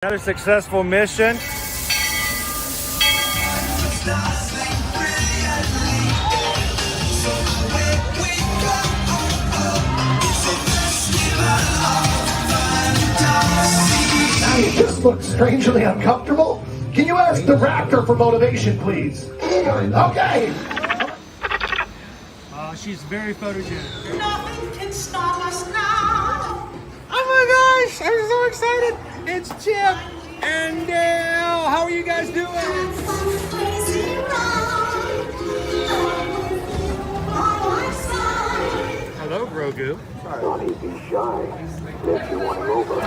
Another successful mission. Now you just look strangely uncomfortable. Can you ask the raptor for motivation, please? Okay. She's very photogenic. Nothing can stop us now. Oh my gosh, I'm so excited. It's Chip and Dale. How are you guys doing? Hello, Grogu. Don't be shy. If you want to over.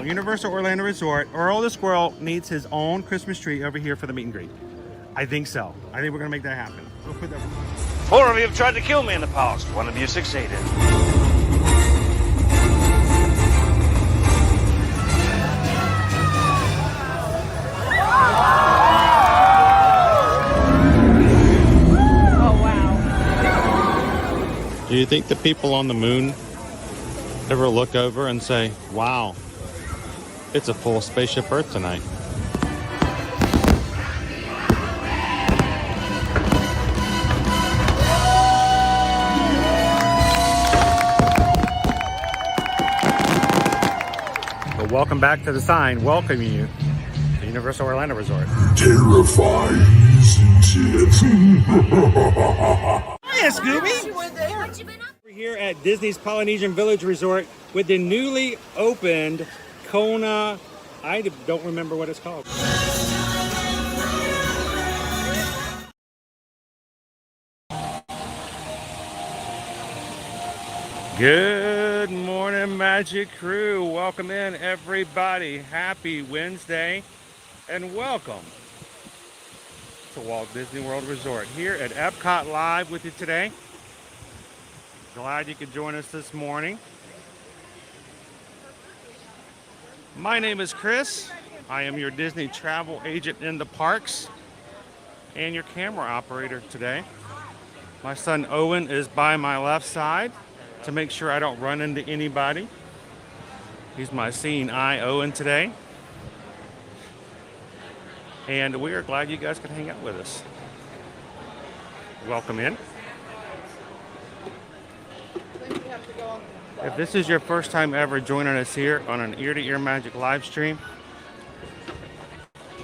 Universal Orlando Resort, Earl the Squirrel needs his own Christmas tree over here for the meet and greet. I think so. I think we're gonna make that happen. We'll put that. 4 of you have tried to kill me in the past. 1 of you succeeded. Oh, wow. Do you think the people on the moon ever look over and say, wow, it's a full spaceship Earth tonight? But welcome back to the sign welcoming you to Universal Orlando Resort. Terrifying, isn't it? Hiya, Scooby! We're here at Disney's Polynesian Village Resort with the newly opened Kona, I don't remember what it's called. Good morning, Magic Crew. Welcome in, everybody. Happy Wednesday and welcome to Walt Disney World Resort here at EPCOT Live with you today. Glad you could join us this morning. My name is Chris. I am your Disney travel agent in the parks and your camera operator today. My son Owen is by my left side to make sure I don't run into anybody. He's my seeing eye, Owen, today. And we are glad you guys could hang out with us. Welcome in. If this is your first time ever joining us here on an Ear to Ear Magic live stream,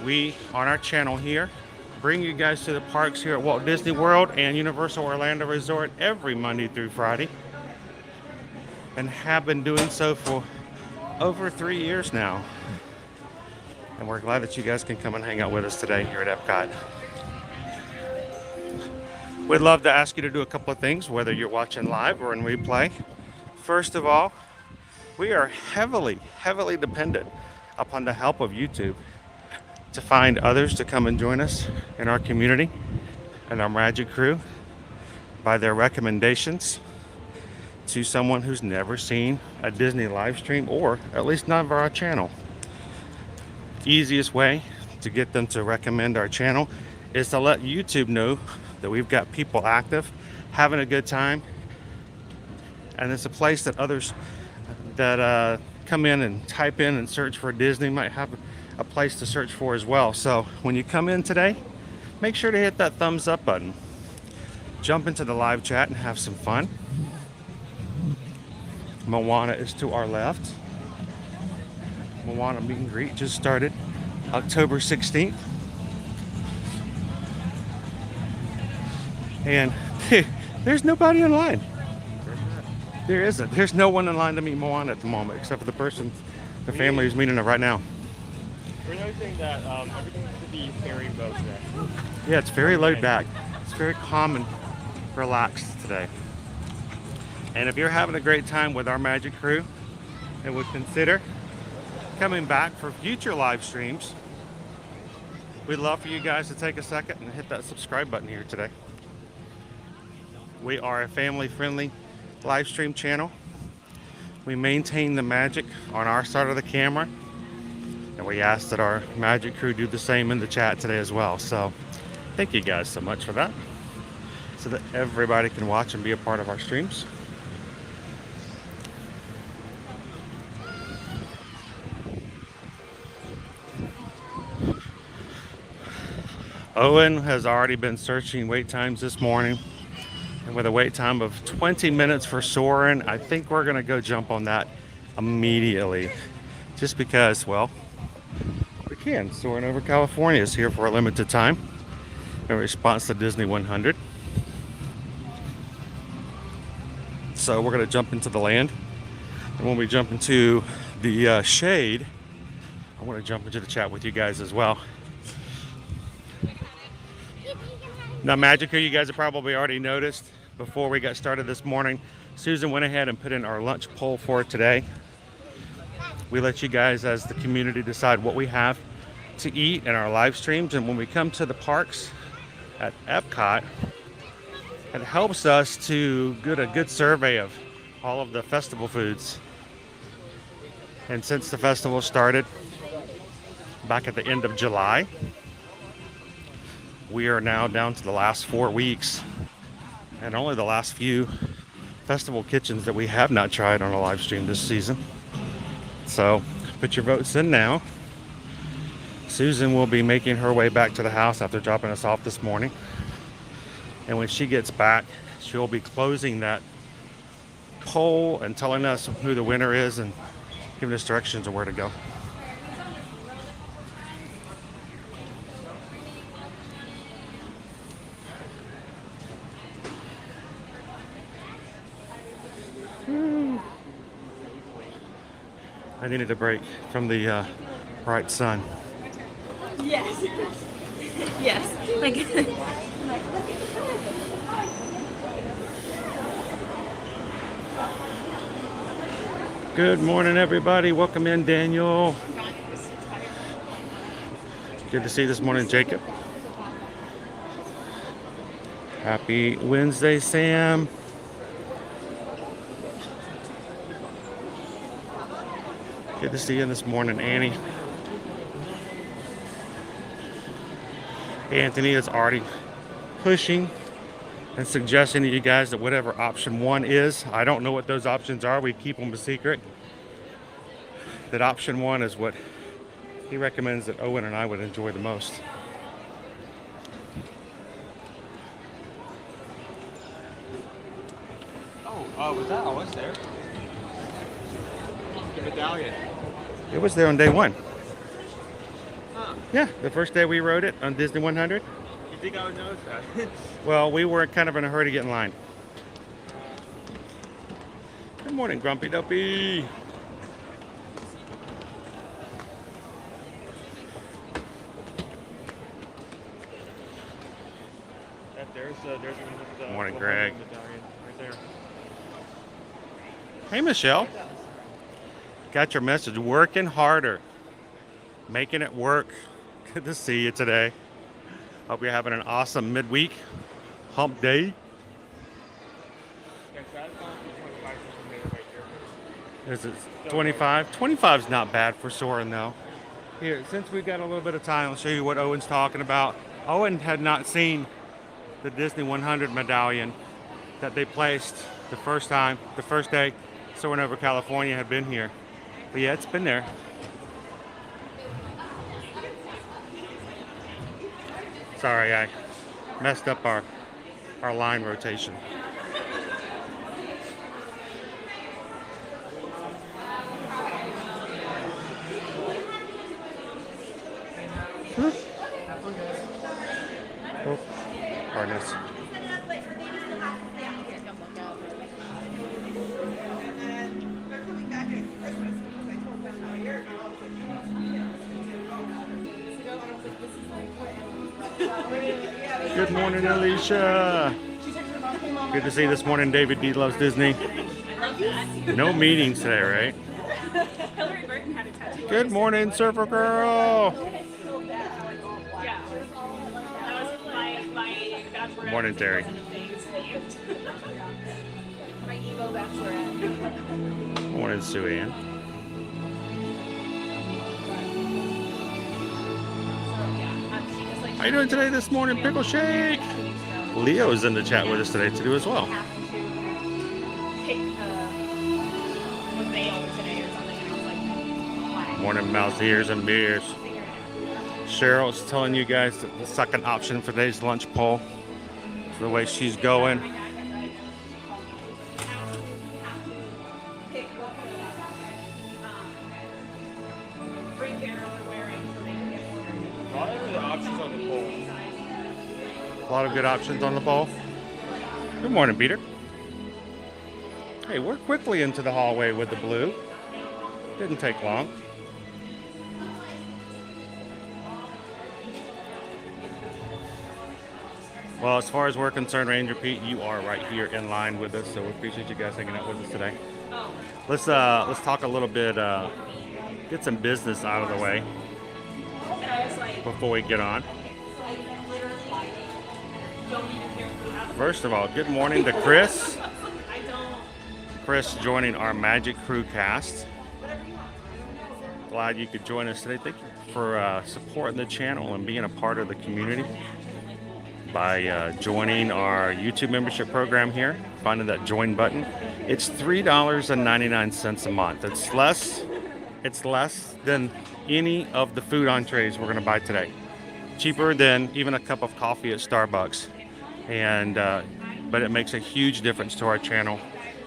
we, on our channel here, bring you guys to the parks here at Walt Disney World and Universal Orlando Resort every Monday through Friday, and have been doing so for over 3 years now. And we're glad that you guys can come and hang out with us today here at Epcot. We'd love to ask you to do a couple of things, whether you're watching live or in replay. First of all, we are heavily dependent upon the help of YouTube to find others to come and join us in our community and our Magic Crew by their recommendations to someone who's never seen a Disney live stream, or at least not on our channel. Easiest way to get them to recommend our channel is to let YouTube know that we've got people active, having a good time, and it's a place that others that come in and type in and search for Disney might have a place to search for as well. So when you come in today, make sure to hit that thumbs up button. Jump into the live chat and have some fun. Moana is to our left. Moana meet and greet just started October 16th. And there's nobody in line. There isn't. There's no one in line to meet Moana at the moment, except for the person, the family who's meeting her right now. We're noticing that everything should be very low today. Yeah, it's very laid back. It's very calm and relaxed today. And if you're having a great time with our Magic Crew and would consider coming back for future live streams, we'd love for you guys to take a second and hit that subscribe button here today. We are a family-friendly live stream channel. We maintain the magic on our side of the camera, and And we ask that our magic crew do the same in the chat today as well. So thank you guys so much for that, so that everybody can watch and be a part of our streams. Owen has already been searching wait times this morning, and with a wait time of 20 minutes for Soarin, I think we're gonna go jump on that immediately, just because, well, we can. Soarin' over California is here for a limited time in response to Disney 100. So we're gonna jump into the land, and when we jump into the shade, I want to jump into the chat with you guys as well. Now, Magical, you guys have probably already noticed before we got started this morning, Susan went ahead and put in our lunch poll for today. We let you guys as the community decide what we have to eat in our live streams, and when we come to the parks at EPCOT, it helps us to get a good survey of all of the festival foods. And since the festival started back at the end of July, we are now down to the last 4 weeks, and only the last few festival kitchens that we have not tried on a live stream this season. So put your votes in now. Susan will be making her way back to the house after dropping us off this morning, and when she gets back, she'll be closing that poll and telling us who the winner is and giving us directions on where to go. I needed a break from the bright sun. Yes. Yes. Like. Good morning, everybody. Welcome in, Daniel. Good to see you this morning, Jacob. Happy Wednesday, Sam. Good to see you this morning, Annie. Anthony is already pushing and suggesting to you guys that whatever option 1 is, I don't know what those options are. We keep them a secret. That option 1 is what he recommends that Owen and I would enjoy the most. Was that always there? The medallion. It was there on day 1. Huh. Yeah, the first day we rode it on Disney 100. You think I would notice that? Well, we were kind of in a hurry to get in line. Good morning, Grumpy Dumpy. Good morning, Greg. Right there. Hey, Michelle. Got your message. Working harder. Making it work. Good to see you today. Hope you're having an awesome midweek hump day. Is it 25? 25 is not bad for Soarin' though. Here, since we've got a little bit of time, I'll show you what Owen's talking about. Owen had not seen the Disney 100 medallion that they placed the first day Soarin' over California had been here. But yeah, it's been there. Sorry, I messed up our line rotation. Oh, harness. Good morning, Alicia. Good to see you this morning. David B loves Disney. No meetings today, right? Good morning, Surfer Girl. Good morning, Terry. Good morning, Sue Ann. you doing today this morning, Pickle Shake? Leo's in the chat with us today too as well. Morning mouse ears and beers. Cheryl's telling you guys that the second option for today's lunch poll is the way she's going. A lot of good options on the poll. Good morning, Peter. Hey, we're quickly into the hallway with the blue. Didn't take long. Well, as far as we're concerned, Ranger Pete, you are right here in line with us, so we appreciate you guys hanging out with us today. Let's talk a little bit, get some business out of the way before we get on. First of all, good morning to Chris. Chris joining our Magic Crew cast. Glad you could join us today. Thank you for supporting the channel and being a part of the community by joining our YouTube membership program here, finding that join button. It's $3.99 a month. It's less than any of the food entrees we're going to buy today. Cheaper than even a cup of coffee at Starbucks. And but it makes a huge difference to our channel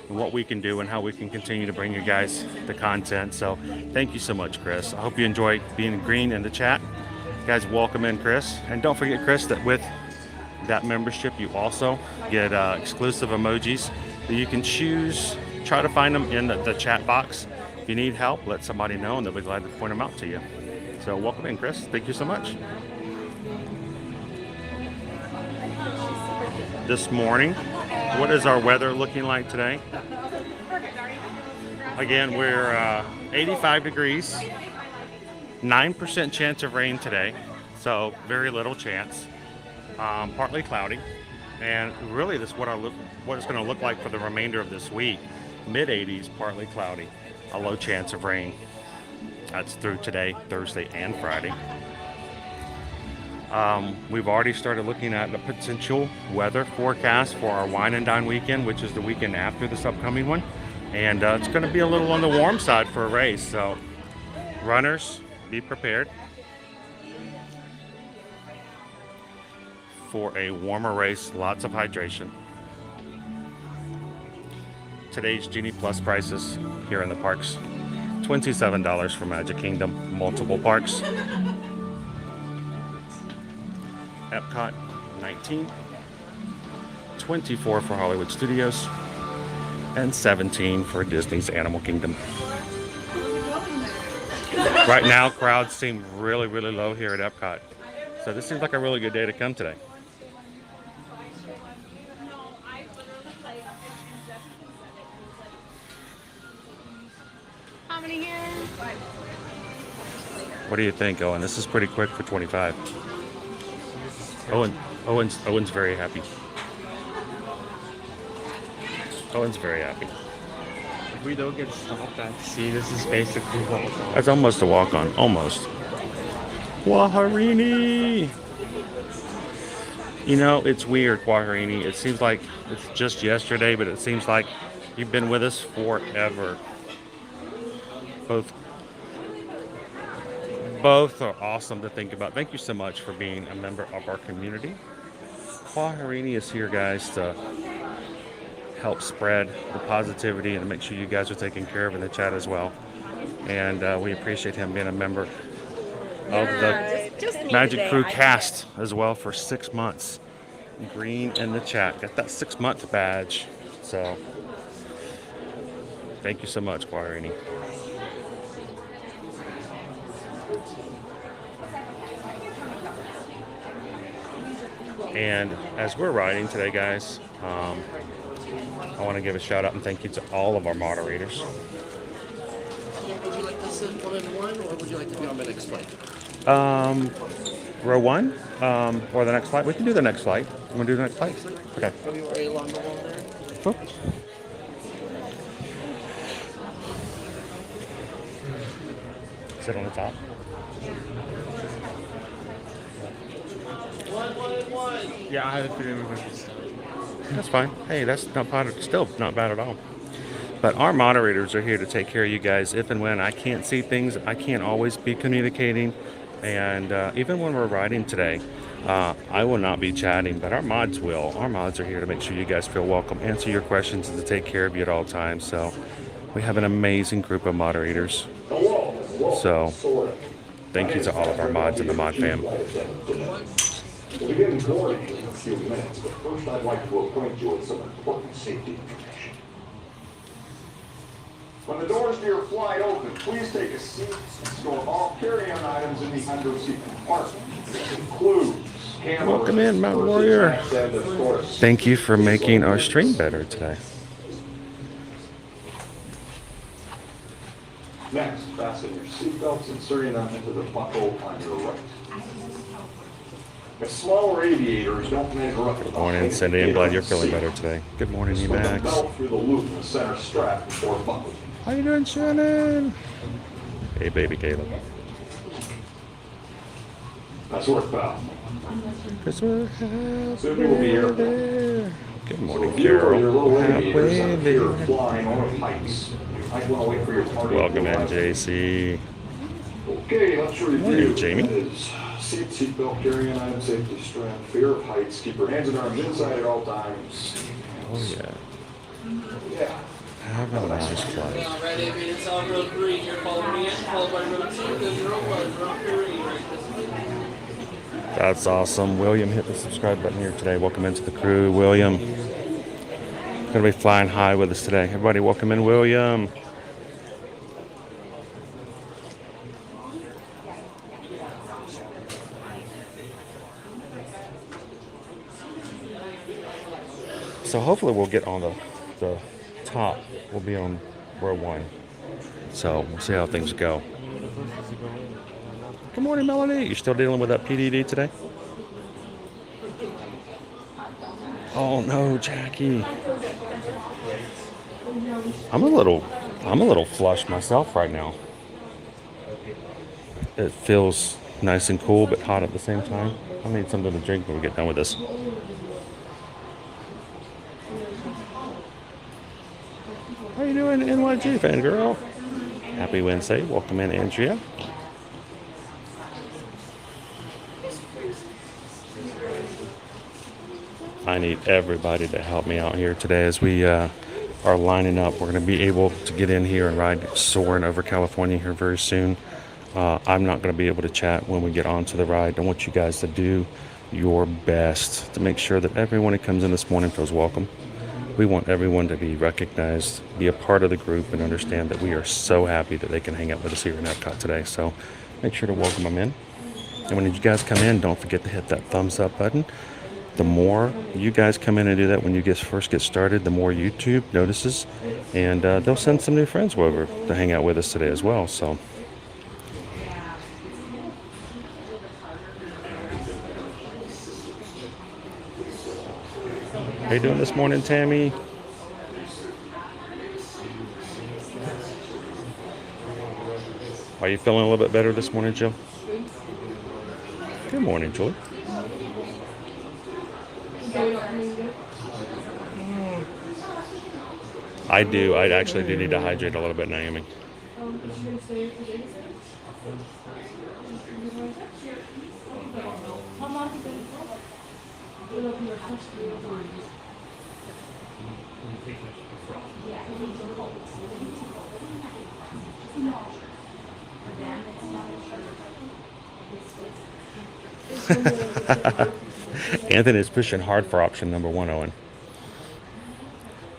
and what we can do and how we can continue to bring you guys the content. So thank you so much, Chris. I hope you enjoy being green in the chat. Guys, welcome in, Chris. And don't forget, Chris, that with that membership, you also get exclusive emojis that you can choose. Try to find them in the chat box. If you need help, let somebody know and they'll be glad to point them out to you. So welcome in, Chris. Thank you so much. This morning, what is our weather looking like today? Again, we're 85 degrees, 9% chance of rain today, so very little chance. Partly cloudy, and really this is what it's going to look like for the remainder of this week. Mid 80s, partly cloudy, a low chance of rain. That's through today, Thursday, and Friday. We've already started looking at the potential weather forecast for our Wine and Dine weekend, which is the weekend after this upcoming one. And it's going to be a little on the warm side for a race. So runners, be prepared for a warmer race, lots of hydration. Today's Genie Plus prices here in the parks, $27 for Magic Kingdom, multiple parks. EPCOT, 19, 24 for Hollywood Studios, and 17 for Disney's Animal Kingdom. Right now, crowds seem really, really low here at EPCOT. So this seems like a really good day to come today. How many here? What do you think, Owen? This is pretty quick for 25. Owen's very happy. Owen's very happy. If we don't get stopped at sea, this is basically walk-on. That's almost a walk-on, almost. Quaharini! You know, it's weird, Quaharini. It seems like it's just yesterday, but it seems like you've been with us forever. Both are awesome to think about. Thank you so much for being a member of our community. Quaharini is here, guys, to help spread the positivity and make sure you guys are taken care of in the chat as well. And we appreciate him being a member of the Magic Crew cast as well for 6 months. Green in the chat. Got that 6-month badge. So thank you so much, Quaharini. And as we're riding today, guys, I want to give a shout out and thank you to all of our moderators. Would you like this to come in one, or would you like to be on the next flight? Row 1 or the next flight? We can do the next flight. You want to do the next flight? Okay. Are we already along the wall there? Cool. Sit on the top. Yeah, I had to put in a bunch of stuff. That's fine. Hey, that's not bad, still not bad at all. But our moderators are here to take care of you guys if and when I can't see things. I can't always be communicating. And even when we're riding today, I will not be chatting, but our mods will. Our mods are here to make sure you guys feel welcome, answer your questions, and to take care of you at all times. So we have an amazing group of moderators. So thank you to all of our mods and the mod fam. We'll begin boarding in a few minutes, but first I'd like to acquaint you with some important safety information. When the doors to your flight open, please take a seat and store all carry-on items in the underseat compartment. This includes cameras. Welcome in, Mountain Warrior. Thank you for making our stream better today. Next, fasten your seatbelts, inserting them into the buckle on your right. If smaller aviators don't measure up to the Good morning, Cindy. I'm glad you're feeling better today. Good morning, Emax. belt through the loop in the center strap before buckling. How you doing, Shannon? Hey, baby Caleb. That's worth pal. Christmas. Soon you will be airborne. Good So morning, if you or Carol. your little aviators Halfway have fear of there. flying over heights, you might want to wait for your party. Welcome in, JC. Okay, let's review. Morning, Jamie. That is seatbelt, carry-on item, safety strap, fear of heights, keep your hands and arms inside at all times. Oh, yeah. Yeah. Have a nice flight. All right, it's on road 3. You're following me in, followed by road 2, then road 1, road 3. Right this way. That's awesome. William hit the subscribe button here today. Welcome into the crew, William. Gonna be flying high with us today. Everybody, welcome in, William. So hopefully we'll get on the top. We'll be on row 1. So we'll see how things go. Good morning, Melanie. You still dealing with that PDD today? Oh no, Jackie. I'm a little flushed myself right now. It feels nice and cool but hot at the same time. I need something to drink when we get done with this. How you doing, NYG fan girl? Happy Wednesday. Welcome in, Andrea. I need everybody to help me out here today as we are lining up. We're going to be able to get in here and ride Soarin over California here very soon. I'm not going to be able to chat when we get onto the ride. I want you guys to do your best to make sure that everyone who comes in this morning feels welcome. We want everyone to be recognized, be a part of the group, and understand that we are so happy that they can hang out with us here in EPCOT today. So make sure to welcome them in. And when you guys come in, don't forget to hit that thumbs up button. The more you guys come in and do that when you first get started, the more YouTube notices, and they'll send some new friends over to hang out with us today as well. So how you doing this morning, Tammy? Are you feeling a little bit better this morning, Jill? Good morning, Joy. I do. I actually do need to hydrate a little bit, Naomi. Anthony's pushing hard for option number 1, Owen.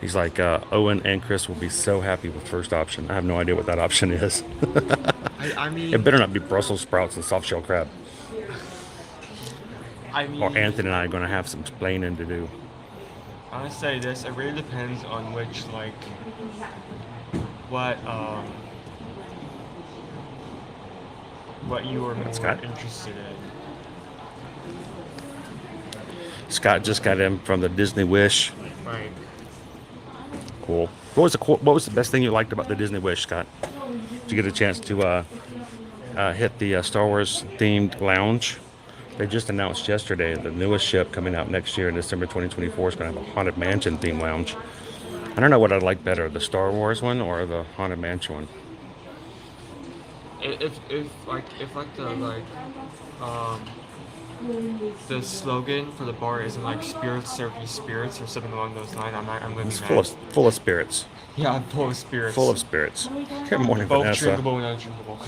He's like, Owen and Chris will be so happy with first option. I have no idea what that option is. I mean, it better not be Brussels sprouts and soft shell crab. I mean, Or Anthony and I are going to have some explaining to do. I want to say this. It really depends on which, like, what you are more Scott? interested in. Scott just got in from the Disney Wish. Right. Cool. What was the best thing you liked about the Disney Wish, Scott? Did you get a chance to hit the Star Wars themed lounge? They just announced yesterday the newest ship coming out next year in December 2024 is going to have a Haunted Mansion theme lounge. I don't know what I'd like better, the Star Wars one or the Haunted Mansion one. If the slogan for the bar isn't like spirits serve you spirits or something along those lines, I'm gonna be It's mad. full of spirits. Yeah, I'm full of spirits. Full of spirits. Good morning, Both Vanessa. drinkable and undrinkable.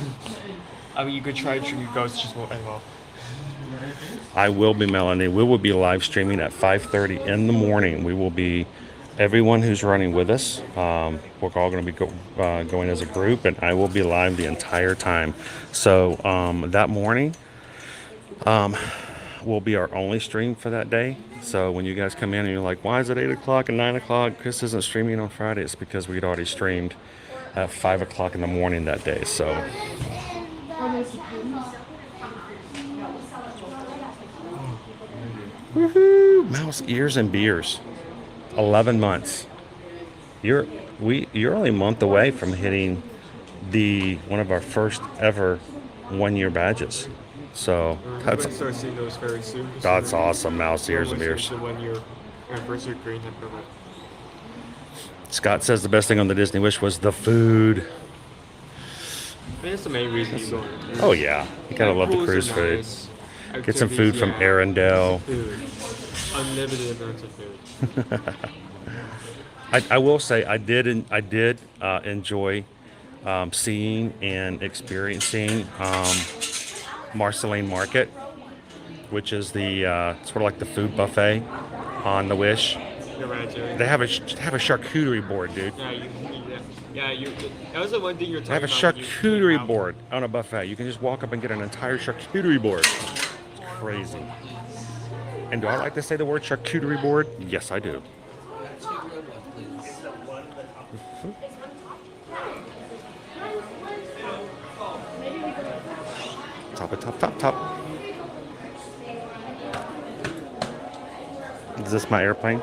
I mean, you could try drinking ghosts just well. I will be, Melanie. We will be live streaming at 5:30 in the morning. We will be, everyone who's running with us, we're all going to be going as a group, and I will be live the entire time. So that morning will be our only stream for that day. So when you guys come in and you're like, why is it 8 o'clock and 9 o'clock? Chris isn't streaming on Friday. It's because we'd already streamed at 5 o'clock in the morning that day. So woohoo! Mouse ears and beers. 11 months. You're only a month away from hitting one of our first ever 1-year badges. So That's start seeing those very soon. that's awesome. Mouse ears and beers. The 1-year anniversary green program. Scott says the best thing on the Disney Wish was the food. I think that's the main reason you go. Oh yeah, you gotta love the cruise food. Get some food from Arendelle. Unlimited amounts of food. I will say I did enjoy seeing and experiencing Marceline Market, which is the sort of like the food buffet on the Wish. They have a charcuterie board, dude. That was the one thing you're They talking have a about. charcuterie board on a buffet. You can just walk up and get an entire charcuterie board. It's crazy. And do I like to say the word charcuterie board? Yes, I do. Top. Is this my airplane?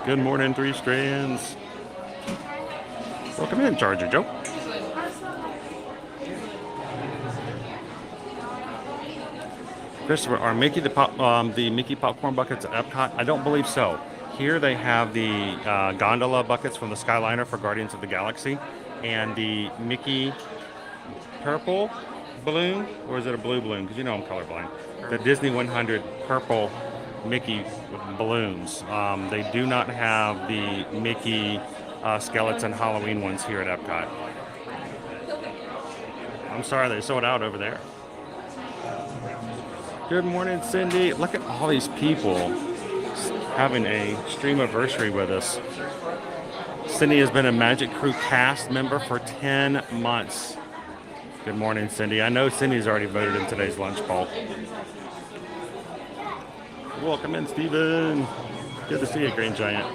Good morning, Three Strands. Welcome in, Charger Joe. Christopher, are the Mickey popcorn buckets at EPCOT? I don't believe so. Here they have the gondola buckets from the Skyliner for Guardians of the Galaxy, and the Mickey purple balloon, or is it a blue balloon? Because you know I'm colorblind. The Disney 100 purple Mickey balloons. They do not have the Mickey skeleton Halloween ones here at EPCOT. I'm sorry, they sold out over there. Good morning, Cindy. Look at all these people having a streamiversary with us. Cindy has been a Magic Crew cast member for 10 months. Good morning, Cindy. I know Cindy's already voted in today's lunch poll. Welcome in, Steven. Good to see you, Green Giant.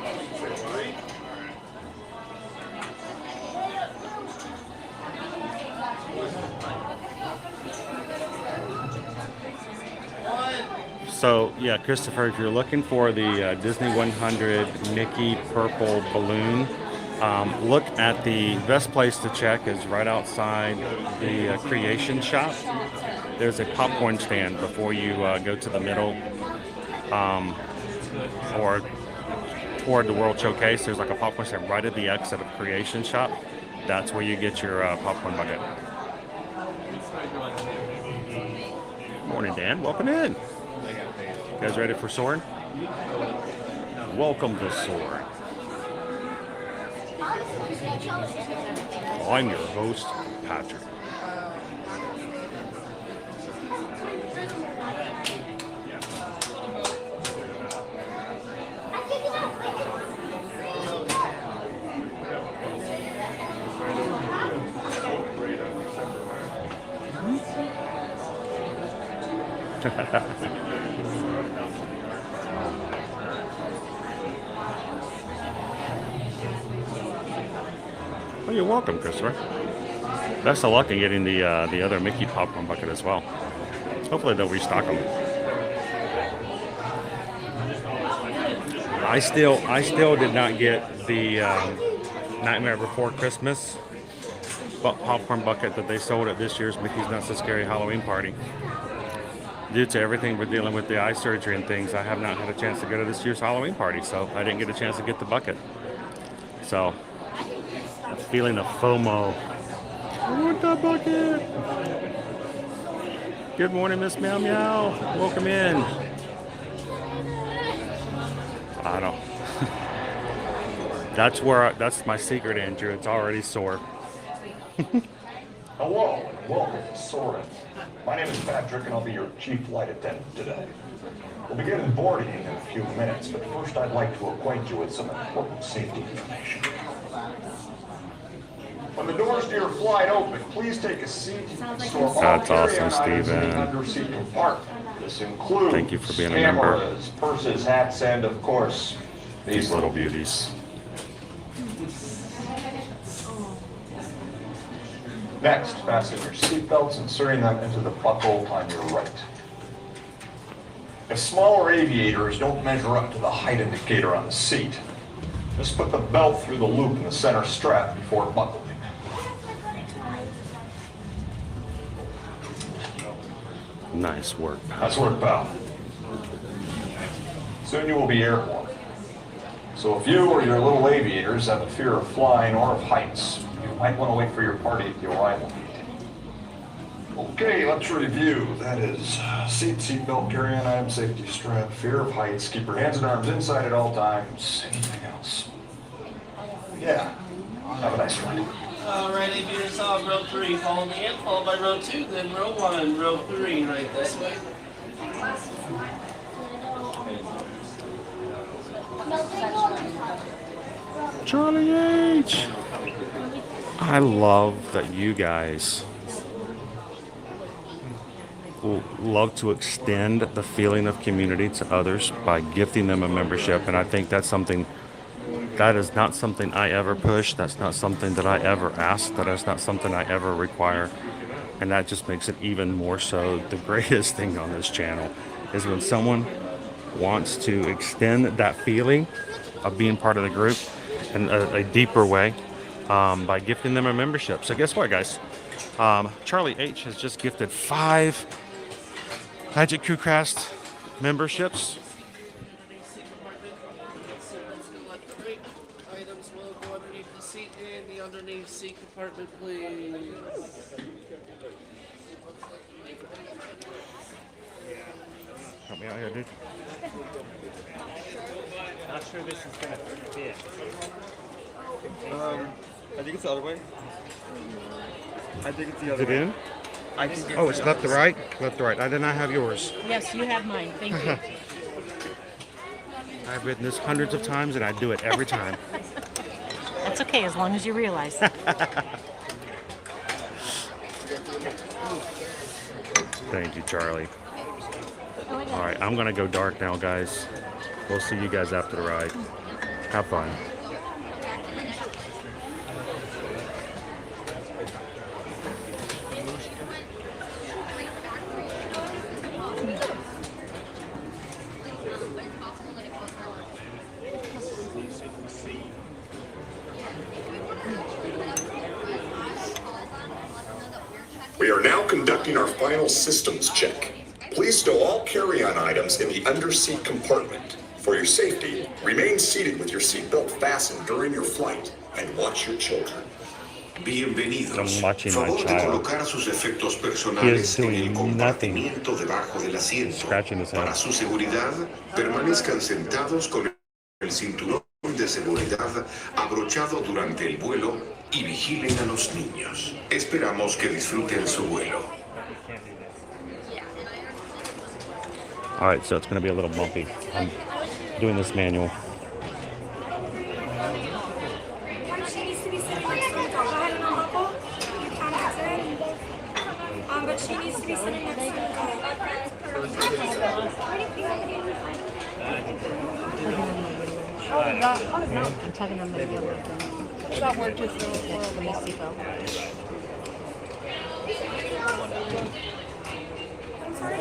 So, yeah, Christopher, if you're looking for the Disney 100 Mickey purple balloon, look at the best place to check is right outside the creation shop. There's a popcorn stand before you go to the middle or toward the World Showcase. There's like a popcorn stand right at the exit of creation shop. That's where you get your popcorn bucket. Morning, Dan. Welcome in. You guys ready for Soarin? Welcome to Soarin. I'm your host, Patrick. Well, you're welcome, Christopher. Best of luck in getting the other Mickey popcorn bucket as well. Hopefully they'll restock them. I still did not get the Nightmare Before Christmas popcorn bucket that they sold at this year's Mickey's Not So Scary Halloween party. Due to everything we're dealing with, the eye surgery and things, I have not had a chance to go to this year's Halloween party, so I didn't get a chance to get the bucket. So, feeling of FOMO. I want that bucket! Good morning, Miss Meow Meow. Welcome in. I don't. That's my secret, Andrew. It's already sore. Hello, and welcome to Soarin. My name is Patrick, and I'll be your chief flight attendant today. We'll begin boarding in a few minutes, but first I'd like to acquaint you with some important safety information. When the doors to your flight open, please take a seat. That's awesome, Steven. Underseat compartment. This includes thank you for being a member. Cameras, purses, hats, and of course, these little beauties. Next, fasten your seatbelts, inserting them into the buckle on your right. If smaller aviators don't measure up to the height indicator on the seat, just put the belt through the loop in the center strap before buckling. Nice work, pal. Nice work, pal. Soon you will be airborne. So if you or your little aviators have a fear of flying or of heights, you might want to wait for your party at the arrival gate. Okay, let's review. That is seatbelt, carry-on item, safety strap, fear of heights, keep your hands and arms inside at all times. Anything else? Yeah. Have a nice flight. All right, aviators off row 3. Follow me in, followed by row 2, then row 1, row 3, right this way. Charlie H. I love that you guys love to extend the feeling of community to others by gifting them a membership, and I think that's something that is not something I ever push. That's not something that I ever ask. That is not something I ever require, and that just makes it even more so. The greatest thing on this channel is when someone wants to extend that feeling of being part of the group in a deeper way by gifting them a membership. So guess what, guys? Charlie H has just gifted 5 Magic Crewcast memberships. Items will go underneath the seat in the underneath seat compartment, please. Help me out here, dude. Not sure this is gonna fit. I think it's the other way. I think it's the other Is it way. in? I think Oh, it's left to right? Left to right. I did not have yours. Yes, you have mine. Thank you. I've written this hundreds of times, and I do it every time. That's okay, as long as you realize. Thank you, Charlie. All right, I'm going to go dark now, guys. We'll see you guys after the ride. Have fun. We are now conducting our final systems check. Please stow all carry-on items in the underseat compartment. For your safety, remain seated with your seatbelt fastened during your flight and watch your children. Bienvenidos. I'm watching my Favor de child. colocar sus efectos He personales is en doing el nothing. compartimiento debajo del asiento. Scratching his head. Para su seguridad, permanezcan sentados con el cinturón de seguridad abrochado durante el vuelo y vigilen a los niños. Esperamos que disfruten su vuelo. All right, so it's going to be a little bumpy. I'm doing this manual. She needs to be sitting next to you. Go ahead and unbuckle. You can exit. But she needs to be sitting next to you. I'm talking on the video. That worked with the seatbelt. I'm sorry.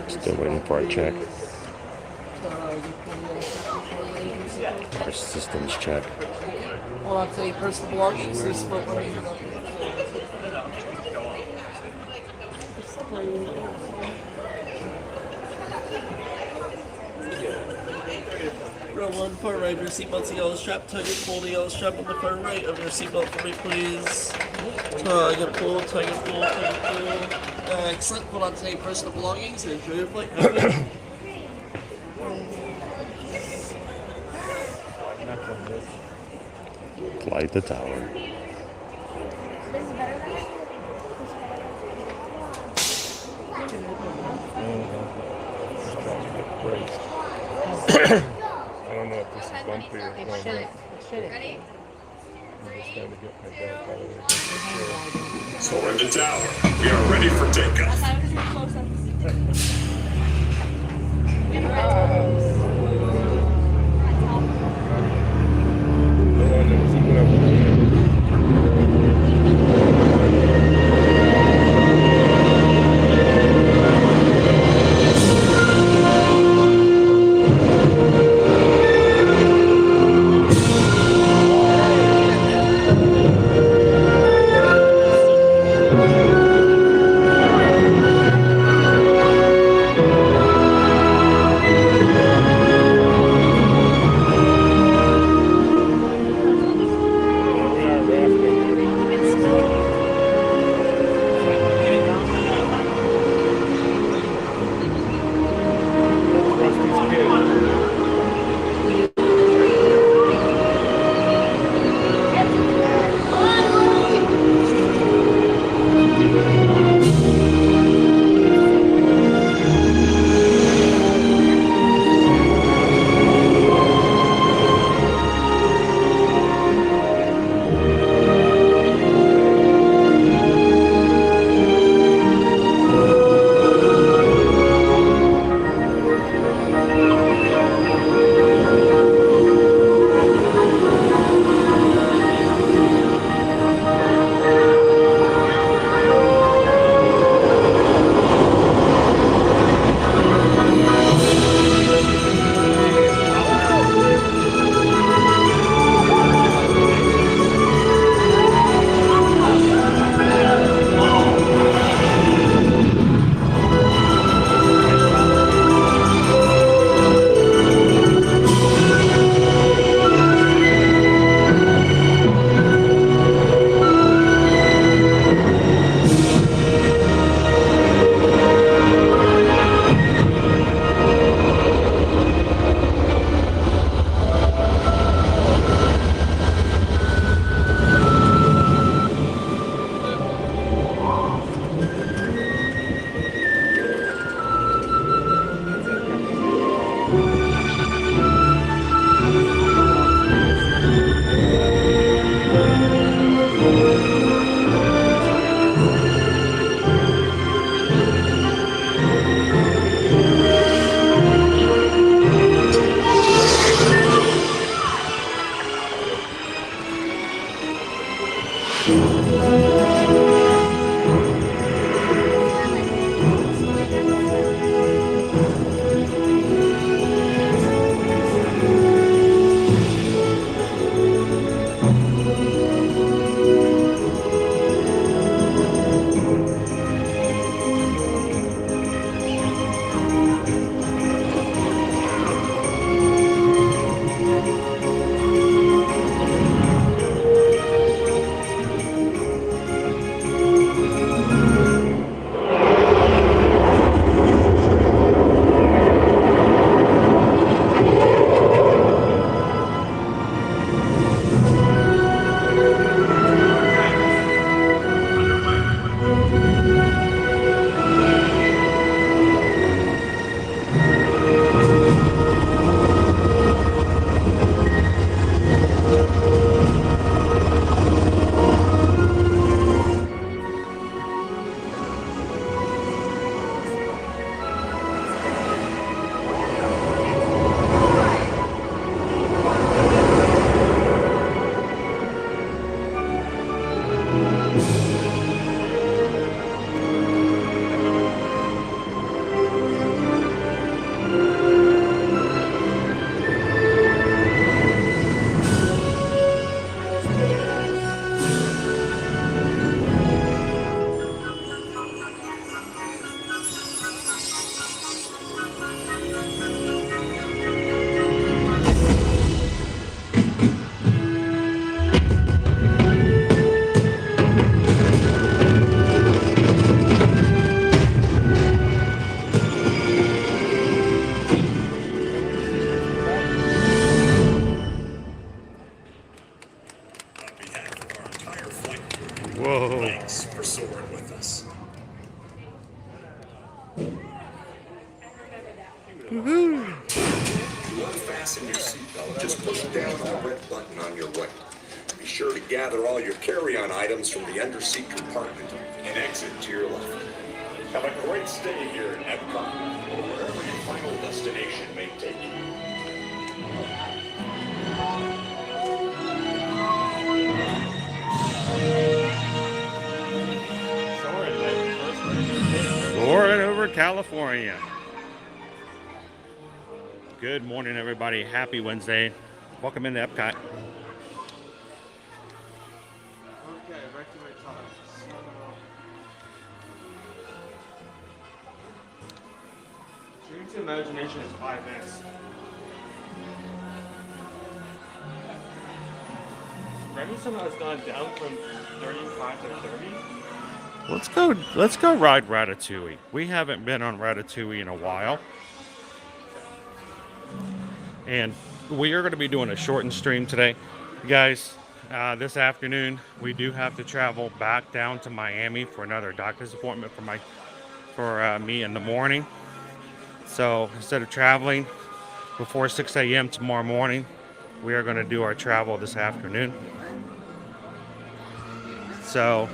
Still waiting for a check. Our systems check. Hold on to your personal belongings. There's split money. Row 1, far right of your seatbelt's a yellow strap. Tug and pull the yellow strap on the far right of your seatbelt for me, please. Tug and pull, tug and pull, tug and pull. Excellent. Hold on to your personal belongings and enjoy your flight. Glide the tower. I don't know if this is bumpy or not. Ready? I'm just trying to get my back out of there. Soarin the tower. We are ready for takeoff. Whoa. Thanks for soaring with us. To unfasten your seatbelt, just push down on the red button on your right. Be sure to gather all your carry-on items from the underseat compartment and exit to your left. Have a great stay here at EPCOT, or wherever your final destination may take you. Soarin' over California. Good morning, everybody. Happy Wednesday. Welcome into EPCOT. Okay, back to my talks. Dream to imagination is 5 minutes. Revenue somehow has gone down from 35 to 30. Let's go ride Ratatouille. We haven't been on Ratatouille in a while. And we are going to be doing a shortened stream today. Guys, this afternoon we do have to travel back down to Miami for another doctor's appointment for me in the morning. So instead of traveling before 6 a.m. tomorrow morning, we are going to do our travel this afternoon. So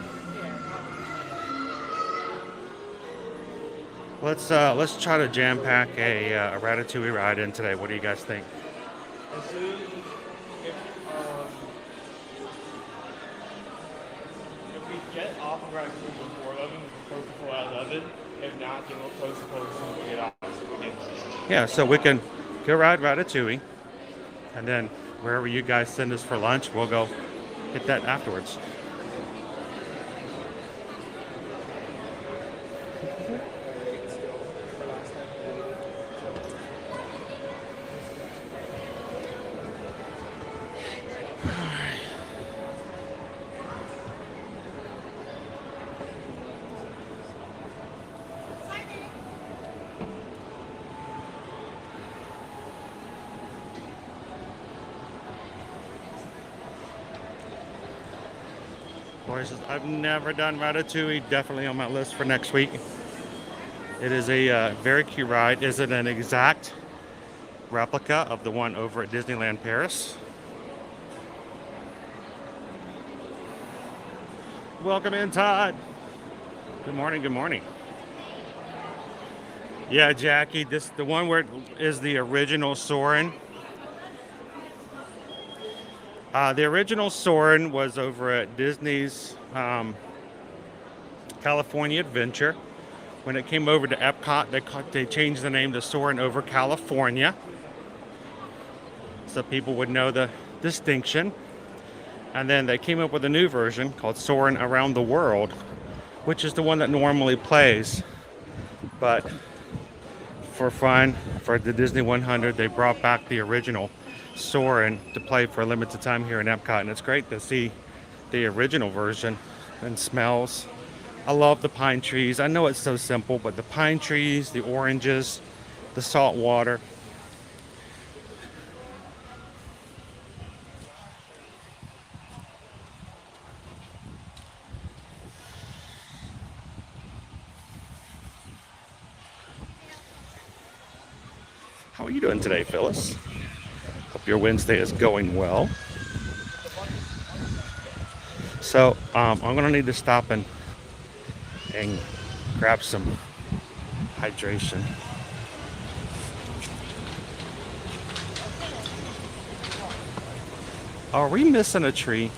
let's try to jam pack a Ratatouille ride in today. What do you guys think? As soon if we get off of Ratatouille before 11, we're supposed to pull out 11. If not, then we'll close the post when we get off. Yeah, so we can go ride Ratatouille, and then wherever you guys send us for lunch, we'll go hit that afterwards. I've never done Ratatouille, definitely on my list for next week. It is a very cute ride. Is it an exact replica of the one over at Disneyland Paris? Welcome in, Todd. Good morning, good morning. Yeah, Jackie, the one where it is the original Soarin'. The original Soarin' was over at Disney's California Adventure. When it came over to EPCOT, they changed the name to Soarin' over California, so people would know the distinction. And then they came up with a new version called Soarin' Around the World, which is the one that normally plays. But for fun, for the Disney 100, they brought back the original Soarin' to play for a limited time here in EPCOT, and it's great to see the original version and smells. I love the pine trees. I know it's so simple, but the pine trees, the oranges, the salt water. How are you doing today, Phyllis? Hope your Wednesday is going well. So I'm gonna need to stop and grab some hydration. Are we missing a tree?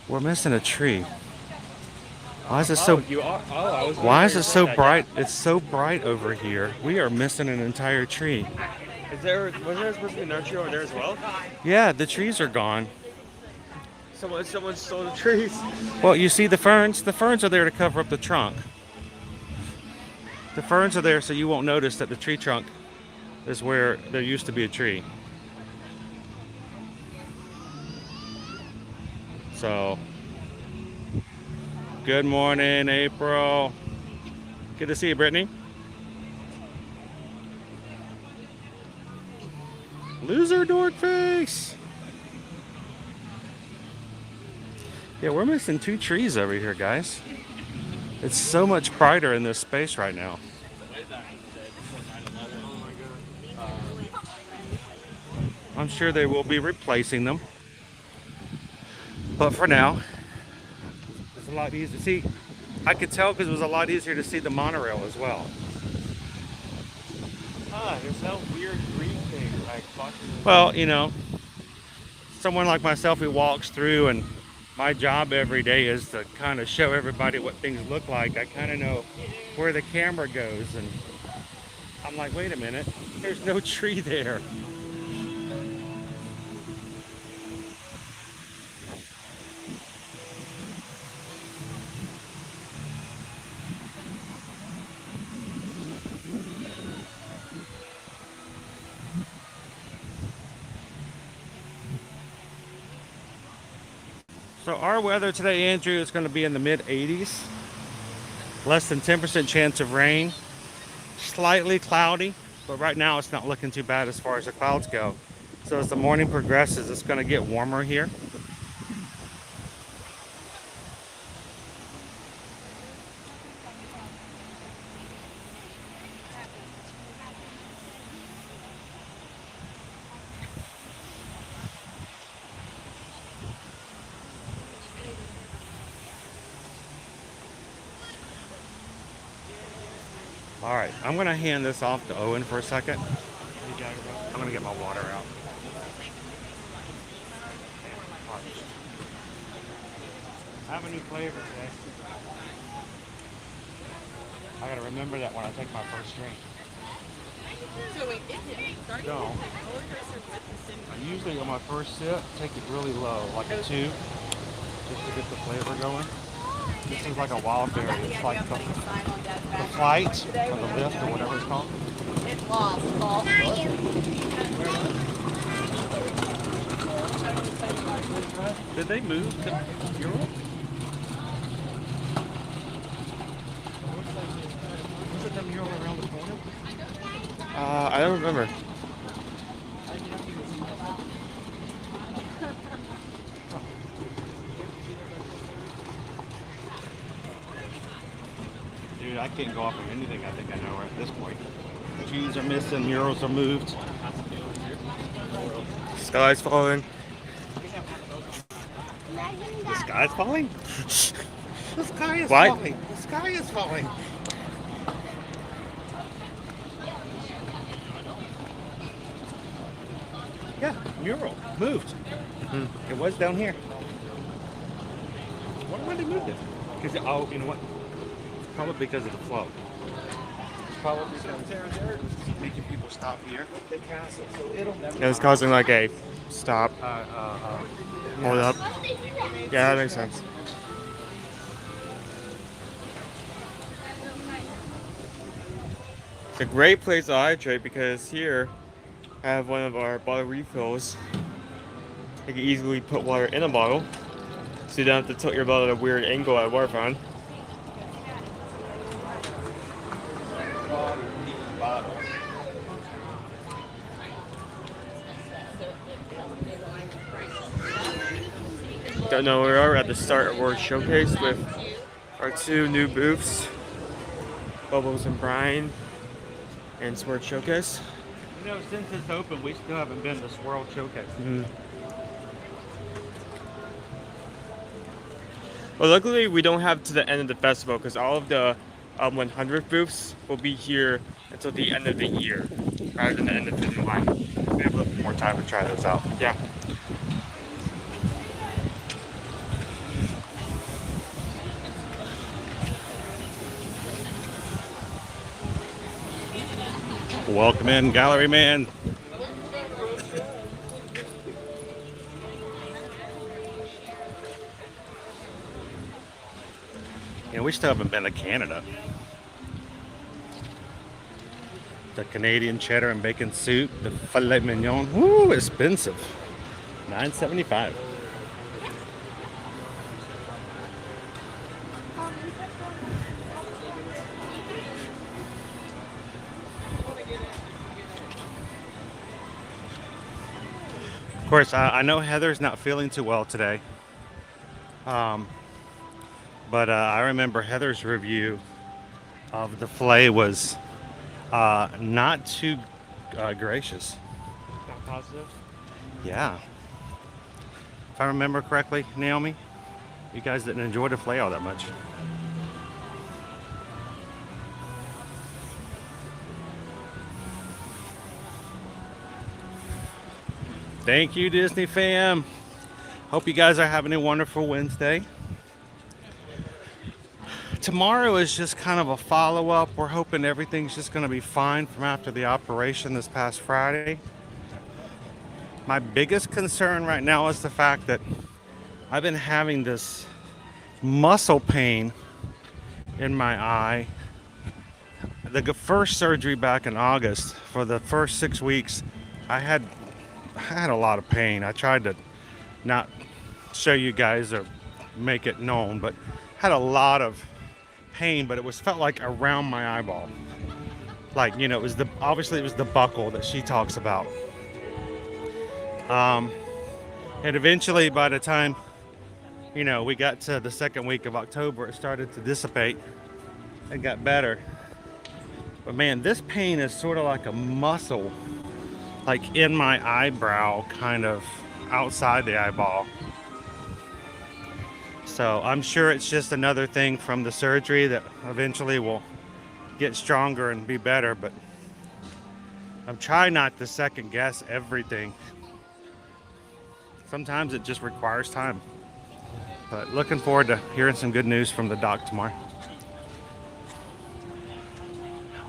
We're missing a tree. Why is it so? Why is it so bright? It's so bright over here. We are missing an entire tree. Was there supposed to be another tree over there as well? Yeah, the trees are gone. Someone stole the trees. Well, you see the ferns? The ferns are there to cover up the trunk. The ferns are there so you won't notice that the tree trunk is where there used to be a tree. So, good morning, April. Good to see you, Brittany. Loser dork face. Yeah, we're missing 2 trees over here, guys. It's so much brighter in this space right now. I'm sure they will be replacing them. But for now, it's a lot easier. See, I could tell because it was a lot easier to see the monorail as well. There's no weird green thing like Well, you know, someone like myself who walks through, and my job every day is to kind of show everybody what things look like. I kind of know where the camera goes, and I'm like, wait a minute, there's no tree there. So our weather today, Andrew, is going to be in the mid 80s. Less than 10% chance of rain. Slightly cloudy, but right now it's not looking too bad as far as the clouds go. So as the morning progresses, it's going to get warmer here. All right, I'm going to hand this off to Owen for a second. I'm going to get my water out. I have a new flavor today. I got to remember that when I take my first drink. So wait, is it starting? No. I usually on my first sip, take it really low, like a 2, just to get the flavor going. This is like a wild berry. It's like the flight or the lift or whatever it's called. It's lost, Paul. Did they move to Europe? Was it them Euro around the corner? I don't remember. Dude, I can't go off of anything I think I know at this point. Cheese are missing, murals are moved. Sky's falling. The sky's falling? The sky is What? falling. The sky is falling. Yeah, mural moved. It was down here. Wonder why they moved it? Because oh, you know what? Probably because of the flow. Probably because making people stop here. Yeah, it's causing like a stop. Hold up. Yeah, that makes sense. It's a great place to hydrate because here I have one of our bottle refills. You can easily put water in a bottle, so you don't have to tilt your bottle at a weird angle at a water fountain. Don't know where we are. We're at the Star Wars showcase with our 2 new booths, Bubbles and Brian, and Sword Showcase. You know, since it's open, we still haven't been to Swirl Showcase. Well, luckily we don't have to the end of the festival because all of the 100 booths will be here until the end of the year, rather than the end of July. We have a little more time to try those out. Yeah. Welcome in, gallery man. You know, we still haven't been to Canada. The Canadian cheddar and bacon soup, the filet mignon. Woo, expensive. $9.75. Of course, I know Heather's not feeling too well today. But I remember Heather's review of the filet was not too gracious. Not positive. Yeah. If I remember correctly, Naomi, you guys didn't enjoy the filet all that much. Thank you, Disney fam. Hope you guys are having a wonderful Wednesday. Tomorrow is just kind of a follow-up. We're hoping everything's just going to be fine from after the operation this past Friday. My biggest concern right now is the fact that I've been having this muscle pain in my eye. The first surgery back in August, for the first 6 weeks, I had a lot of pain. I tried to not show you guys or make it known, but had a lot of pain, but it felt like around my eyeball. Like, you know, obviously it was the buckle that she talks about. And eventually, by the time, you know, we got to the second week of October, it started to dissipate and got better. But man, this pain is sort of like a muscle, like in my eyebrow, kind of outside the eyeball. So I'm sure it's just another thing from the surgery that eventually will get stronger and be better, but I'm trying not to second guess everything. Sometimes it just requires time. But looking forward to hearing some good news from the doc tomorrow.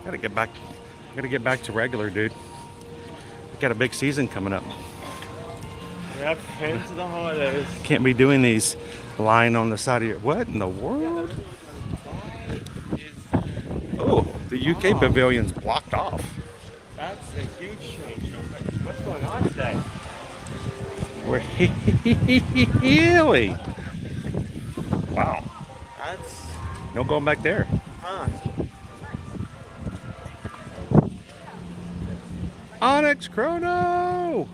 Gotta get back to regular, dude. We got a big season coming up. Yep, into the holidays. Can't be doing these lying on the side of your... What in the world? Oh, the UK pavilion's blocked off. That's a huge change. What's going on today? Really? Wow. That's... No going back there. Huh. Onyx Chrono!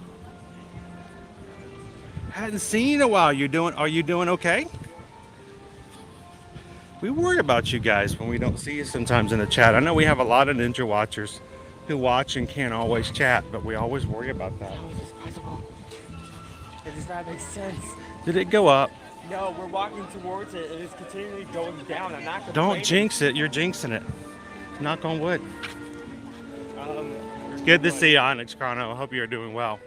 Hadn't seen you in a while. Are you doing okay? We worry about you guys when we don't see you sometimes in the chat. I know we have a lot of Ninja watchers who watch and can't always chat, but we always worry about that. How is this possible? It does not make sense. Did it go up? No, we're walking towards it. It is continually going down. I'm not Don't complaining. jinx it. You're jinxing it. Knock on wood. It's good to see you, Onyx Chrono. I hope you're doing well.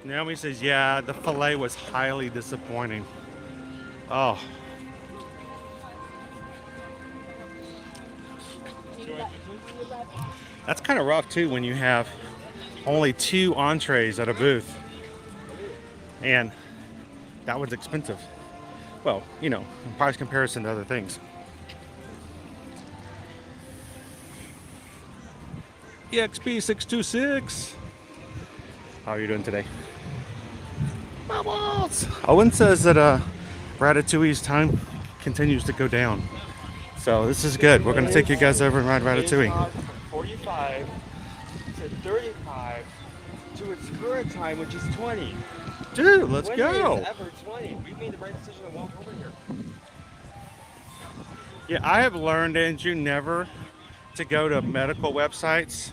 Naomi says, yeah, the filet was highly disappointing. Oh. That's kind of rough, too, when you have only 2 entrees at a booth. And that was expensive. Well, you know, in price comparison to other things. EXP626. How are you doing today? Bubbles! Owen says that Ratatouille's time continues to go down. So this is good. We're going to take you guys over and ride Ratatouille. 45 to 35 to its current time, which is 20. Dude, let's When go. is ever 20? We made the right decision to walk over here. Yeah, I have learned, Andrew, never to go to medical websites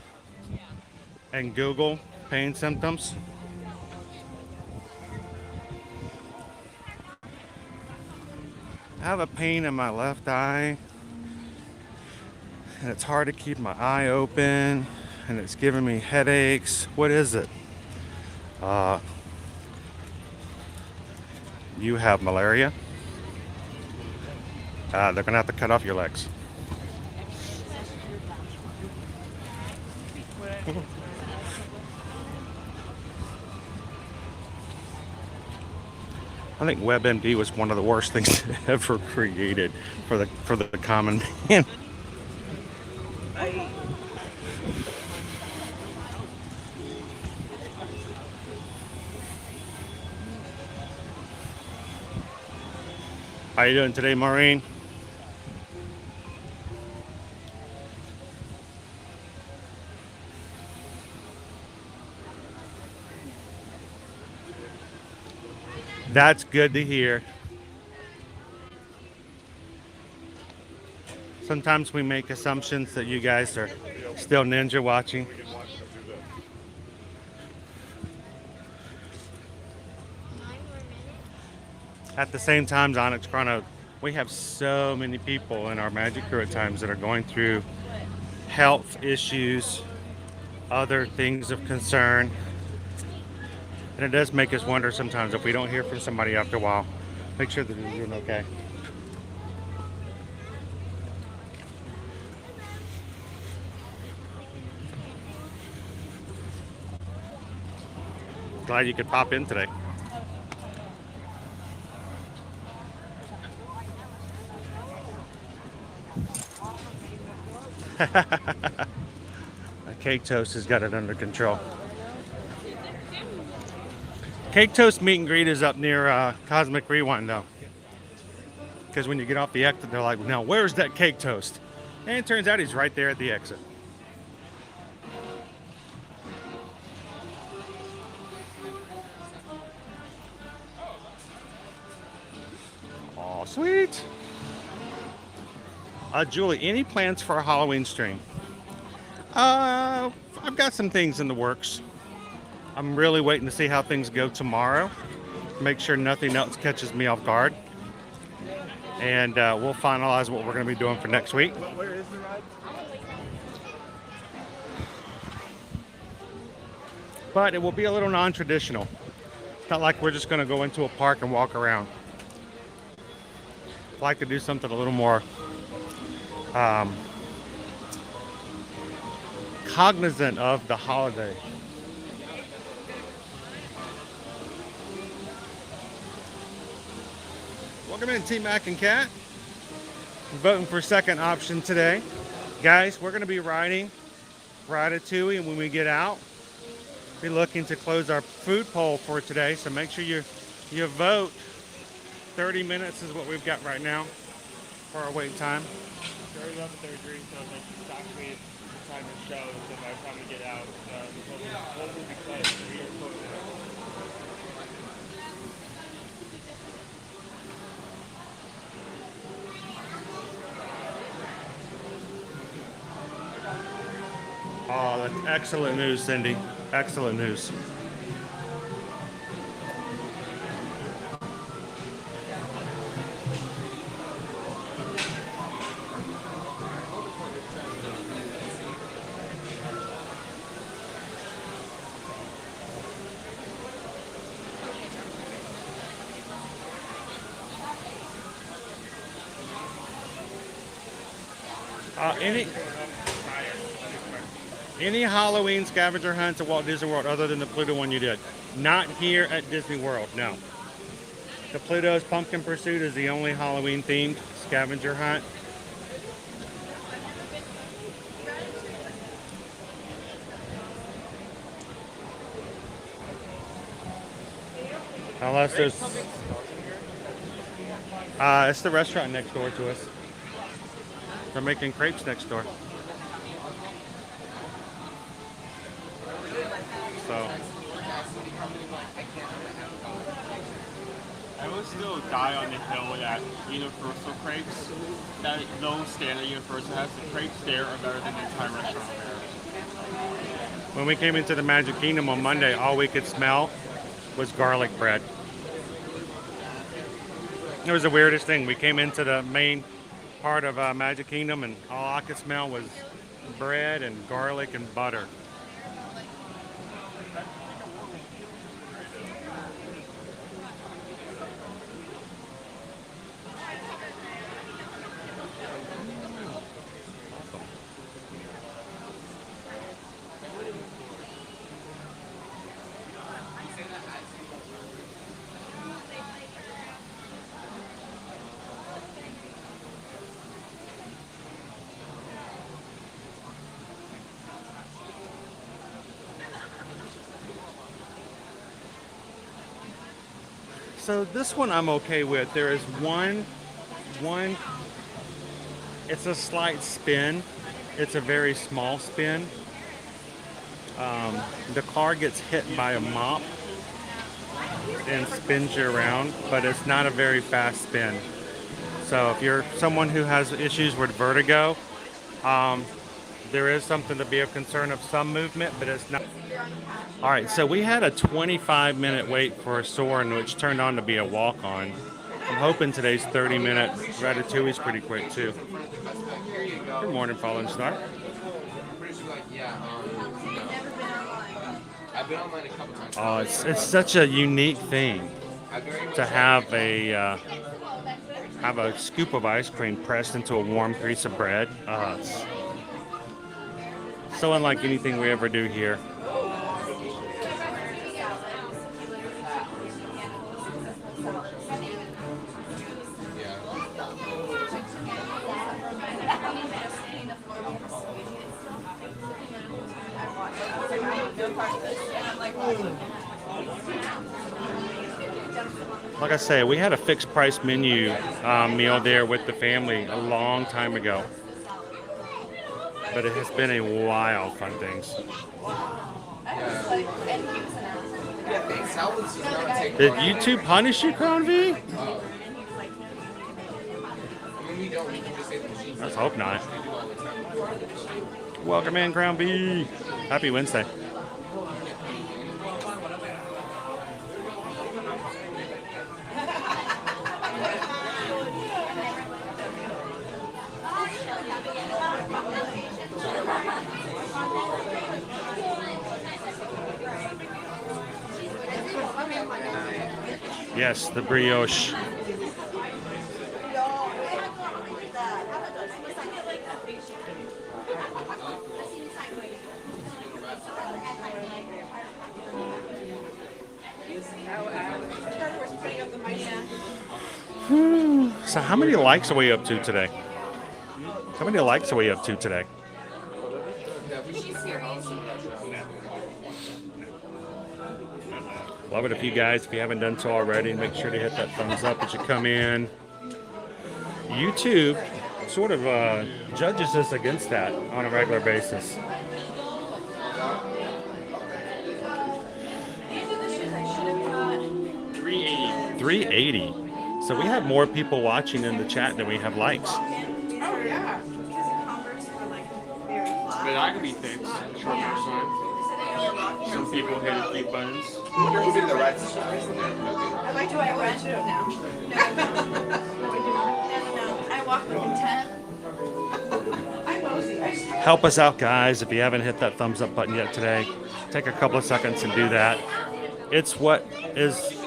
and Google pain symptoms. I have a pain in my left eye, and it's hard to keep my eye open, and it's giving me headaches. What is it? You have malaria? They're gonna have to cut off your legs. I think WebMD was one of the worst things ever created for the common man. How you doing today, Maureen? That's good to hear. Sometimes we make assumptions that you guys are still ninja watching. At the same time, Onyx Chrono, we have so many people in our Magic crew at times that are going through health issues, other things of concern. And it does make us wonder sometimes if we don't hear from somebody after a while, make sure that they're doing okay. Glad you could pop in today. Cake Toast has got it under control. Cake Toast meet and greet is up near Cosmic Rewind though. Because when you get off the exit, they're like, now where's that Cake Toast? And it turns out he's right there at the exit. Oh, sweet. Julie, any plans for a Halloween stream? I've got some things in the works. I'm really waiting to see how things go tomorrow. Make sure nothing else catches me off guard. And we'll finalize what we're going to be doing for next week. Where is the ride? But it will be a little non-traditional. Not like we're just going to go into a park and walk around. I'd like to do something a little more cognizant of the holiday. Welcome in, T Mac and Cat. I'm voting for second option today. Guys, we're going to be riding Ratatouille when we get out. Be looking to close our food poll for today, so make sure you vote. 30 minutes is what we've got right now for our wait time. Very up at their dream, so like exactly the time of show, so by the time we get out, the whole will be closed. We are closed. Oh, that's excellent news, Cindy. Excellent news. Any Halloween scavenger hunts at Walt Disney World other than the Pluto one you did? Not here at Disney World, no. The Pluto's Pumpkin Pursuit is the only Halloween themed scavenger hunt. Unless there's... it's the restaurant next door to us. They're making crepes next door. So I would still die on the hill at Universal crepes. That little stand that Universal has, the crepes there are better than the entire restaurant there. When we came into the Magic Kingdom on Monday, all we could smell was garlic bread. It was the weirdest thing. We came into the main part of Magic Kingdom and all I could smell was bread and garlic and butter. So this one I'm okay with. There is one, it's a slight spin. It's a very small spin. The car gets hit by a mop. and spins you around, but it's not a very fast spin. So if you're someone who has issues with vertigo, there is something to be of concern of some movement, but it's not. All right, so we had a 25-minute wait for a Soarin, which turned on to be a walk-on. I'm hoping today's 30-minute Ratatouille is pretty quick, too. Good morning, Fallen Star. Oh, it's such a unique thing to have a scoop of ice cream pressed into a warm piece of bread. It's so unlike anything we ever do here. Like I say, we had a fixed price menu meal there with the family a long time ago. But it has been a while, fun things. Did YouTube punish you, Crown V? Let's hope not. Welcome in, Crown V. Happy Wednesday. Yes, the brioche. So how many likes are we up to today? How many likes are we up to today? Love it if you guys, if you haven't done so already, make sure to hit that thumbs up as you come in. YouTube sort of judges us against that on a regular basis. 380. So we have more people watching in the chat than we have likes. Oh, yeah. But I could be fixed. Short time. Some people hit a few buttons. Who's in the right side? Am I doing red too now? No. I walk with intent. Help us out, guys. If you haven't hit that thumbs up button yet today, take a couple of seconds and do that. It's what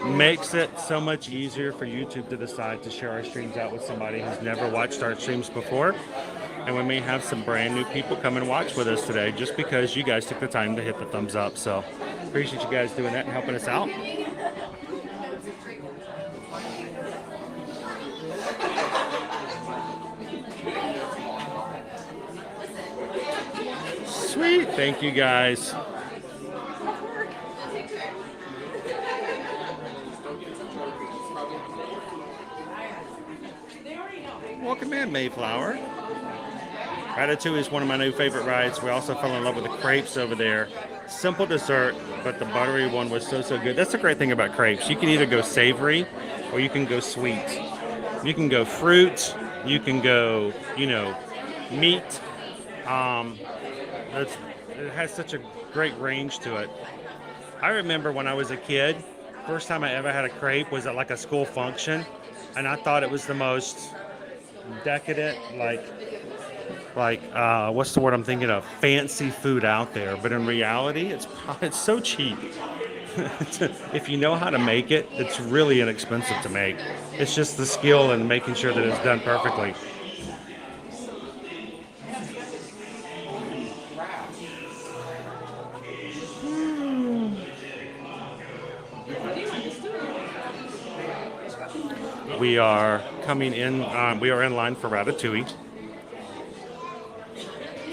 makes it so much easier for YouTube to decide to share our streams out with somebody who's never watched our streams before. And we may have some brand new people come and watch with us today just because you guys took the time to hit the thumbs up. So appreciate you guys doing that and helping us out. Sweet. Thank you, guys. Welcome in, Mayflower. Ratatouille is one of my new favorite rides. We also fell in love with the crepes over there. Simple dessert, but the buttery one was so good. That's the great thing about crepes. You can either go savory or you can go sweet. You can go fruit. You can go, meat. It has such a great range to it. I remember when I was a kid, first time I ever had a crepe was at like a school function, and I thought it was the most decadent, what's the word I'm thinking of? Fancy food out there. But in reality, it's so cheap. If you know how to make it, it's really inexpensive to make. It's just the skill and making sure that it's done perfectly. We are coming in, we are in line for Ratatouille.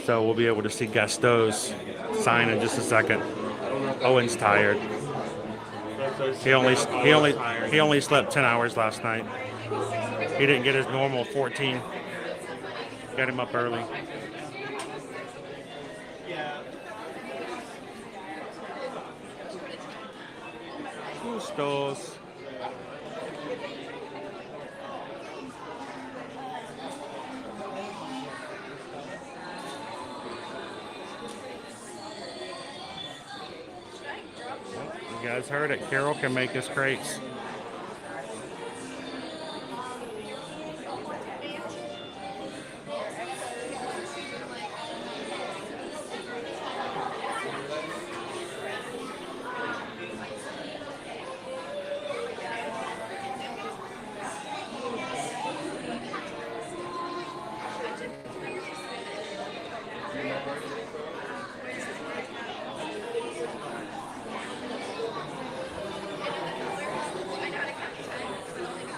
So we'll be able to see Gasteau's sign in just a second. Owen's tired. He only slept 10 hours last night. He didn't get his normal 14. Got him up early. crystals. You guys heard it. Carol can make us crates.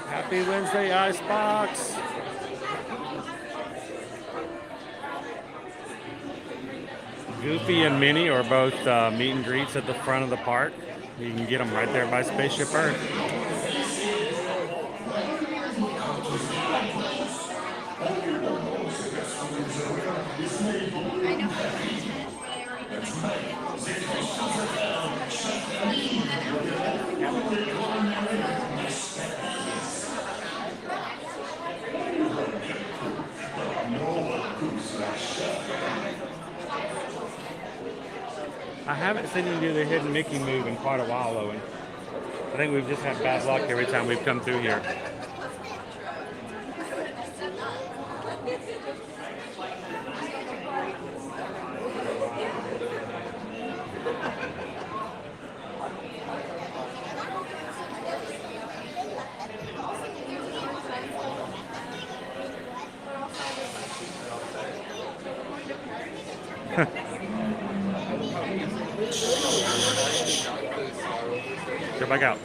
Happy Wednesday, Icebox. Goofy and Minnie are both meet and greets at the front of the park. You can get them right there by Spaceship Earth. I haven't seen him do the hidden Mickey move in quite a while, Owen. I think we've just had bad luck every time we've come through here. Go back out.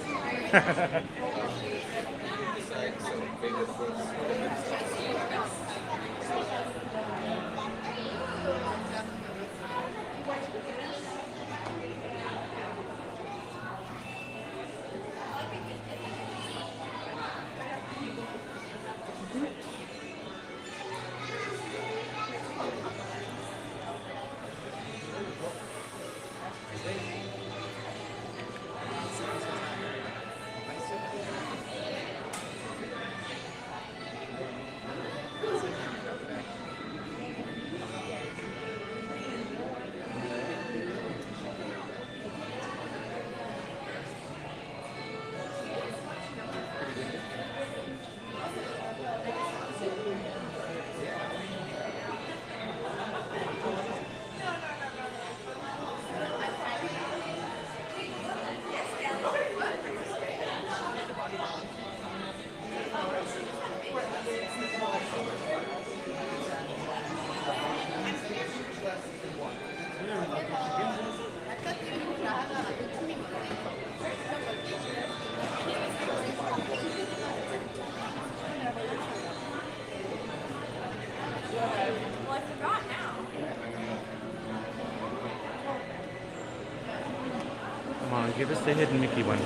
Come on, give us the hidden Mickey one.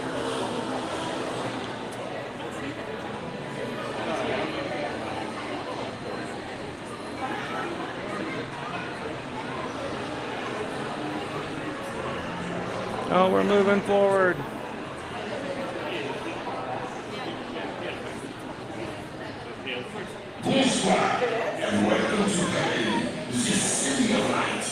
Oh, we're moving forward. Bonsoir and welcome to Paris, the city of light.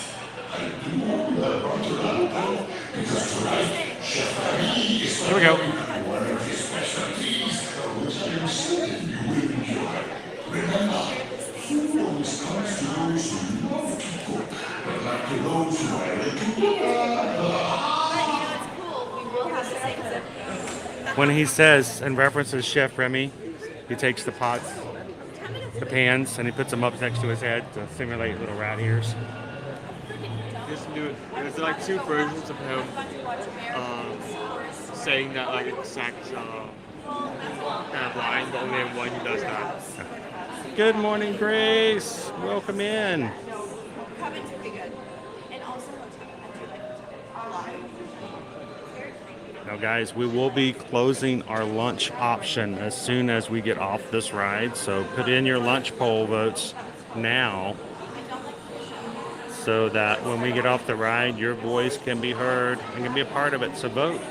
I do love Toronto because tonight Chef Paris is Here we go. one of his specialties, which I am certain you will enjoy. Remember, food always comes to those who love to cook, but not to those who are When he says and references Chef Remy, he takes the pots, the pans, and he puts them up next to his head to simulate little rat ears. There's like two versions of him saying that like exact kind of line, but only one who does that. Good morning, Grace. Welcome in. Cabins would be good. And also Now, guys, we will be closing our lunch option as soon as we get off this ride. So put in your lunch poll votes now so that when we get off the ride, your voice can be heard and can be a part of it. So vote.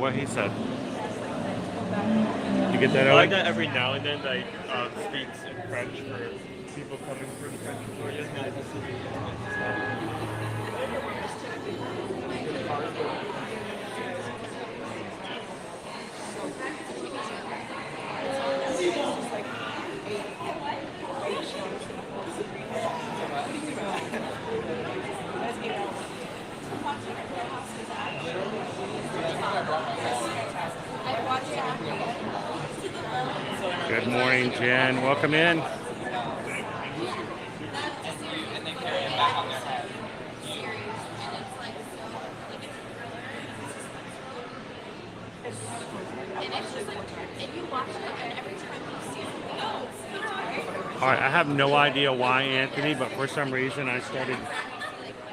what he said. You get that, I like Owen? that every now and then, like, speaks in French for people coming from French Victoria. Good morning, Jen. Welcome in. All right, I have no idea why, Anthony, but for some reason I started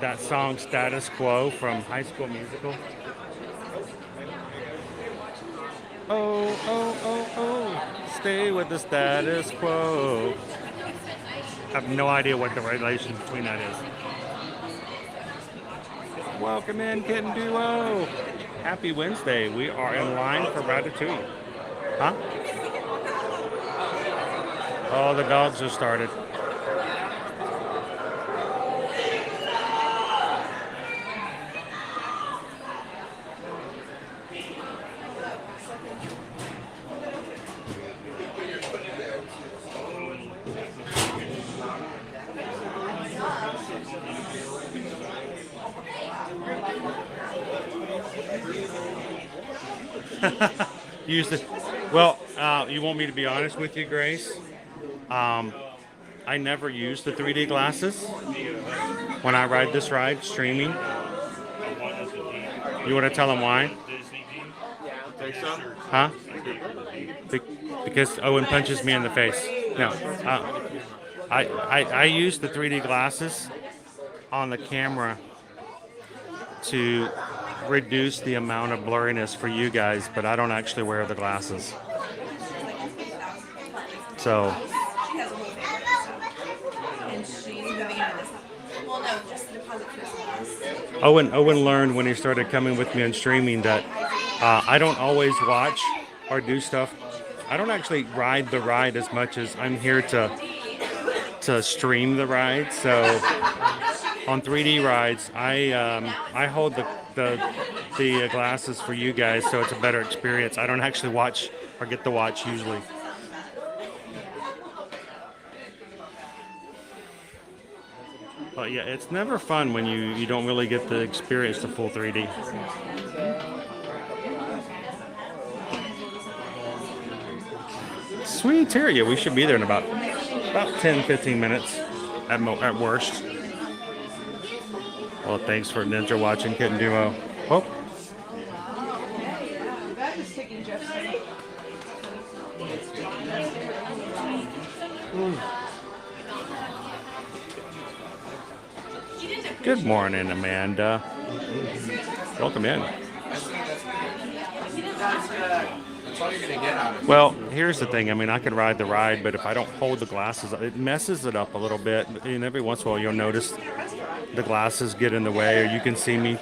that song Status Quo from High School Musical. Oh, oh, oh, oh, stay with the status quo. I have no idea what the relation between that is. Welcome in, Kitten Duo. Happy Wednesday. We are in line for Ratatouille. Huh? Oh, the dogs have started. Use it. Well, you want me to be honest with you, Grace? I never use the 3D glasses when I ride this ride streaming. You want to tell them why? Huh? Because Owen punches me in the face. No. I use the 3D glasses on the camera to reduce the amount of blurriness for you guys, but I don't actually wear the glasses. So Owen learned when he started coming with me on streaming that I don't always watch or do stuff. I don't actually ride the ride as much as I'm here to stream the ride. So on 3D rides, I hold the glasses for you guys, so it's a better experience. I don't actually watch or get to watch usually. But yeah, it's never fun when you don't really get to experience the full 3D. Sweet Terrier, we should be there in about 10-15 minutes at worst. Well, thanks for Ninja watching Kitten Duo. Oh. Good morning, Amanda. Welcome in. Well, here's the thing. I mean, I could ride the ride, but if I don't hold the glasses, it messes it up a little bit. And every once in a while, you'll notice the glasses get in the way, or you can see me,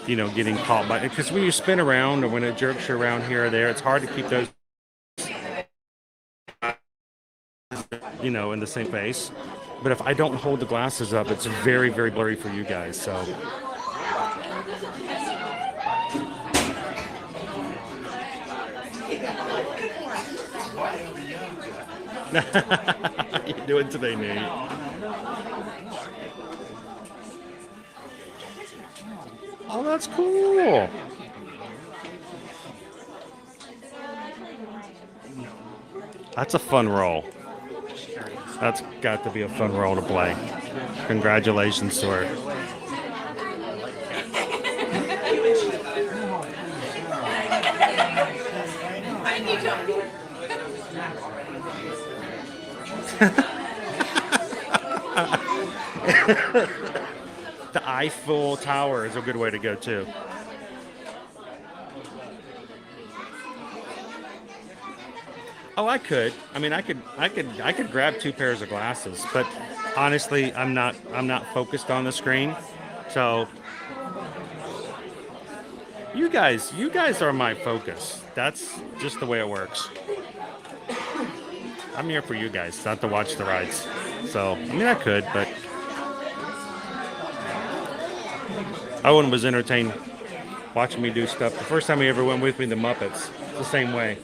getting caught by it. Because when you spin around, or when it jerks you around here or there, it's hard to keep those, in the same face. But if I don't hold the glasses up, it's very, very blurry for you guys. So. How you doing today, Nate? Oh, that's cool. That's a fun role. That's got to be a fun role to play. Congratulations to her. The Eiffel Tower is a good way to go too. Oh, I could. I mean, I could grab 2 pairs of glasses, but honestly, I'm not focused on the screen. So You guys are my focus. That's just the way it works. I'm here for you guys, not to watch the rides. So, I mean, I could, but Owen was entertained watching me do stuff. The first time he ever went with me, the Muppets, it's the same way.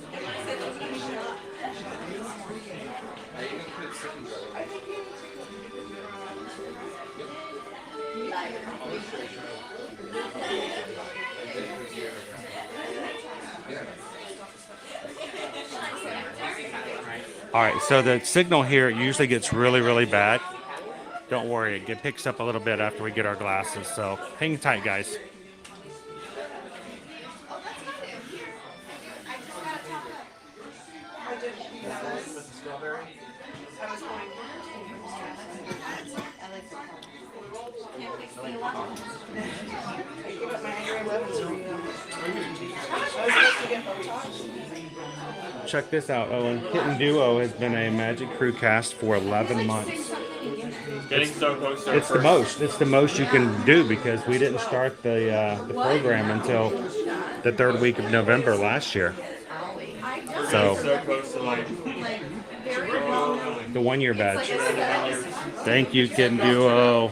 All right, so the signal here usually gets really, really bad. Don't worry, it picks up a little bit after we get our glasses, so hang tight, guys. Check this out, Owen. Kitten Duo has been a Magic Crew cast for 11 months. Getting so close to It's the most. It's the most you can do because we didn't start the program until the 3rd week of November last year. So close to like the 1 year badge. Thank you, Kitten Duo.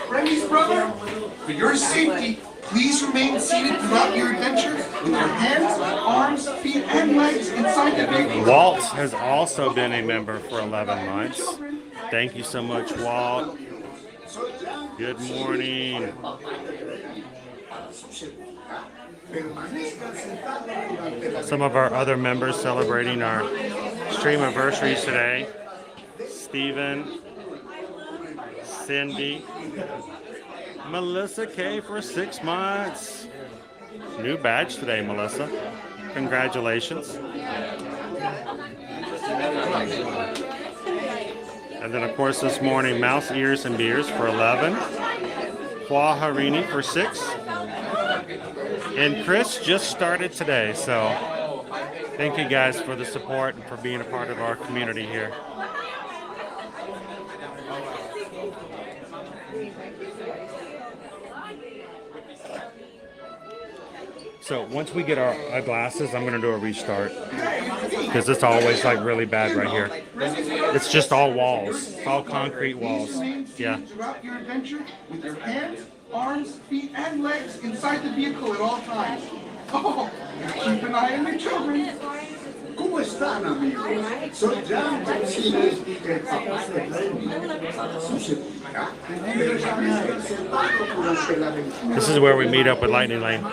Remy's brother, for your safety, please remain seated throughout your adventure with your hands, arms, feet, and legs inside the vehicle. Walt has also been a member for 11 months. Thank you so much, Walt. Good morning. Some of our other members celebrating our stream anniversaries today. Stephen, Cindy, Melissa K for 6 months. New badge today, Melissa. Congratulations. And then, of course, this morning, Mouse Ears and Beers for 11. Kwa Harini for 6. And Chris just started today, so thank you guys for the support and for being a part of our community here. So once we get our glasses, I'm going to do a restart because it's always like really bad right here. It's just all walls. It's all concrete walls. Yeah. Throughout your adventure with your hands, arms, feet, and legs inside the vehicle at all times. Oh, keep an eye on your children. ¿Cómo están, amigos? Soy Jan Martínez, el papá de Remy. Su seguridad, permanezcan sentados durante la aventura. This is where we meet up with Lightning Lane.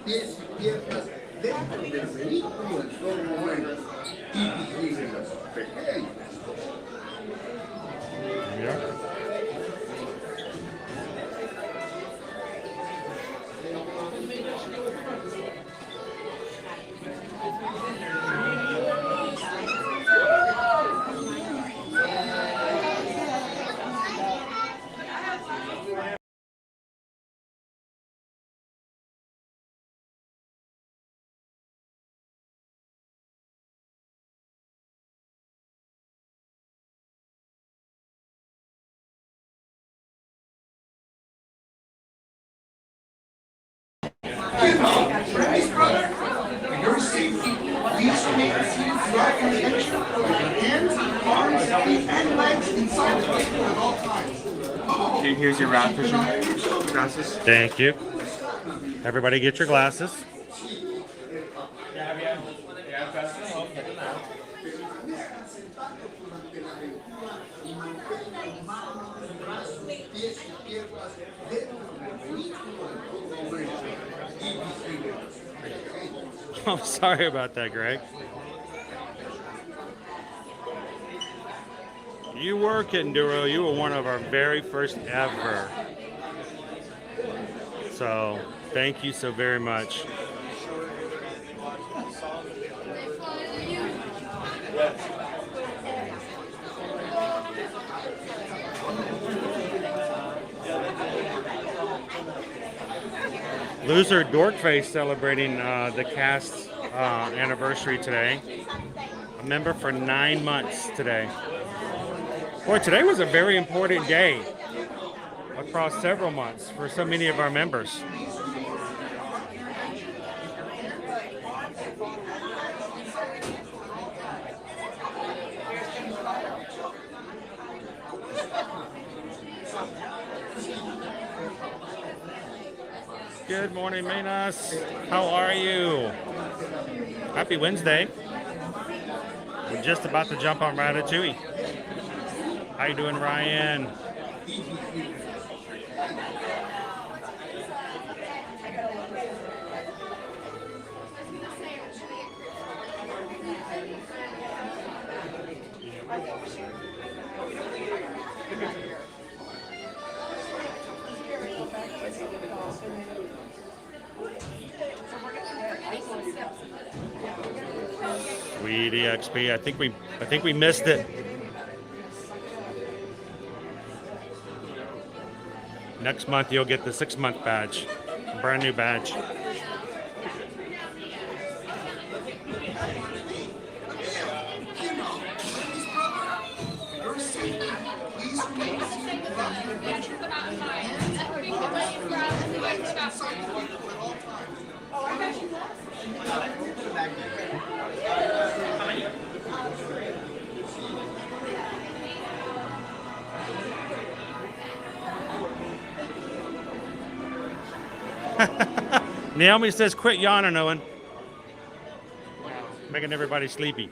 Pies y piernas dentro del vehículo en todo momento. Y vigilen los pequeños. Yeah. Remy's brother, for your safety, please remain seated throughout your adventure with your hands, arms, feet, and legs inside the vehicle at all times. Oh, okay, here's your rat fishing glasses. Thank you. Everybody get your glasses. I'm sorry about that, Greg. You were Kitten Duro. You were one of our very first ever So thank you so very much. Loser Dorkface celebrating the cast's anniversary today. A member for 9 months today. Boy, today was a very important day across several months for so many of our members. Good morning, Minas. How are you? Happy Wednesday. We're just about to jump on Ratatouille. How you doing, Ryan? Sweet EXP. I think we missed it. Next month you'll get the 6-month badge. Brand new badge. Naomi says, quit yawning, Owen. Making everybody sleepy.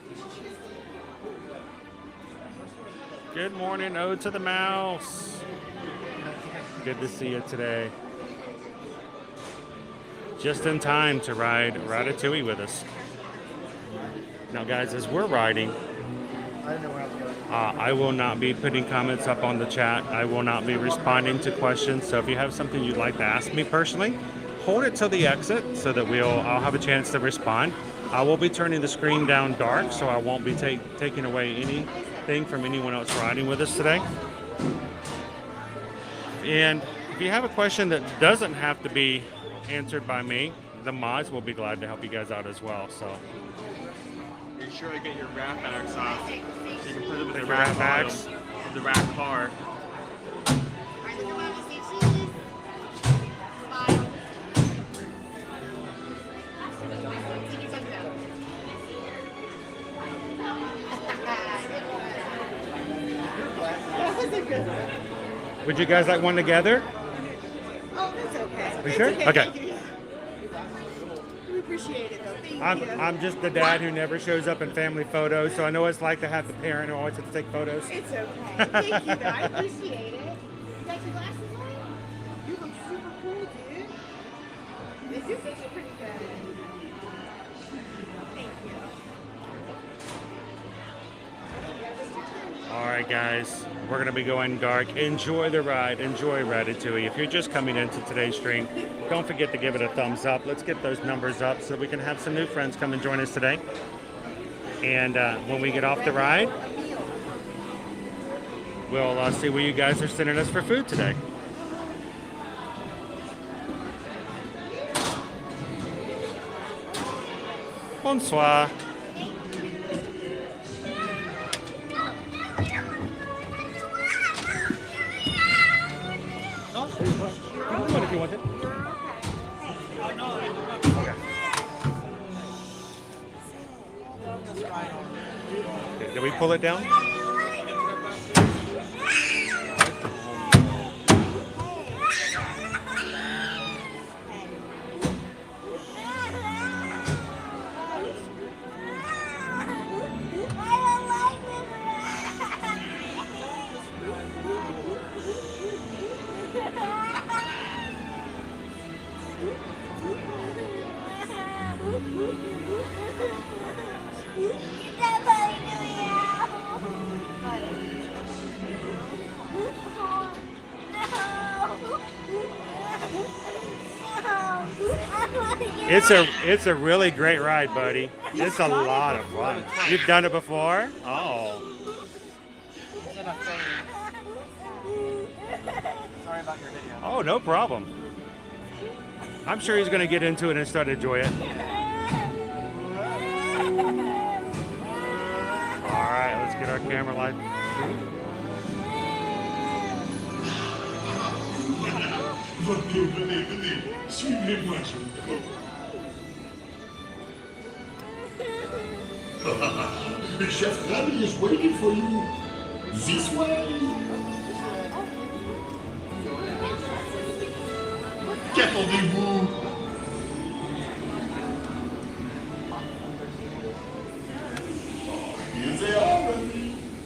Good morning, Ode to the Mouse. Good to see you today. Just in time to ride Ratatouille with us. Now, guys, as we're riding, I will not be putting comments up on the chat. I will not be responding to questions. So if you have something you'd like to ask me personally, hold it till the exit so that I'll have a chance to respond. I will be turning the screen down dark, so I won't be taking away anything from anyone else riding with us today. And if you have a question that doesn't have to be answered by me, the mods will be glad to help you guys out as well. So Be sure to get your wrap bags off so you can put them in the wrap wrap bags? bottom, the wrap car. Would you guys like one together? Oh, that's okay. You sure? It's Okay. Thank you. We appreciate it, though. Thank you. I'm just the dad who never shows up in family photos, so I know what it's like to have the parent who always has to take photos. It's okay. Thank you, though. I appreciate it. You got your glasses on? You look super cool, dude. They do fit you pretty good. Thank you. All right, guys, we're going to be going dark. Enjoy the ride. Enjoy Ratatouille. If you're just coming into today's stream, don't forget to give it a thumbs up. Let's get those numbers up so we can have some new friends come and join us today. And when we get off the ride, we'll see where you guys are sending us for food today. Bonsoir. If you want it. Okay. Did we pull it down? It's a really great ride, buddy. It's a lot of fun. You've done it before? Oh. Sorry about your video. Oh, no problem. I'm sure he's going to get into it and start to enjoy it. All right, let's get our camera light. Venez, suivez-moi, je Chef Daddy is waiting for you. This way. Qu'attendez-vous? Here they are,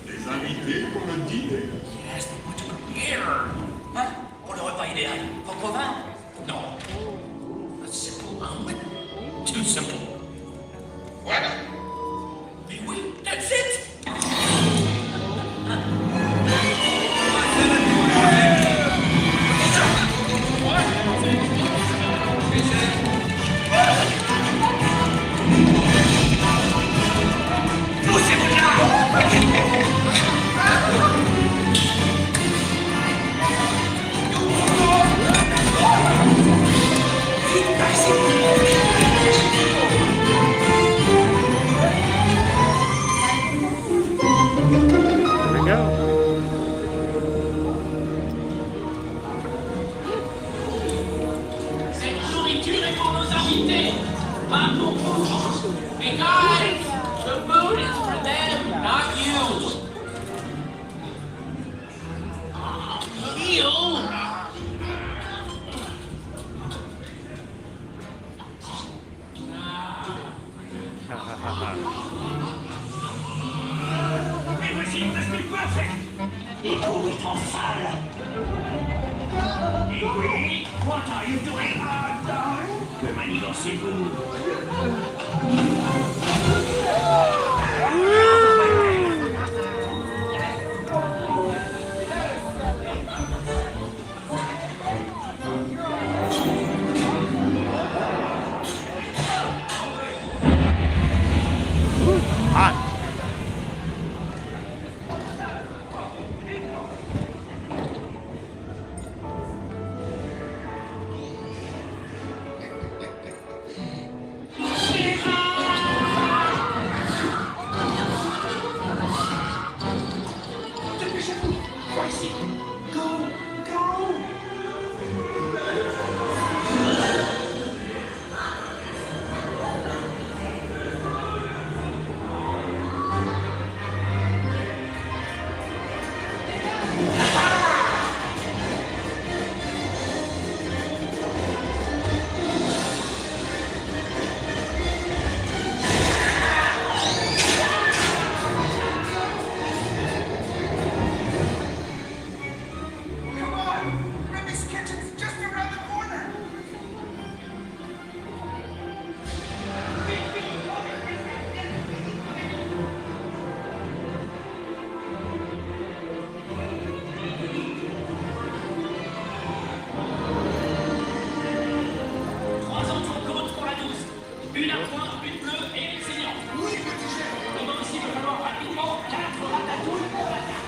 les invités pour le dîner. Yes, but what to prepare? Hein? On le repas idéal. Coq au vin? Non. A simple omelet? Too simple. Voilà. Mais oui, that's it! Hey guys, the food is for them, not you. You? Mais voici une pastille parfaite. Et tout est en salle. Et oui, what are you doing, dog? Que manigancez-vous? Hot. Une à point, une bleue et une saignante. Oui, petit chef. Il va aussi me falloir rapidement 4 ratatouilles pour la table.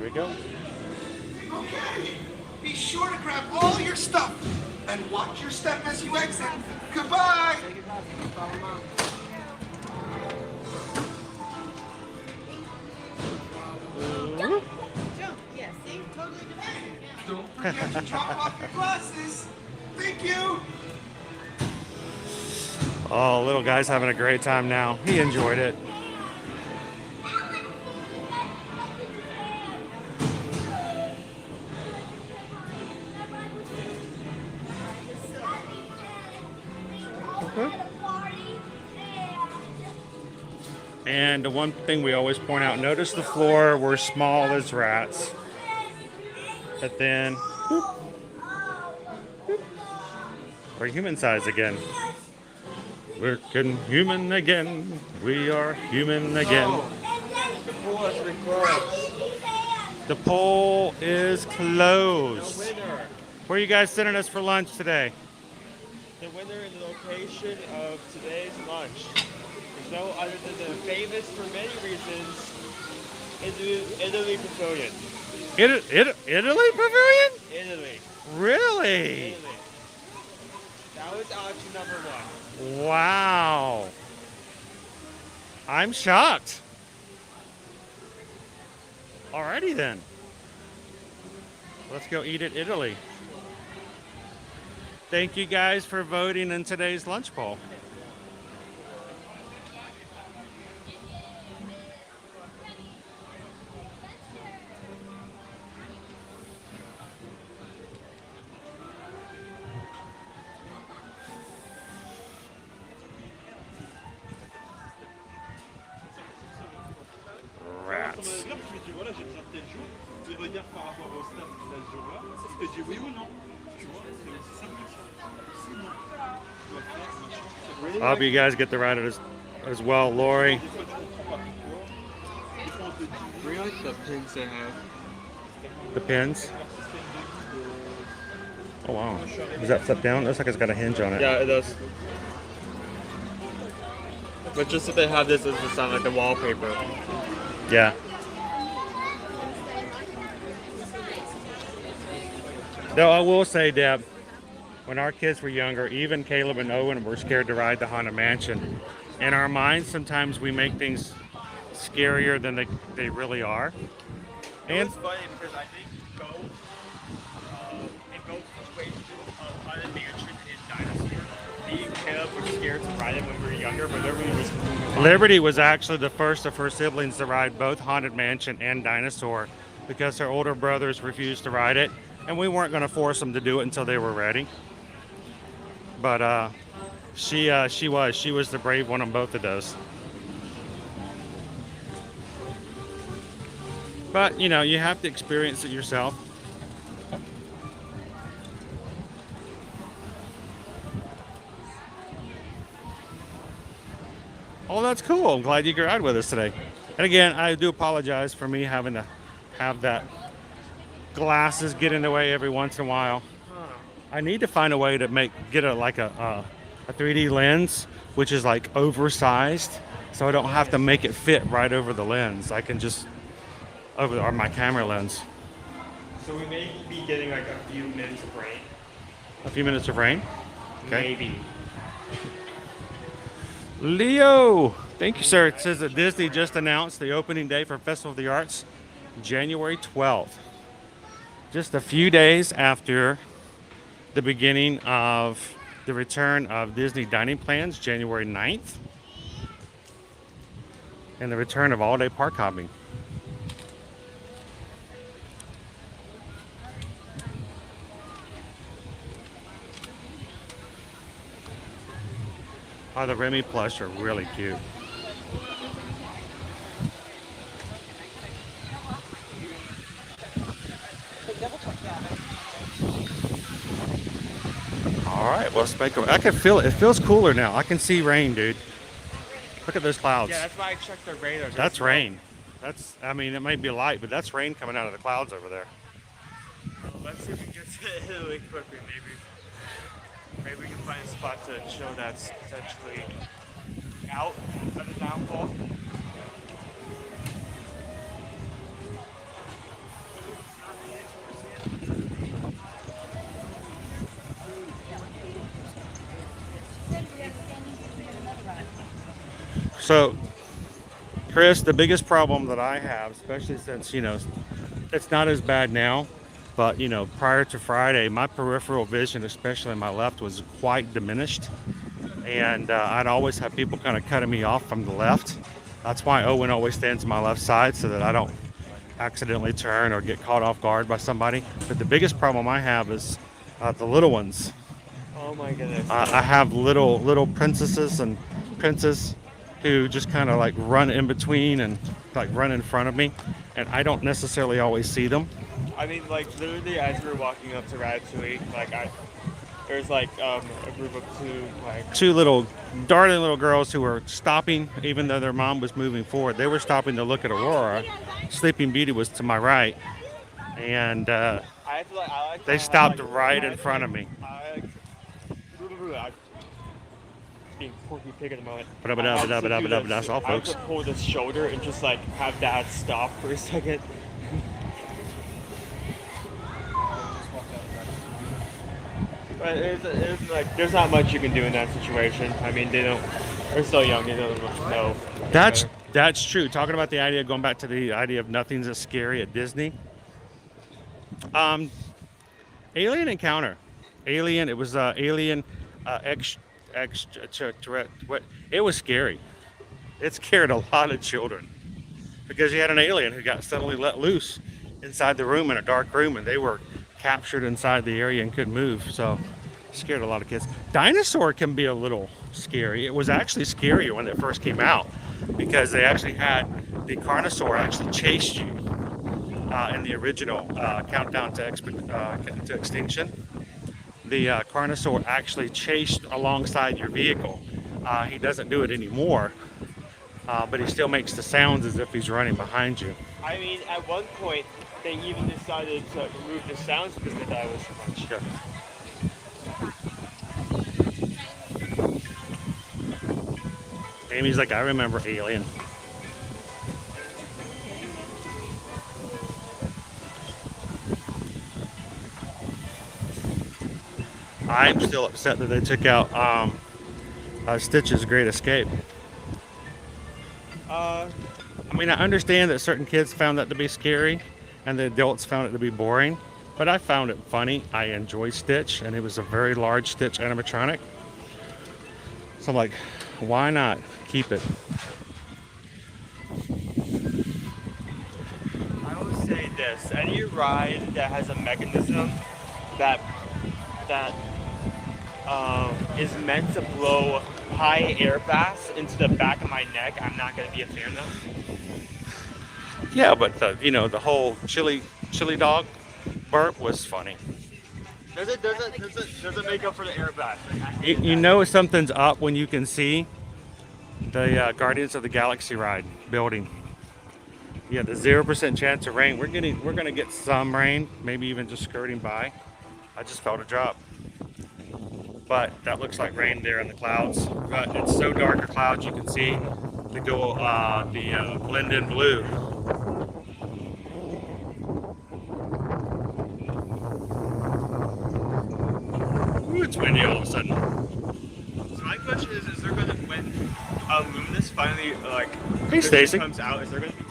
we go. Okay. Be sure to grab all your stuff and watch your step as you exit. Goodbye. Jump. Yeah, see? Totally different. Don't forget to drop off your glasses. Thank you. Oh, little guy's having a great time now. He enjoyed it. And the one thing we always point out, notice the floor, we're small as rats. But then, whoop, whoop, we're human size again. We're human again. We are human again. The pool has been closed. The poll is The closed. winner. Where are you guys sending us for lunch today? The winner and the location of today's lunch is no other than the famous, for many reasons, Italy Pavilion. Italy Pavilion? Italy. Really? Italy. That was option number one. Wow. I'm shocked. Alrighty then. Let's go eat at Italy. Thank you guys for voting in today's lunch poll. Rats. I hope you guys get to ride it as well, Lori. Really like the pins they have. The pins. Oh wow. Does that flip down? Looks like it's got a hinge on it. Yeah, it does. But just that they have this as the sound like the wallpaper. Yeah. Though I will say, Deb, when our kids were younger, even Caleb and Owen were scared to ride the Haunted Mansion. In our minds, sometimes we make things scarier than they really are. And It's funny because I think in both situations of Haunted Mansion and Dinosaur, me and Caleb were scared to ride it when we were younger, but Liberty was fun. Liberty was actually the first of her siblings to ride both Haunted Mansion and Dinosaur because her older brothers refused to ride it, and we weren't going to force them to do it until they were ready. But she was the brave one on both of those. But you know, you have to experience it yourself. Oh, that's cool. I'm glad you could ride with us today. And again, I do apologize for me having to have that glasses get in the way every once in a while. I need to find a way to get a 3D lens, which is like oversized, so I don't have to make it fit right over the lens. I can just over my camera lens. So we may be getting like a few minutes of rain. A few minutes of rain? Okay. Maybe. Leo, thank you, sir. It says that Disney just announced the opening day for Festival of the Arts, January 12th. Just a few days after the beginning of the return of Disney dining plans, January 9th, and the return of all-day park hopping. Oh, the Remy plush are really cute. All right, well, let's make them. I can feel it. It feels cooler now. I can see rain, dude. Look at those clouds. Yeah, that's why I checked the radar. That's rain. I mean, it may be light, but that's rain coming out of the clouds over there. Well, let's see if we can get to Italy quickly. Maybe we can find a spot to show that's potentially out of the downfall. So, Chris, the biggest problem that I have, especially since, it's not as bad now, but, prior to Friday, my peripheral vision, especially my left, was quite diminished. And I'd always have people kind of cutting me off from the left. That's why Owen always stands on my left side so that I don't accidentally turn or get caught off guard by somebody. But the biggest problem I have is the little ones. Oh my goodness. I have little princesses and princes who just kind of like run in between and like run in front of me, and I don't necessarily always see them. I mean, like literally as we were walking up to Ratatouille, there's like a group of two little darling little girls who were stopping even though their mom was moving forward. They were stopping to look at Aurora. Sleeping Beauty was to my right, and they stopped right in front of me. Being Porky Pig at the moment. That's all, I have folks. to pull this shoulder and just like have Dad stop for a second. But it's like there's not much you can do in that situation. I mean, they're still young. They don't know. That's true. Talking about the idea, going back to the idea of nothing's as scary at Disney. Alien Encounter. Alien. It was Alien it was scary. It scared a lot of children because you had an alien who got suddenly let loose inside the room, in a dark room, and they were captured inside the area and couldn't move. So it scared a lot of kids. Dinosaur can be a little scary. It was actually scarier when it first came out because they actually had the Carnosaur actually chased you in the original Countdown to Extinction. The Carnosaur actually chased alongside your vehicle. He doesn't do it anymore, but he still makes the sounds as if he's running behind you. I mean, at one point, they even decided to remove the sounds because they thought it was too much. Yeah. Amy's like, I remember Alien. I'm still upset that they took out Stitch's Great Escape. I mean, I understand that certain kids found that to be scary and the adults found it to be boring, but I found it funny. I enjoy Stitch, and it was a very large Stitch animatronic. So I'm like, why not keep it? I will say this, any ride that has a mechanism that is meant to blow high air blasts into the back of my neck, I'm not going to be a fan of. Yeah, but the whole chili dog burp was funny. Does it make up for the air blast? You know something's up when you can see the Guardians of the Galaxy ride building. Yeah, the 0% chance of rain. We're gonna get some rain, maybe even just skirting by. I just felt a drop. But that looks like rain there in the clouds. But it's so dark, the clouds you can see the blend in blue. Ooh, it's windy all of a sudden. So my question is there gonna, when Luminous finally Hey, Stacy. comes out, is there gonna be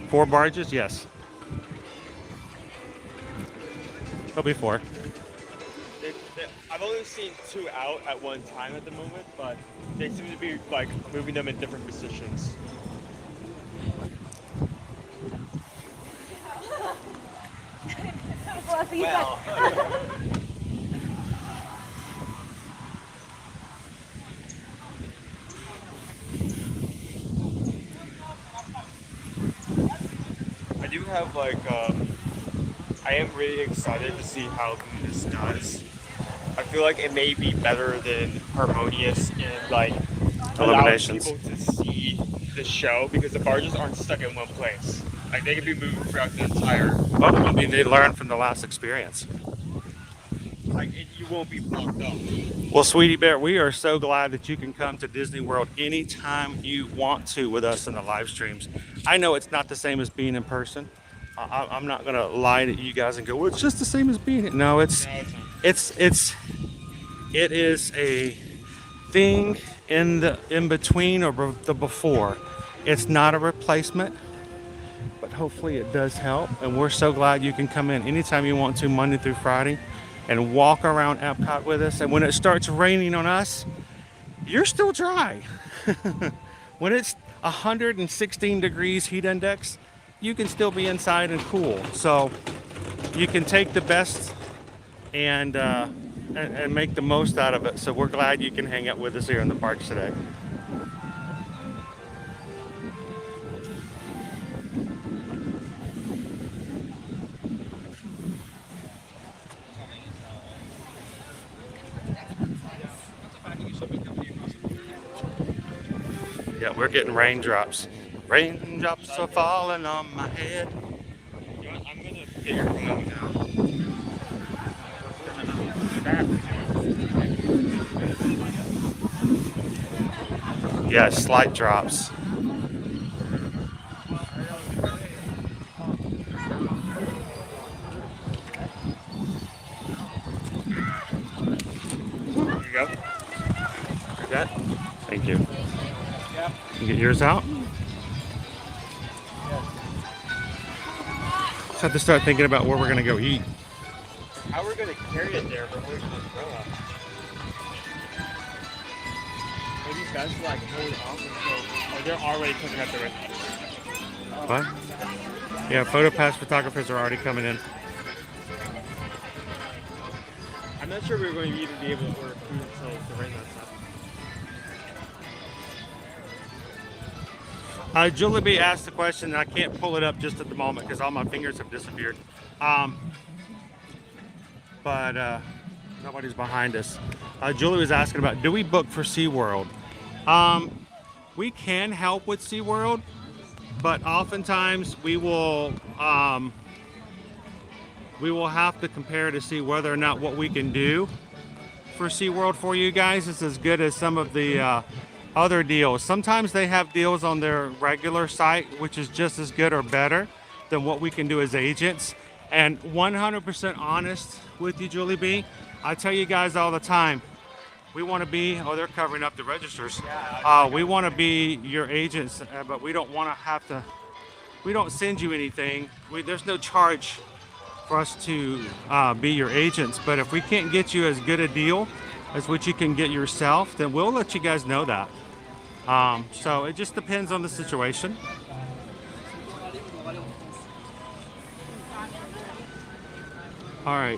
4 barges? Yes. There'll be 4. I've only seen 2 out at one time at the moment, but they seem to be moving them in different positions. Well. I do have I am really excited to see how this does. I feel like it may be better than Harmonious and Eliminations. allow people to see the show because the barges aren't stuck in one place. Like they can be moved throughout the entire. Well, I mean, they learned from the last experience. You won't be blocked up. Well, Sweetie Bear, we are so glad that you can come to Disney World anytime you want to with us in the live streams. I know it's not the same as being in person. I'm not gonna lie to you guys and go, well, it's just the same as being. No, it is a thing in the in between or the before. It's not a replacement, but hopefully it does help. And we're so glad you can come in anytime you want to, Monday through Friday, and walk around Epcot with us. And when it starts raining on us, you're still dry. When it's 116 degrees heat index, you can still be inside and cool. So you can take the best and make the most out of it. So we're glad you can hang out with us here in the parks today. Yeah, we're getting raindrops. Raindrops are falling on my head. I'm gonna get your remote now. Yeah, slight drops. There you go. Like that? Thank you. You get yours out? Just have to start thinking about where we're gonna go eat. How we're gonna carry it there, but we're gonna throw up. Maybe best to like hold it off until, or they're already cooking at the restaurant. What? Yeah, photo pass photographers are already coming in. I'm not sure we're going to even be able to order food until the rain lets up. Julie B asked the question, and I can't pull it up just at the moment because all my fingers have disappeared. But nobody's behind us. Julie was asking about, do we book for SeaWorld? We can help with SeaWorld, but oftentimes we will have to compare to see whether or not what we can do for SeaWorld for you guys is as good as some of the other deals. Sometimes they have deals on their regular site, which is just as good or better than what we can do as agents. And 100% honest with you, Julie B, I tell you guys all the time, we want to be, oh, they're covering up the registers. We want to be your agents, but we don't want to have to, we don't send you anything. There's no charge for us to be your agents. But if we can't get you as good a deal as what you can get yourself, then we'll let you guys know that. So it just depends on the situation. All right.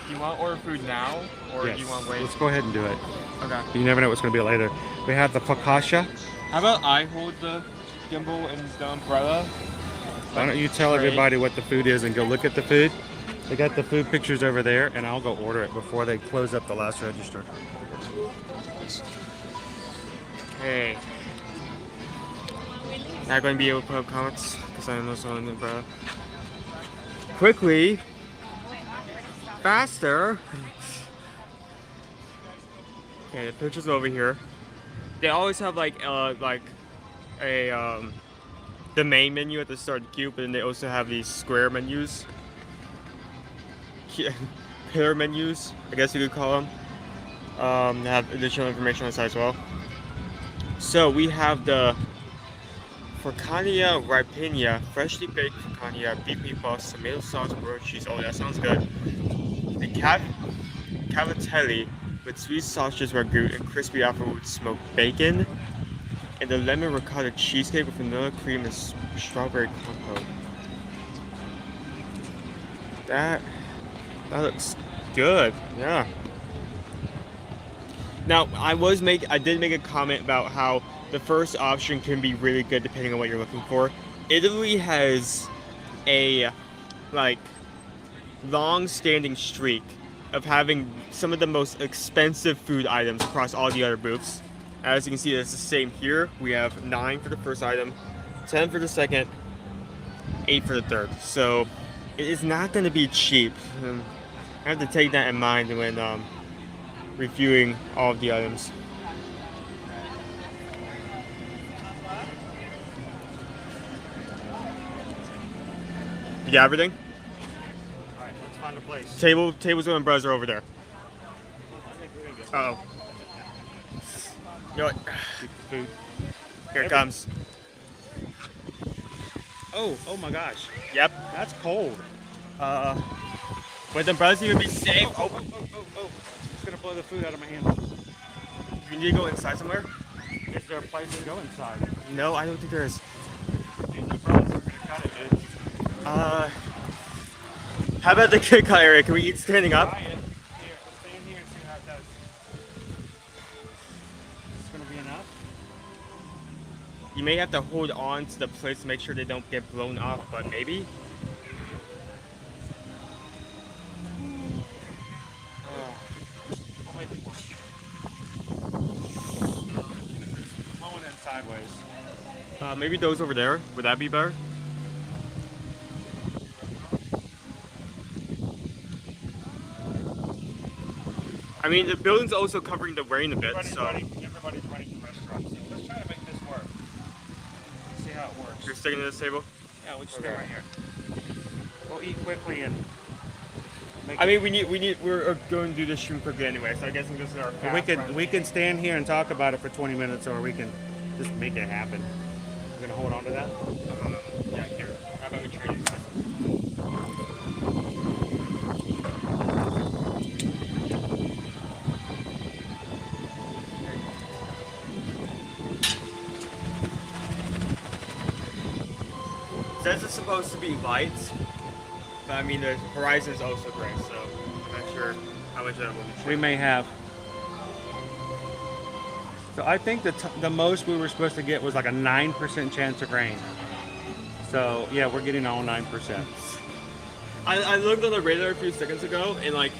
Do you want to order food now, or Yes. do you want to wait? Let's go ahead and do it. Okay. You never know what's going to be later. We have the focaccia. How about I hold the gimbal and the umbrella? Why don't you tell everybody what the food is and go look at the food? They got the food pictures over there, and I'll go order it before they close up the last register. Okay. Not going to be able to put up comments because I don't know someone in the quickly. Faster. Okay, the picture's over here. They always have like a the main menu at the start of the queue, but then they also have these square menus, pillar menus, I guess you could call them. They have additional information on the side as well. So we have the Focaccia Rapina, freshly baked focaccia, beef meatballs, tomato sauce, grilled cheese. Oh, that sounds good. The cavatelli with sweet sausage ragu and crispy applewood smoked bacon, and the lemon ricotta cheesecake with vanilla cream and strawberry compote. That looks good. Yeah. Now I did make a comment about how the first option can be really good depending on what you're looking for. Italy has a long-standing streak of having some of the most expensive food items across all the other booths. As you can see, it's the same here. We have 9 for the first item, 10 for the second, 8 for the third. So it is not going to be cheap. I have to take that in mind when reviewing all of the items. You got everything? Alright, let's find a place. Tables and umbrellas are over there. Uh-oh. You know what? Keep the food. Here it comes. Oh my gosh. Yep. That's cold. But the umbrellas need to be safe. Oh. It's gonna blow the food out of my hand. You need to go inside somewhere? Is there a place to go inside? No, I don't think there is. These umbrellas are gonna cut it, dude. How about the kid cut area? Can we eat standing up? Try it. Here, stand here and see how it does. It's gonna be enough. You may have to hold on to the plates to make sure they don't get blown off, but maybe. Blowing in sideways. Maybe those over there. Would that be better? I mean, the building's also covering the rain a bit, so. Everybody's running the restaurant, so let's try to make this work. See how it works. You're sticking to this table? Yeah, we just stay right here. We'll eat quickly and. I mean, we're going to do this stream quickly anyway, so I guess this is our. We can stand here and talk about it for 20 minutes, or we can just make it happen. We're gonna hold on to that. Yeah, here. How about we trade it? It says it's supposed to be light, but I mean the horizon is also gray, so I'm not sure how much that will be. We may have. So I think the most we were supposed to get was like a 9% chance of rain. So yeah, we're getting all 9%. I looked on the radar a few seconds ago, and like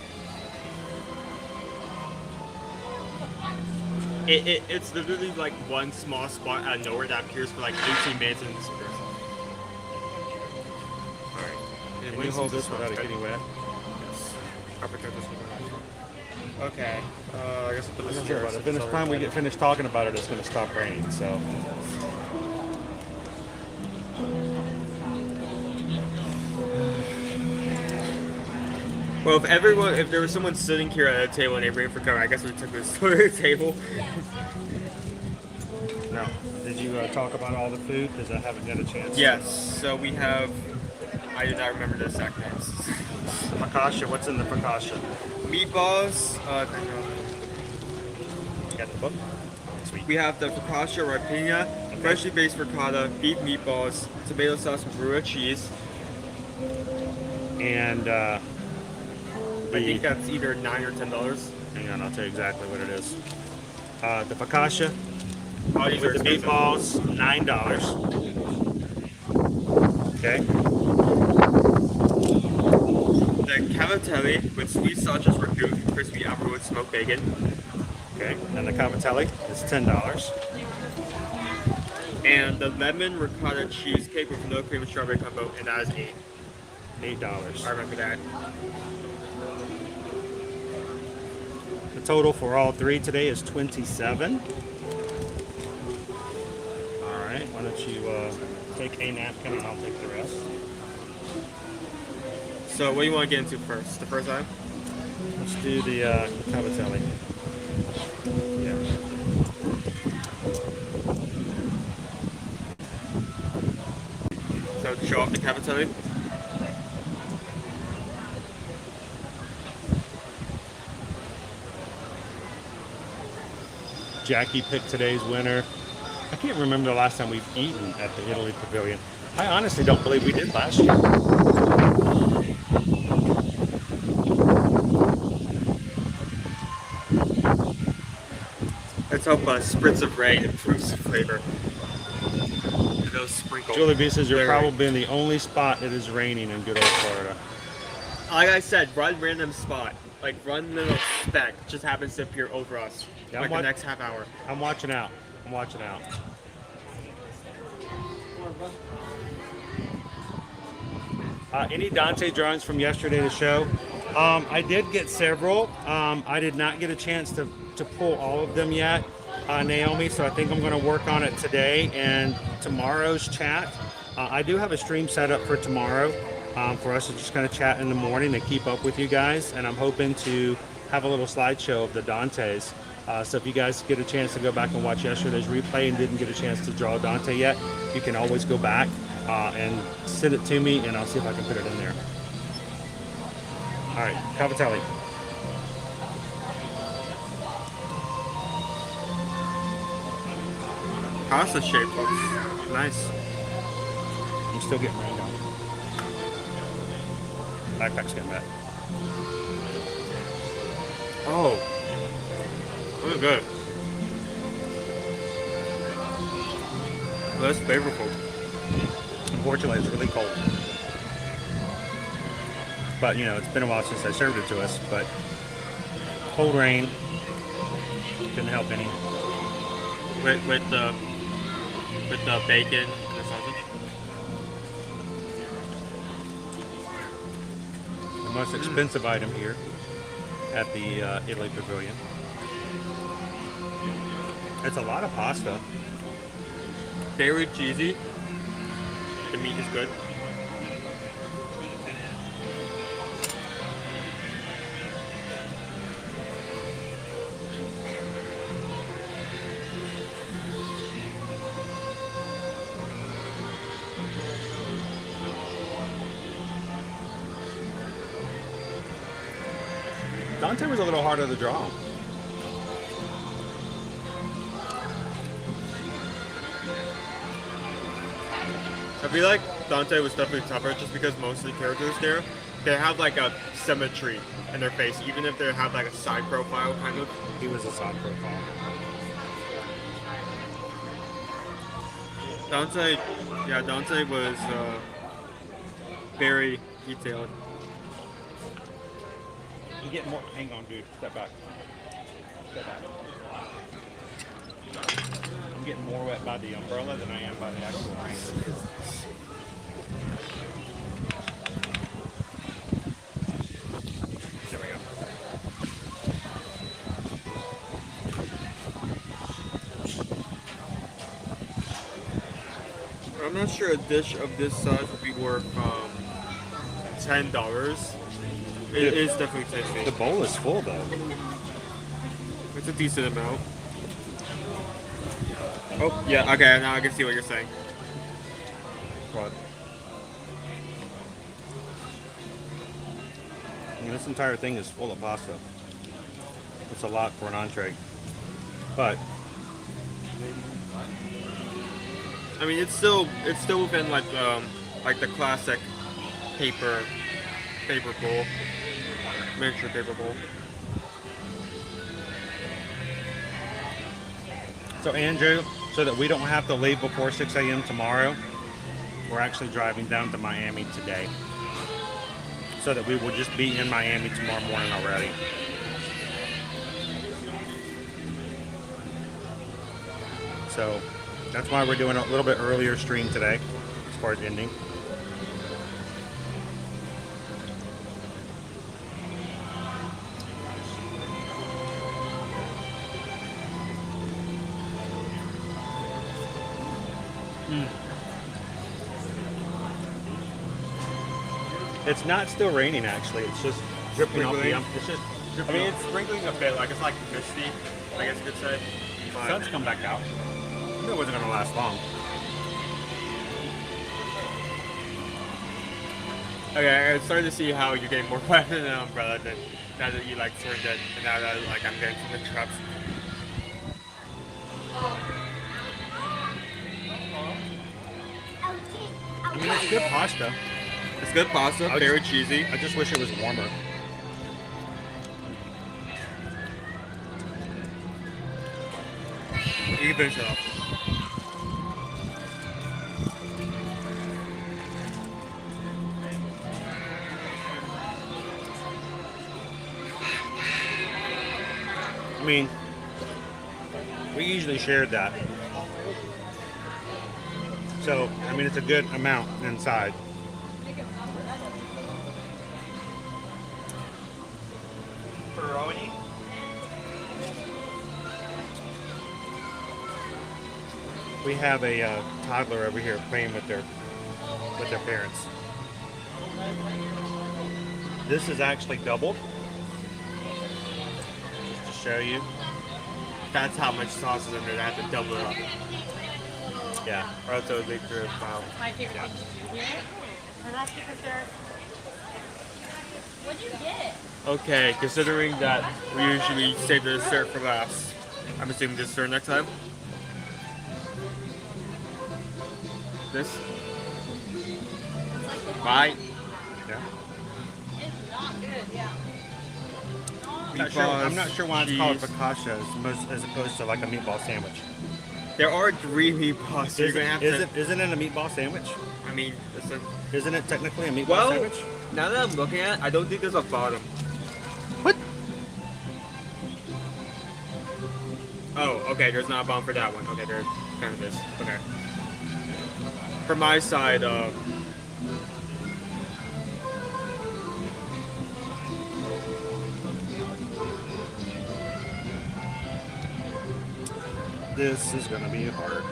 it's literally like one small spot out of nowhere that appears for like 18 minutes and disappears. Alright. Can you hold this without it getting wet? Yes. I'll protect this one. Okay. I guess I'll put this here. By the time we get finished talking about it, it's going to stop raining. So. Well, if there was someone sitting here at a table and they waited for cover, I guess we took this to the table. No. Did you talk about all the food? Because I haven't got a chance. Yes. So we have. I do not remember the exact names. Focaccia. What's in the focaccia? Meatballs. You got the book? Sweet. We have the focaccia rapina, freshly based ricotta, beef meatballs, tomato sauce, and Barilla cheese. And I think that's either $9 or $10. Hang on, I'll tell you exactly what it is. The focaccia with the meatballs, $9. Okay. The cavatelli with sweet sausage ragu, crispy apple with smoked bacon. Okay, and the cavatelli is $10. And the lemon ricotta cheesecake with no cream and strawberry combo, and that is $8. I remember that. The total for all three today is $27. All right, why don't you take a napkin and I'll take the rest. So what do you want to get into first? The first item? Let's do the cavatelli. Yeah. So show off the cavatelli. Jackie picked today's winner. I can't remember the last time we've eaten at the Italy Pavilion. I honestly don't believe we did last year. Let's hope a spritz of rain improves the flavor. Those sprinkles. Julie B says you're probably in the only spot that is raining in good old Florida. Like I said, run random spot. Like run little speck just happens to appear over us. Yeah, like the next half hour. I'm watching out. I'm watching out. Any Dante drawings from yesterday to show? I did get several. I did not get a chance to pull all of them yet, Naomi, so I think I'm going to work on it today and tomorrow's chat. I do have a stream set up for tomorrow for us to just kind of chat in the morning and keep up with you guys, and I'm hoping to have a little slideshow of the Dantes. So if you guys get a chance to go back and watch yesterday's replay and didn't get a chance to draw Dante yet, you can always go back and send it to me, and I'll see if I can put it in there. All right, Cavatelli. Pasta shape looks nice. I'm still getting rained on. Backpack's getting wet. Oh, this is good. That's flavorful. Unfortunately, it's really cold. But, you know, it's been a while since I served it to us, but cold rain didn't help any. With the bacon and the sausage. The most expensive item here at the Italy Pavilion. It's a lot of pasta. Very cheesy. The meat is good. Dante was a little harder to draw. I feel like Dante was definitely tougher just because most of the characters there, they have like a symmetry in their face, even if they have like a side profile kind of. He was a side profile. Dante was very detailed. You get more. Hang on, dude. Step back. Step back. I'm getting more wet by the umbrella than I am by the actual rain. There we go. I'm not sure a dish of this size would be worth $10. It is definitely tasty. The bowl is full though. It's a decent amount. Oh, yeah, okay, now I can see what you're saying. What? I mean, this entire thing is full of pasta. It's a lot for an entree. But I mean, it's still within like the classic paper bowl, miniature paper bowl. So Andrew, so that we don't have to leave before 6 a.m. tomorrow, we're actually driving down to Miami today. So that we will just be in Miami tomorrow morning already. So that's why we're doing a little bit earlier stream today, as far as ending. It's not still raining actually. It's just dripping off the. It's just. I mean, it's sprinkling a bit. Like it's like misty, I guess you could say. The sun's come back out. I knew it wasn't gonna last long. Okay, I'm starting to see how you're getting more wet than an umbrella than now that you like turned it, and now that like I'm getting some traps. I mean, it's good pasta. It's good pasta, very cheesy. I just wish it was warmer. You can finish it off. I mean, we usually shared that. So, I mean, it's a good amount inside. Pepperoni. We have a toddler over here playing with their parents. This is actually doubled. Just to show you. That's how much sauce is in there. They have to double it up. Yeah, or else it would leak through. Wow. My favorite thing to do here. And that's because they're. What'd you get? Okay, considering that we usually save the dessert for last, I'm assuming dessert next time. This. Bye. Yeah. It's not good, yeah. I'm not sure why it's called focaccia as opposed to like a meatball sandwich. There are 3 meatballs. So you're gonna have to. Isn't it a meatball sandwich? I mean, listen. Isn't it technically a meatball sandwich? Now that I'm looking at it, I don't think there's a bottom. What? Oh, okay. There's not a bottom for that one. Okay, there kind of is. Okay. For my side, This is gonna be hard.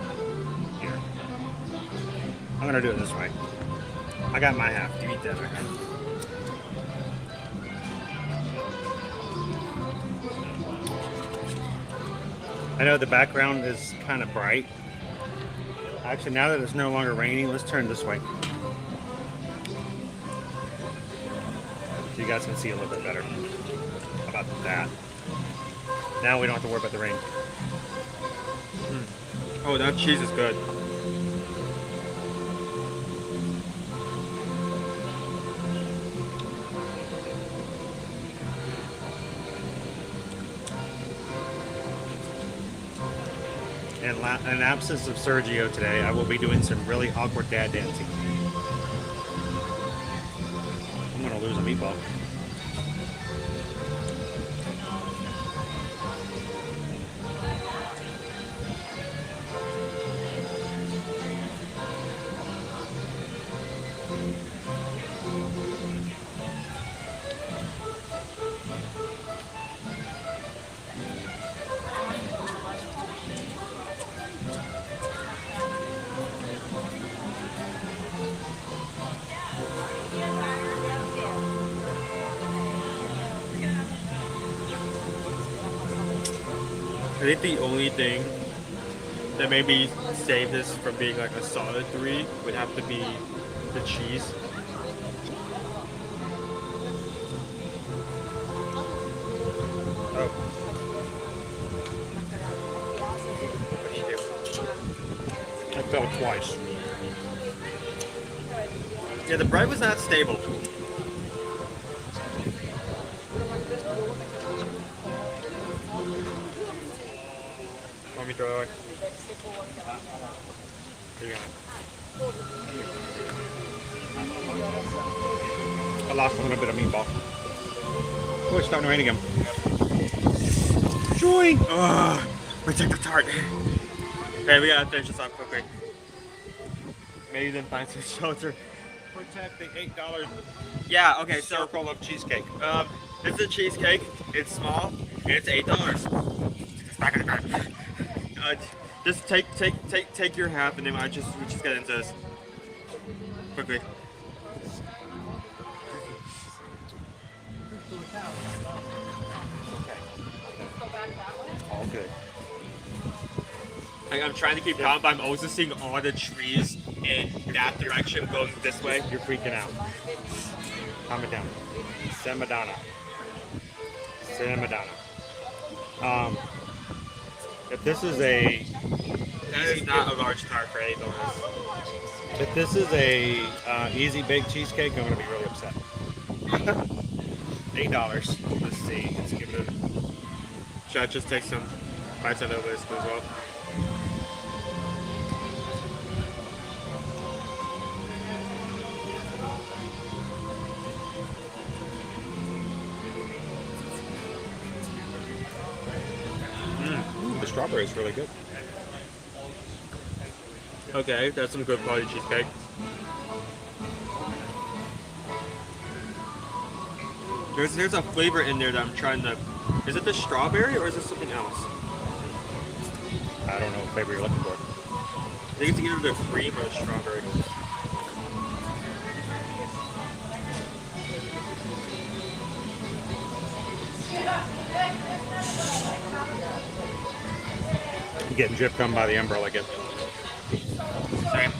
Here. I'm gonna do it this way. I got my half. You eat that way. I know the background is kind of bright. Actually, now that it's no longer raining, let's turn this way. So you guys can see a little bit better. How about that? Now we don't have to worry about the rain. Oh, that cheese is good. In absence of Sergio today, I will be doing some really awkward dad dancing. I'm gonna lose a meatball. I think the only thing that maybe save this from being like a solid 3 would have to be the cheese. Oh. I fell twice. Yeah, the bread was not stable. Let me throw it away. Here you go. I lost a little bit of meatball. Oh, it's starting to rain again. Joy! Ugh, protect the tart. Okay, we gotta finish this off quickly. Maybe then find some shelter. Protect the $8. Yeah, okay, so circle of cheesecake. It's a cheesecake, it's small, and it's $8. It's back in the cart. Just take your half, and then we just get into this quickly. All good. I'm trying to keep calm, but I'm also seeing all the trees in that direction going this way. You're freaking out. Calm it down. Semadonna. If this is a... That is not a large tart for $8. If this is a easy baked cheesecake, I'm going to be really upset. $8. Let's see. Let's give it a... Should I just take some bites out of this as well? The strawberry is really good. Okay, that's some good quality cheesecake. There's a flavor in there that I'm trying to... Is it the strawberry or is it something else? I don't know what flavor you're looking for. I think it's either the cream or the strawberry. getting dripped on by the umbrella again. Same.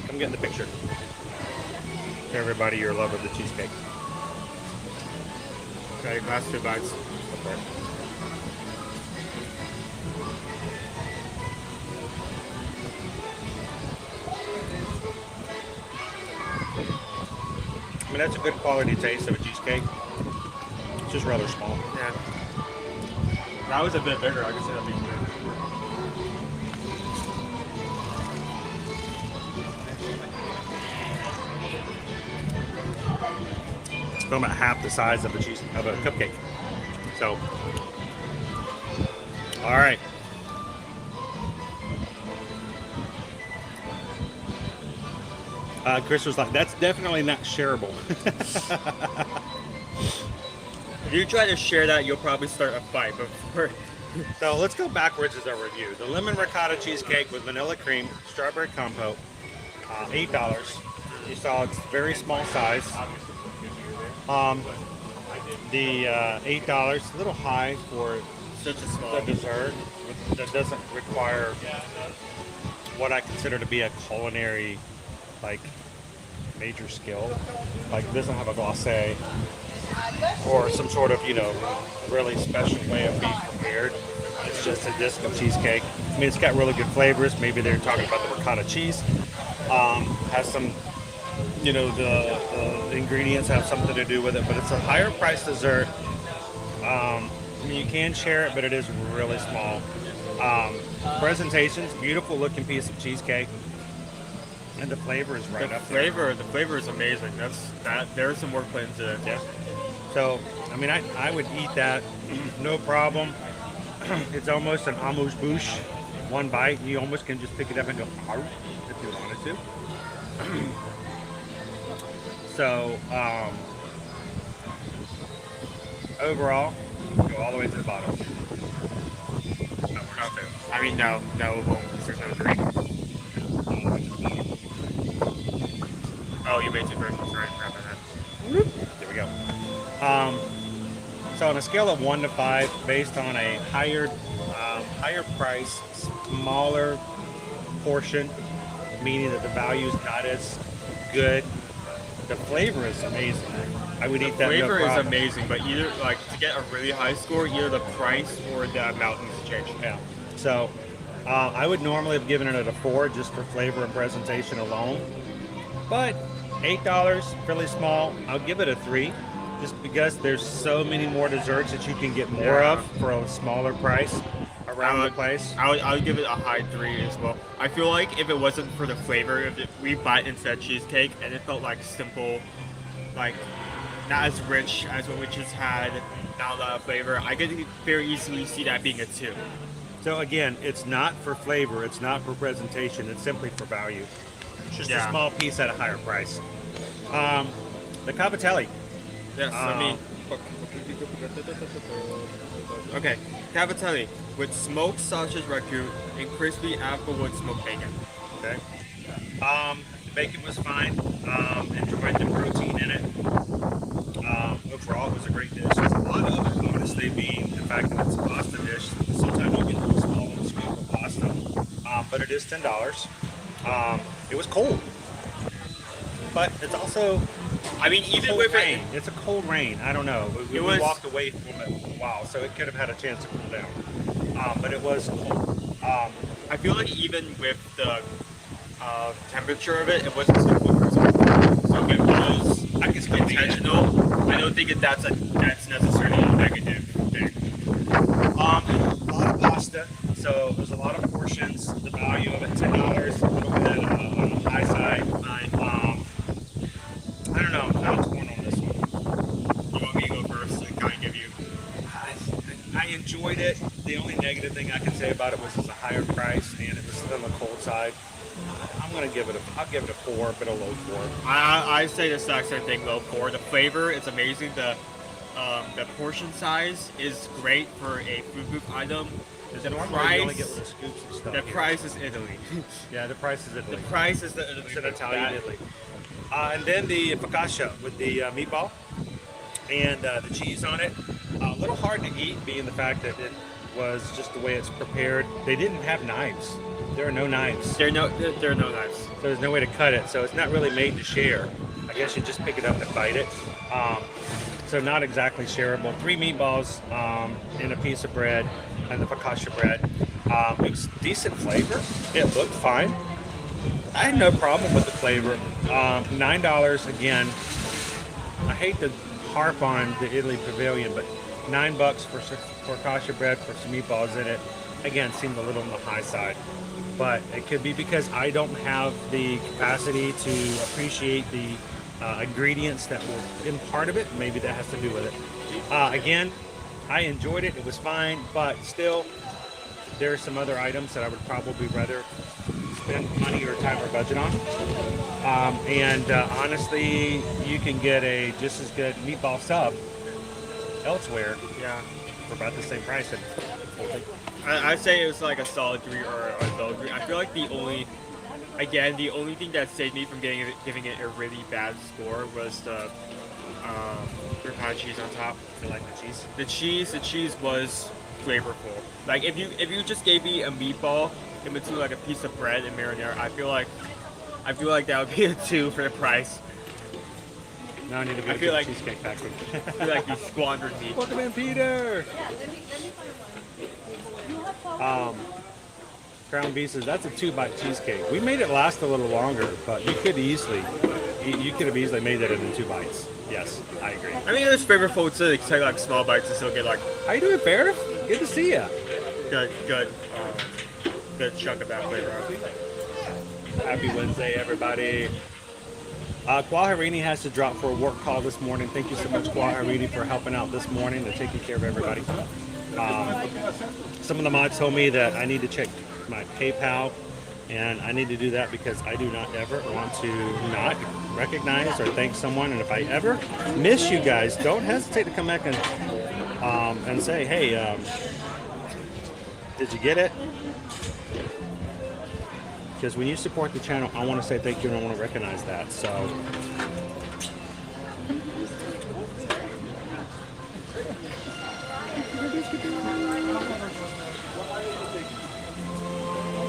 Come get in the picture. Show everybody your love of the cheesecake. Okay, last 2 bites. Okay. I mean, that's a good quality taste of a cheesecake. It's just rather small. Yeah. That was a bit bigger. I could say that'd be good. It's about half the size of a cupcake. So, all right. Chris was like, "That's definitely not shareable." If you try to share that, you'll probably start a fight before. So let's go backwards as our review. The lemon ricotta cheesecake with vanilla cream, strawberry compote, $8. You saw it's very small size. The $8, a little high for such a small dessert that doesn't require what I consider to be a culinary, like, major skill. Like, it doesn't have a glacé or some sort of, really special way of being prepared. It's just a disc of cheesecake. I mean, it's got really good flavors. Maybe they're talking about the ricotta cheese. Has some, the ingredients have something to do with it, but it's a higher price dessert. I mean, you can share it, but it is really small. Presentations, beautiful looking piece of cheesecake. And the flavor is right up there. The flavor is amazing. There's some work put into it. Yeah. So, I mean, I would eat that, no problem. It's almost an amuse-bouche. One bite, you almost can just pick it up and go, "Arf," if you wanted to. So, overall, go all the way to the bottom. No, we're not there. I mean, no, it won't. There's no drink. Oh, you made 2 versions. Sorry, crap on that. There we go. So on a scale of 1 to 5, based on a higher price, smaller portion, meaning that the value is not as good, the flavor is amazing. I would eat that. The flavor no is problem. amazing, but either to get a really high score, either the price or the amount needs to change. Yeah. So I would normally have given it a 4 just for flavor and presentation alone, but $8, fairly small. I'll give it a 3. Just because there's so many more desserts that you can get more of for a smaller price around the place. I would give it a high 3 as well. I feel like if it wasn't for the flavor, we bought instead cheesecake and it felt like simple, like not as rich as what we just had, not a lot of flavor, I could very easily see that being a 2. So again, it's not for flavor, it's not for presentation, it's simply for value. It's just a small piece at a higher price. The cavatelli. Yes, I mean, okay, cavatelli with smoked sausage ragu and crispy applewood smoked bacon. Okay. The bacon was fine. Enjoyed the protein in it. Overall, it was a great dish. There's a lot of other bonus they being the fact that it's a pasta dish. Sometimes you get a little small little scoop of pasta, but it is $10. It was cold, but it's also. I mean, even with rain, it's a cold rain. I don't know. We walked away from it for a while, so it could have had a chance to cool down. But it was cold. I feel like even with the temperature of it, it wasn't super crisp. So if it was intentional, I don't think that's necessarily a negative thing. A lot of pasta, so there's a lot of portions. The value of it, $10, a little bit on the high side. I don't know. I'm kind of torn on this one. You want me to go first and kind of give you? I enjoyed it. The only negative thing I can say about it was it's a higher price and it was on the cold side. I'll give it a 4, but a low 4. I say the exact same thing, low 4. The flavor is amazing. The The portion size is great for a food booth item. Is The it normally you only price, get little scoops and stuff the here? price is Italy. Yeah, the price is Italy. The price is the Italy. It's an Italian Italy. And then the focaccia with the meatball and the cheese on it. A little hard to eat, being the fact that it was just the way it's prepared. They didn't have knives. There are no knives. There are no knives. So there's no way to cut it. So it's not really made to share. I guess you just pick it up and bite it. So not exactly shareable. 3 meatballs and a piece of bread and the focaccia bread. It was decent flavor. It looked fine. I had no problem with the flavor. $9 again. I hate to harp on the Italy Pavilion, but $9 for focaccia bread for some meatballs in it, again, seemed a little on the high side. But it could be because I don't have the capacity to appreciate the ingredients that were in part of it. Maybe that has to do with it. Again, I enjoyed it. It was fine, but still, there are some other items that I would probably rather spend money or time or budget on. Honestly, you can get a just as good meatball sub elsewhere, for about the same price. I'd say it was like a solid 3 or a dull 3. I feel like the only thing that saved me from giving it a really bad score was the ricotta cheese on top. I like the cheese. The cheese was flavorful. Like if you just gave me a meatball in between like a piece of bread and marinara, I feel like that would be a 2 for the price. Now I need to go to the Cheesecake Factory. I feel like you squandered me. Welcome in, Peter. Crown Beef says that's a 2-bite cheesecake. We made it last a little longer, but you could have easily made that into 2 bites. Yes, I agree. I mean, it was flavorful to take like small bites and still get like. How you doing, Ferris? Good to see you. Good chunk of that flavor. Happy Wednesday, everybody. Kwaharini has to drop for a work call this morning. Thank you so much, Kwaharini, for helping out this morning and taking care of everybody. Some of the mods told me that I need to check my PayPal, and I need to do that because I do not ever want to not recognize or thank someone. And if I ever miss you guys, don't hesitate to come back and say, hey, did you get it? Because when you support the channel, I want to say thank you and I want to recognize that. So.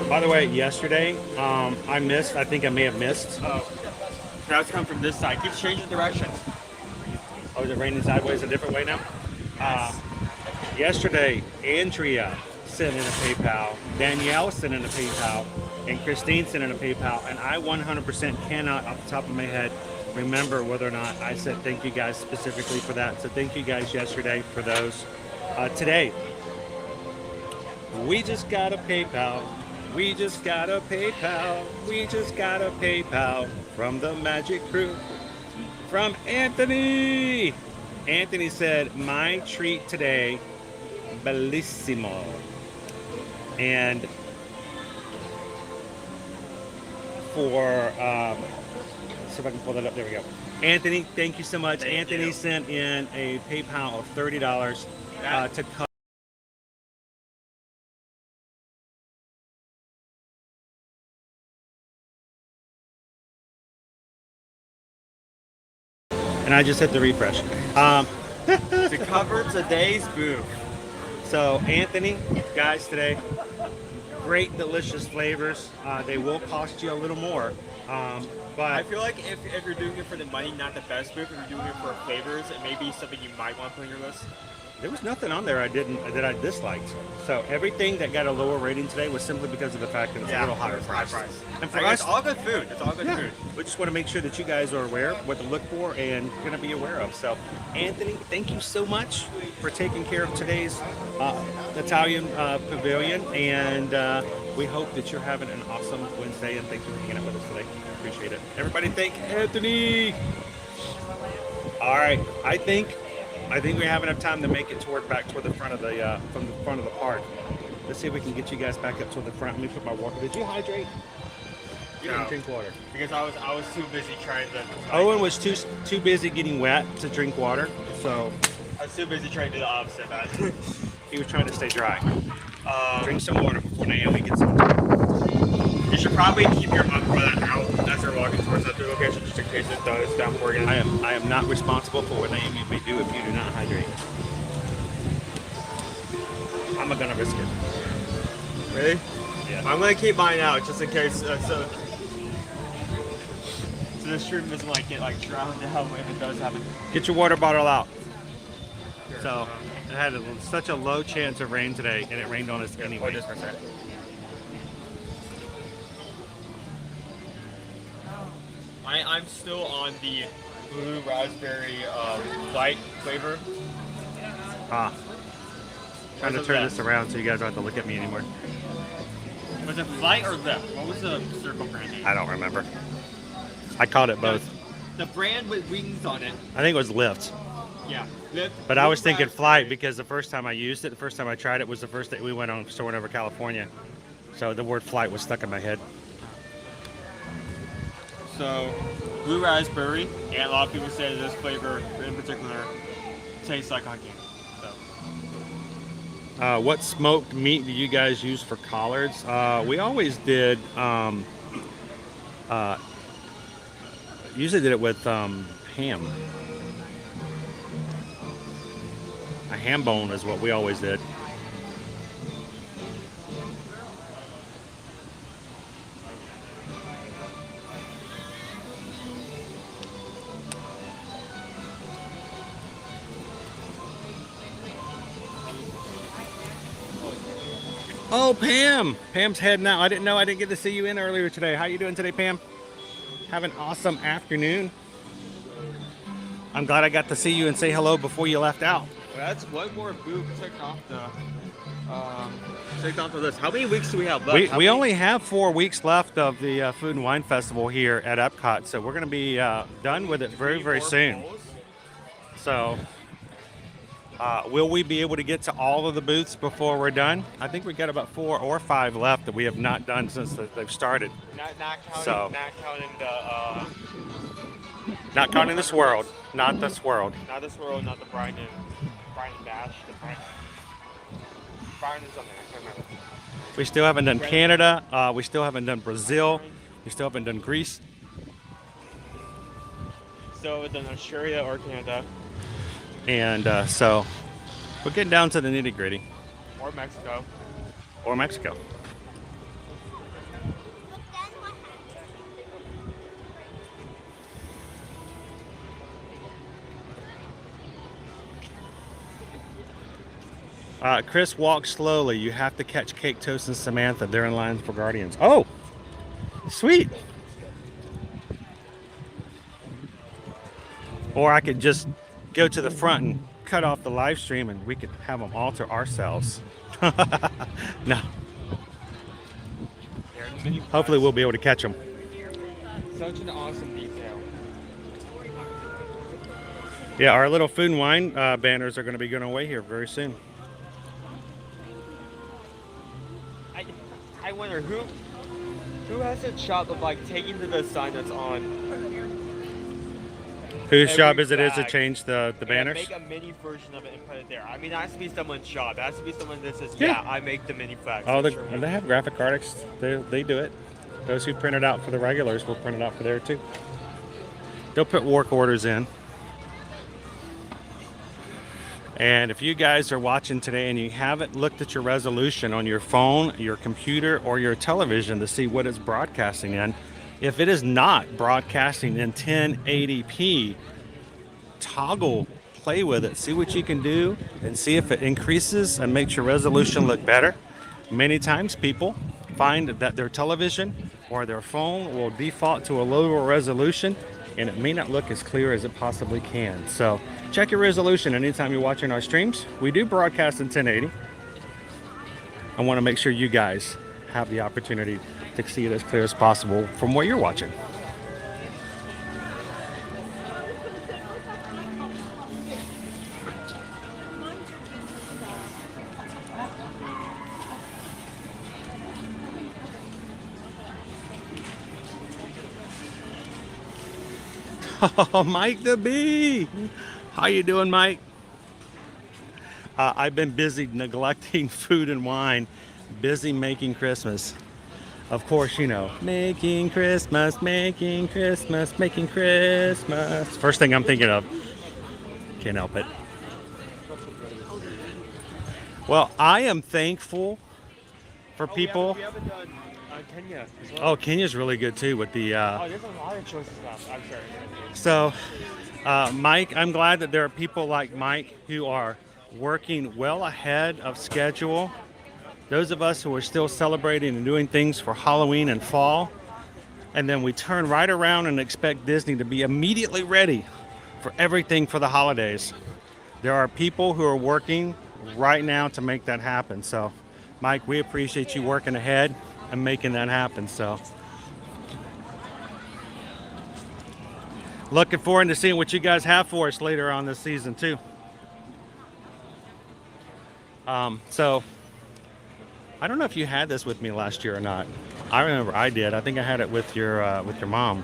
By the way, yesterday, I think I may have missed. Now it's coming from this side. Keep changing direction. Oh, is it raining sideways a different way now? Yesterday, Andrea sent in a PayPal, Danielle sent in a PayPal, and Christine sent in a PayPal, and I 100% cannot, off the top of my head, remember whether or not I said thank you guys specifically for that. So thank you guys yesterday for those. Today, we just got a PayPal. We just got a PayPal. We just got a PayPal from the Magic Crew. From Anthony. Anthony said, my treat today, bellissimo. And for, see if I can pull that up. There we go. Anthony, thank you so much. Anthony sent in a PayPal of $30 to cover. And I just hit the refresh. To cover today's booth. So Anthony, guys, today, great delicious flavors. They will cost you a little more. But I feel like if you're doing it for the money, not the best booth, if you're doing it for flavors, it may be something you might want to put on your list. There was nothing on there that I disliked. So everything that got a lower rating today was simply because of the fact that it's a little higher price. And for us, it's all good food. It's all good food. We just want to make sure that you guys are aware of what to look for and going to be aware of. So, Anthony, thank you so much for taking care of today's Italian pavilion, and we hope that you're having an awesome Wednesday. And thank you for hanging out with us today. Appreciate it. Everybody, thank Anthony. All right, I think we have enough time to make it back toward the front of the from the front of the park. Let's see if we can get you guys back up toward the front. Let me put my water. Did you hydrate? You didn't drink water because I was too busy trying to. Owen was too busy getting wet to drink water. So I was too busy trying to do the opposite, man. He was trying to stay dry. Drink some water before Naomi gets on. You should probably keep your umbrella out as you're walking towards that location, just in case it does downpour again. I am not responsible for what Naomi may do if you do not hydrate. I'm gonna risk it. Really? Yeah. I'm gonna keep mine out just in case. So the stream doesn't like get like drowned out if it does happen. Get your water bottle out. So it had such a low chance of rain today, and it rained on us anyway. Just for a second. I'm still on the blue raspberry light flavor. Trying to turn this around so you guys don't have to look at me anymore. Was it Flight or Lift? What was the circle brand name? I don't remember. I called it both. The brand with wings on it. I think it was Lyft. Yeah, Lift. But I was thinking Flight because the first time I used it, the first time I tried it was the first day we went on Soarin over California. So the word Flight was stuck in my head. So, blue raspberry, and a lot of people say this flavor in particular tastes like honey. So. What smoked meat do you guys use for collards? We always did, usually did it with ham. A ham bone is what we always did. Oh, Pam! Pam's heading out. I didn't know. I didn't get to see you in earlier today. How you doing today, Pam? Have an awesome afternoon. I'm glad I got to see you and say hello before you left out. Well, that's one more booth ticked off the list. How many weeks do we have left? We only have 4 weeks left of the Food and Wine Festival here at EPCOT, so we're going to be done with it very, very soon. So, will we be able to get to all of the booths before we're done? I think we've got about 4 or 5 left that we have not done since they've started. Not counting this world. Not this world. Not this world, not the Brian and Bash. Brian and something, I can't remember. We still haven't done Canada. We still haven't done Brazil. We still haven't done Greece. Still haven't done Australia or Canada. And so we're getting down to the nitty gritty. Or Mexico. Or Mexico. Chris, walk slowly. You have to catch Cake Toast and Samantha. They're in line for Guardians. Oh, sweet. Or I could just go to the front and cut off the live stream and we could have them all to ourselves. No. Hopefully we'll be able to catch them. Such an awesome detail. Yeah, our little Food and Wine banners are going to be going away here very soon. I wonder who has a shop of like taking to the sign that's on. Whose job is to change the banners? Make a mini version of it and put it there. I mean, that has to be someone's job. That has to be someone that says, yeah, I make the mini flags. Oh, they have graphic artists. They do it. Those who print it out for the regulars will print it out for there too. They'll put work orders in. And if you guys are watching today and you haven't looked at your resolution on your phone, your computer, or your television to see what it's broadcasting in, if it is not broadcasting in 1080p, toggle, play with it, see what you can do, and see if it increases and makes your resolution look better. Many times people find that their television or their phone will default to a lower resolution, and it may not look as clear as it possibly can. So check your resolution anytime you're watching our streams. We do broadcast in 1080. I want to make sure you guys have the opportunity to see it as clear as possible from where you're watching. Oh, Mike the Bee. How you doing, Mike? I've been busy neglecting food and wine, busy making Christmas. Of course, you know, making Christmas, making Christmas, making Christmas. First thing I'm thinking of. Can't help it. Well, I am thankful for people. We haven't done Kenya as well. Oh, Kenya's really good too with the. Oh, there's a lot of choices left. I'm sorry. So, Mike, I'm glad that there are people like Mike who are working well ahead of schedule. Those of us who are still celebrating and doing things for Halloween and fall, and then we turn right around and expect Disney to be immediately ready for everything for the holidays. There are people who are working right now to make that happen. So, Mike, we appreciate you working ahead and making that happen. So, looking forward to seeing what you guys have for us later on this season too. So I don't know if you had this with me last year or not. I remember I did. I think I had it with your mom.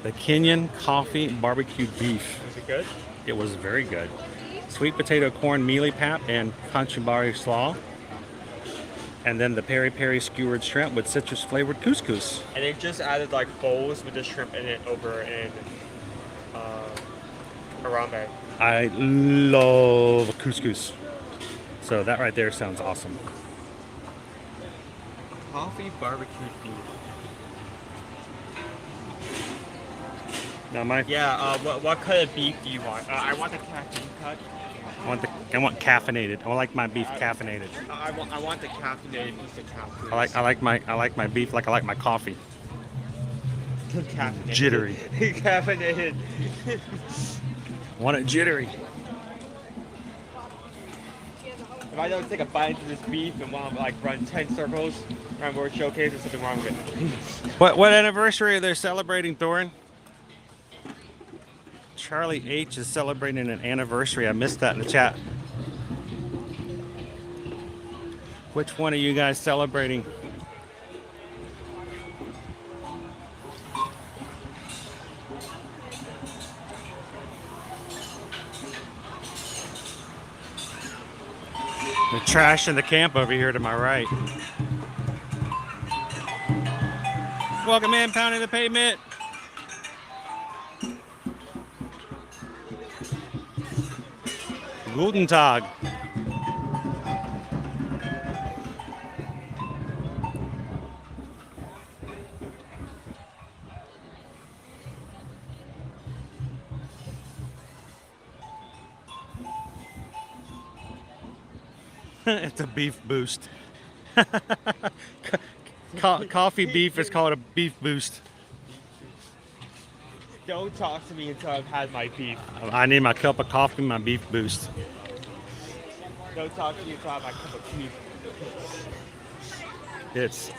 The Kenyan coffee barbecued beef. Was it good? It was very good. Sweet potato corn mealy pap and kachumbari slaw. And then the peri peri skewered shrimp with citrus flavored couscous. And they just added like bowls with the shrimp in it over in Harambe. I love couscous. So that right there sounds awesome. Coffee barbecued beef. Now, Mike. Yeah. What cut of beef do you want? I want the caffeine cut. I want caffeinated. I like my beef caffeinated. I want the caffeinated piece of cow. I like my beef like I like my coffee. Caffeinated. Jittery. Caffeinated. Want it jittery. If I don't take a bite into this beef and want to like run 10 circles around World Showcase, there's something wrong with it. What anniversary are they celebrating, Thorin? Charlie H is celebrating an anniversary. I missed that in the chat. Which one are you guys celebrating? The trash in the camp over here to my right. Welcome in, pounding the pavement. Guten Tag. It's a beef boost. Coffee beef is called a beef boost. Don't talk to me until I've had my beef. I need my cup of coffee, my beef boost. Don't talk to me until I have my cup of beef. It's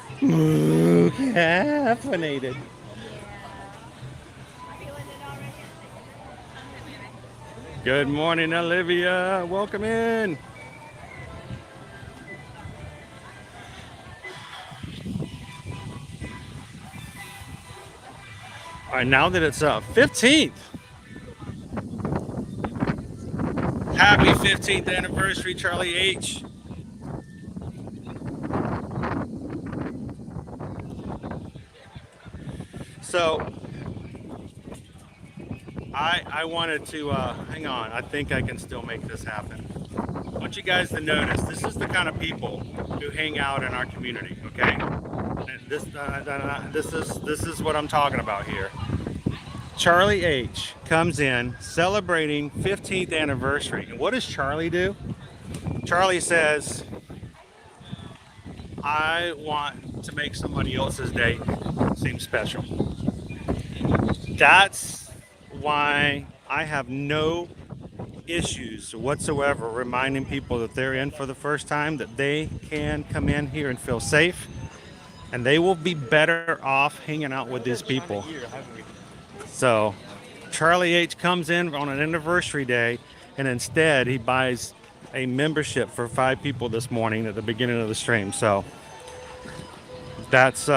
caffeinated. Good morning, Olivia. Welcome in. All right, now that it's 15th. Happy 15th anniversary, Charlie H. So, I wanted to, hang on, I think I can still make this happen. I want you guys to notice, this is the kind of people who hang out in our community, okay? This is what I'm talking about here. Charlie H comes in celebrating 15th anniversary. And what does Charlie do? Charlie says, I want to make somebody else's day seem special. That's why I have no issues whatsoever reminding people that they're in for the first time, that they can come in here and feel safe. And they will be better off hanging out with these people. So, Charlie H comes in on an anniversary day, and instead he buys a membership for 5 people this morning at the beginning of the stream. So, that's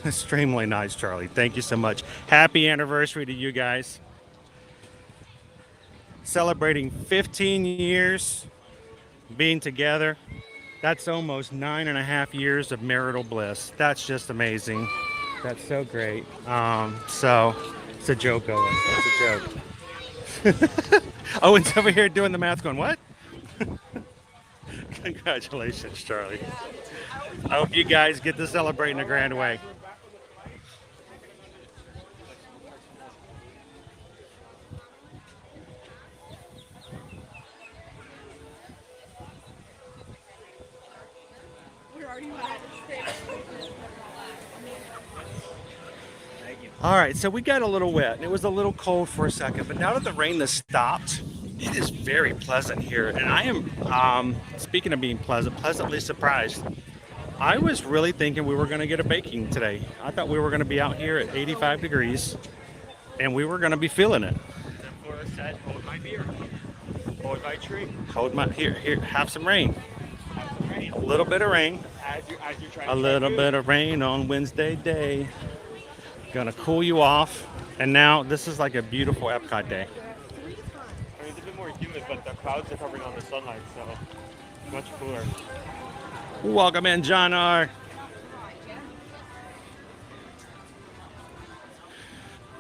extremely nice, Charlie. Thank you so much. Happy anniversary to you guys. Celebrating 15 years being together. That's almost 9.5 years of marital bliss. That's just amazing. That's so great. So it's a joke, Owen. It's a joke. Owen's over here doing the math going, what? Congratulations, Charlie. I hope you guys get to celebrate in a grand way. All right, so we got a little wet. It was a little cold for a second, but now that the rain has stopped, it is very pleasant here. And I am, speaking of being pleasant, pleasantly surprised. I was really thinking we were going to get a baking today. I thought we were going to be out here at 85 degrees, and we were going to be feeling it. Forrest said, hold my beer. Hold my tree. Hold my, here, have some rain. A little bit of rain. As you're trying A little bit of rain on Wednesday day. Gonna cool you off. And now this is like a beautiful EPCOT day. I mean, it's a bit more humid, but the clouds are covering all the sunlight, so it's much cooler. Welcome in, John R.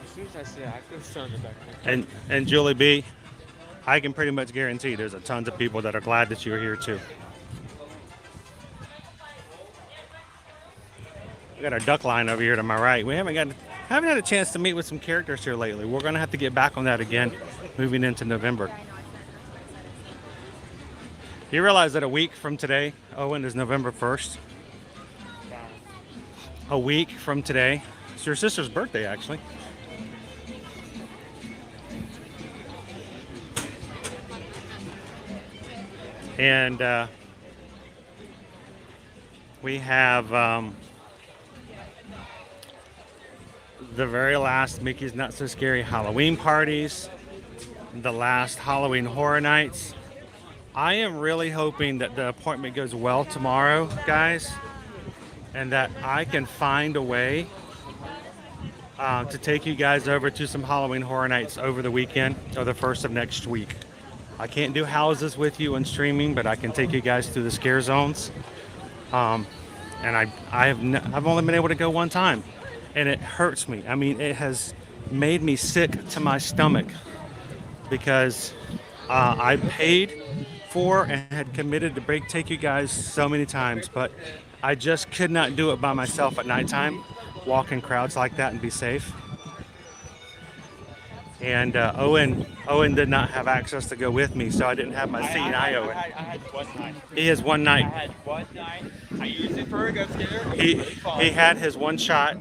As soon as I say it, I feel sun back there. And Julie B, I can pretty much guarantee there's a tons of people that are glad that you're here too. We got our duck line over here to my right. We haven't had a chance to meet with some characters here lately. We're gonna have to get back on that again moving into November. You realize that a week from today, Owen, is November 1st? A week from today. It's your sister's birthday, actually. And we have the very last Mickey's Not So Scary Halloween parties, the last Halloween Horror Nights. I am really hoping that the appointment goes well tomorrow, guys, and that I can find a way to take you guys over to some Halloween Horror Nights over the weekend or the first of next week. I can't do houses with you and streaming, but I can take you guys through the scare zones. And I've only been able to go one time, and it hurts me. I mean, it has made me sick to my stomach because I paid for and had committed to take you guys so many times, but I just could not do it by myself at nighttime, walk in crowds like that and be safe. And Owen did not have access to go with me, so I didn't have my seat. I had one night. He has one night. I had one night. I used it for a go skater. He had his one shot.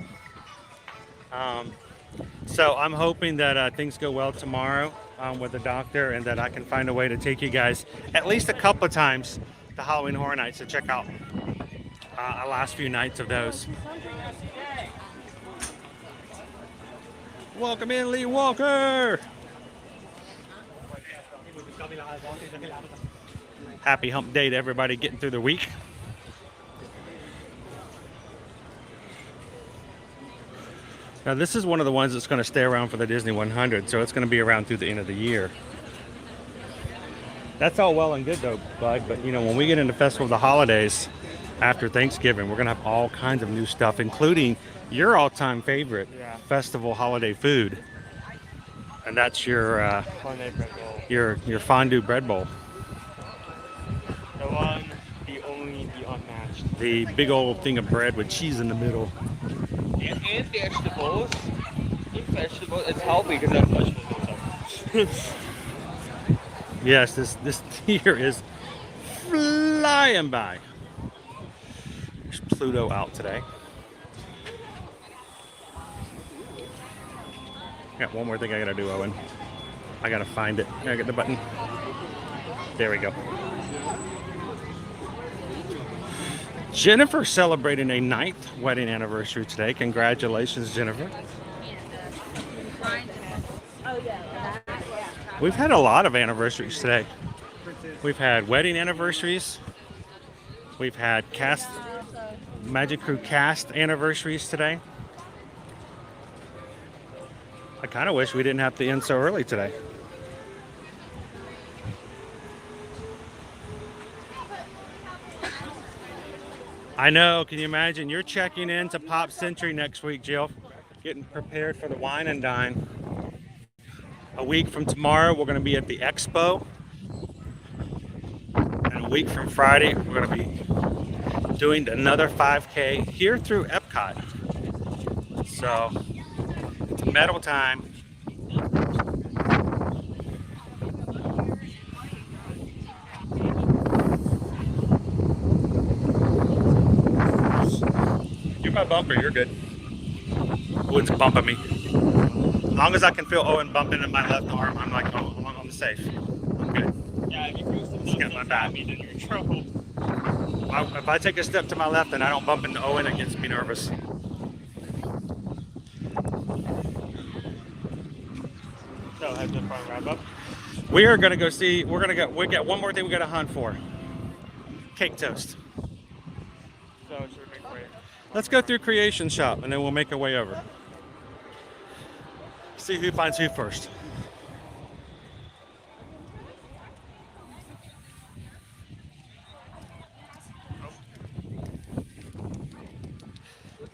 So I'm hoping that things go well tomorrow with the doctor, and that I can find a way to take you guys at least a couple of times to Halloween Horror Nights to check out the last few nights of those. Welcome in, Lee Walker. Happy hump day to everybody getting through the week. Now this is one of the ones that's going to stay around for the Disney 100, so it's going to be around through the end of the year. That's all well and good though, Bud, but you know, when we get into Festival of the Holidays after Thanksgiving, we're going to have all kinds of new stuff, including your all-time favorite festival holiday food, and that's your fondue bread bowl. The one, the only, the unmatched. The big old thing of bread with cheese in the middle. And vegetables. Vegetables. It's healthy because that's vegetables. Yes, this year is flying by. There's Pluto out today. Got one more thing I gotta do, Owen. I gotta find it. I got the button. There we go. Jennifer celebrating a 9th wedding anniversary today. Congratulations, Jennifer. We've had a lot of anniversaries today. We've had wedding anniversaries. We've had Magic Crew cast anniversaries today. I kind of wish we didn't have to end so early today. I know. Can you imagine? You're checking in to Pop Century next week, Jill. Getting prepared for the wine and dine. A week from tomorrow, we're going to be at the Expo. And a week from Friday, we're going to be doing another 5K here through EPCOT. So, it's medal time. You're my bumper, you're good. Owen's bumping me. As long as I can feel Owen bumping in my left arm, I'm like, oh, I'm safe. I'm good. Yeah, if you feel something Got my back. then you're in trouble. If I take a step to my left and I don't bump into Owen, it gets me nervous. So, has the fun wrap up? We are gonna go see. We got one more thing we got to hunt for. Cake toast. So, should we make way? Let's go through Creation Shop and then we'll make our way over. See who finds who first.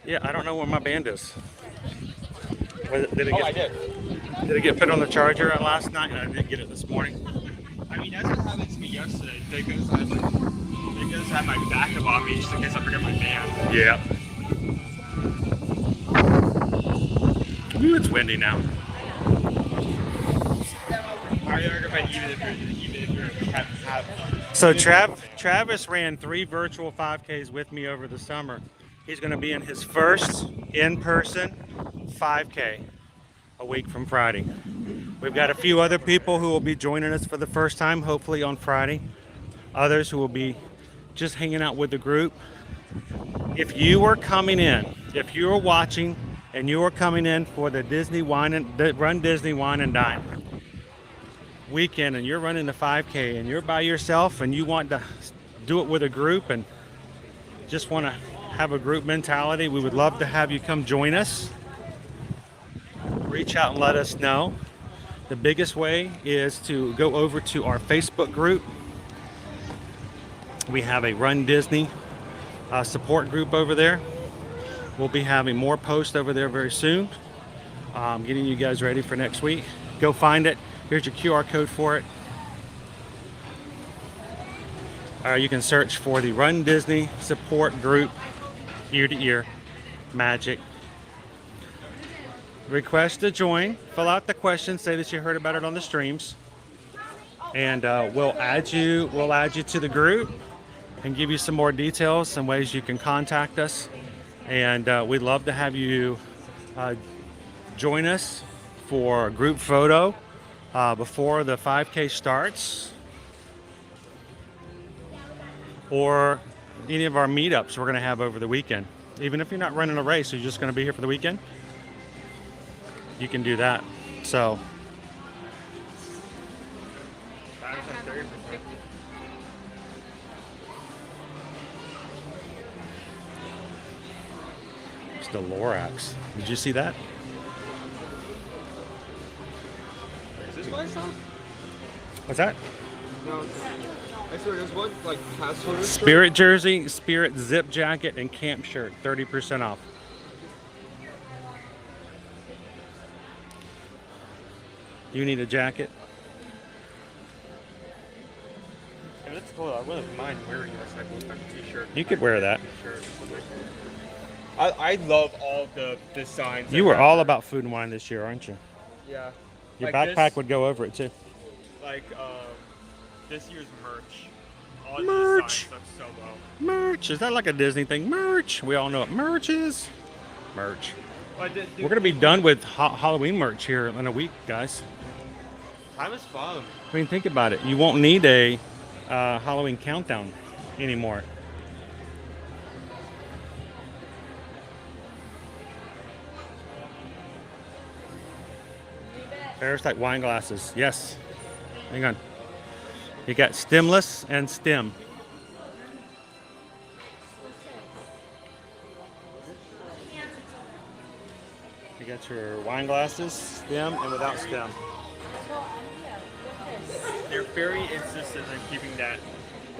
Yeah, I don't know where my band is. Did it get put on the charger last night? I didn't get it this morning. I mean, that's what happened to me yesterday. They just had my backup on me just in case I forget my band. Yeah. Ooh, it's windy now. So Travis ran 3 virtual 5Ks with me over the summer. He's going to be in his first in-person 5K a week from Friday. We've got a few other people who will be joining us for the first time, hopefully on Friday. Others who will be just hanging out with the group. If you are coming in, if you are watching and you are coming in for the Run Disney Wine and Dine weekend and you're running the 5K and you're by yourself and you want to do it with a group and just want to have a group mentality, we would love to have you come join us. Reach out and let us know. The biggest way is to go over to our Facebook group. We have a Run Disney support group over there. We'll be having more posts over there very soon. Getting you guys ready for next week. Go find it. Here's your QR code for it. You can search for the Run Disney support group, ear to ear, magic. Request to join. Fill out the question. Say that you heard about it on the streams, and we'll add you. We'll add you to the group and give you some more details, some ways you can contact us. And we'd love to have you join us for a group photo before the 5K starts, or any of our meetups we're going to have over the weekend. Even if you're not running a race, you're just going to be here for the weekend, you can do that. So it's the Lorax. Did you see that? Is this my song? What's that? No. I swear there's one like pass holder. Spirit jersey, Spirit zip jacket, and camp shirt, 30% off. You need a jacket? Yeah, that's cool. I wouldn't mind wearing this like t-shirt. You could wear that. I love all the designs. You were all about food and wine this year, aren't you? Yeah. Your like backpack this, would go over it too. Like this year's merch. All Merch. the designs look so well. Merch. Is that like a Disney thing? Merch. We all know what merch is. Merch. But We're going to be done with Halloween merch here in a week, guys. Time is fun. I mean, think about it. You won't need a Halloween countdown anymore. Parasite wine glasses. Yes. Hang on. You got stemless and stem. You got your wine glasses, stem and without stem. They're very insistent on keeping that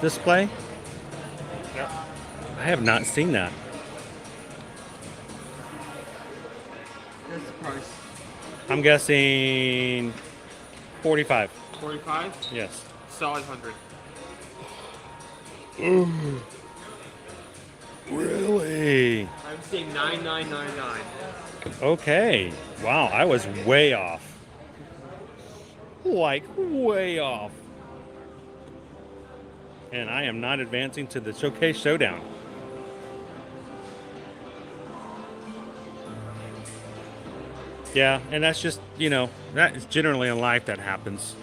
display? Yep. I have not seen that. Here's the price. I'm guessing 45. 45? Yes. Solid 100. Ooh. Really? I'm saying 9999. Okay. Wow, I was way off. Like, way off. And I am not advancing to the Showcase Showdown. Yeah, and that's just, you know, that is generally in life that happens.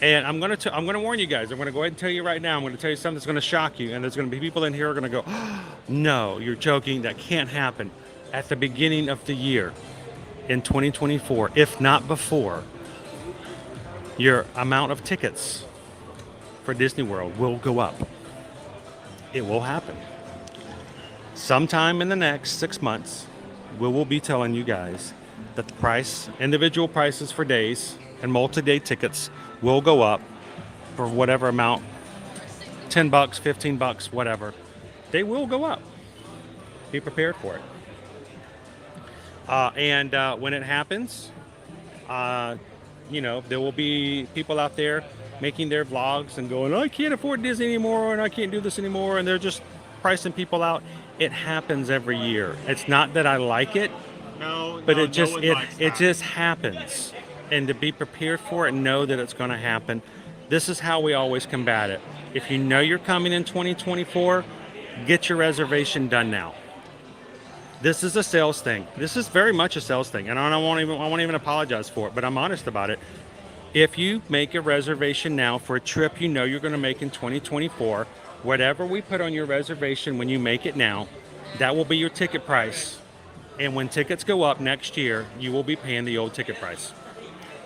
And I'm gonna warn you guys. I'm gonna go ahead and tell you right now. I'm gonna tell you something that's gonna shock you, and there's gonna be people in here who are gonna go, oh, "No, you're joking. That can't happen." At the beginning of the year, in 2024, if not before, your amount of tickets for Disney World will go up. It will happen. Sometime in the next 6 months, we will be telling you guys that the price, individual prices for days and multi-day tickets will go up for whatever amount, 10 bucks, 15 bucks, whatever. They will go up. Be prepared for it. And when it happens, you know, there will be people out there making their vlogs and going, "I can't afford Disney anymore, and I can't do this anymore," and they're just pricing people out. It happens every year. It's not that I like it, but it just happens. And to be prepared for it and know that it's going to happen. This is how we always combat it. If you know you're coming in 2024, get your reservation done now. This is a sales thing. This is very much a sales thing, and I won't even apologize for it, but I'm honest about it. If you make a reservation now for a trip you know you're going to make in 2024, whatever we put on your reservation when you make it now, that will be your ticket price. And when tickets go up next year, you will be paying the old ticket price.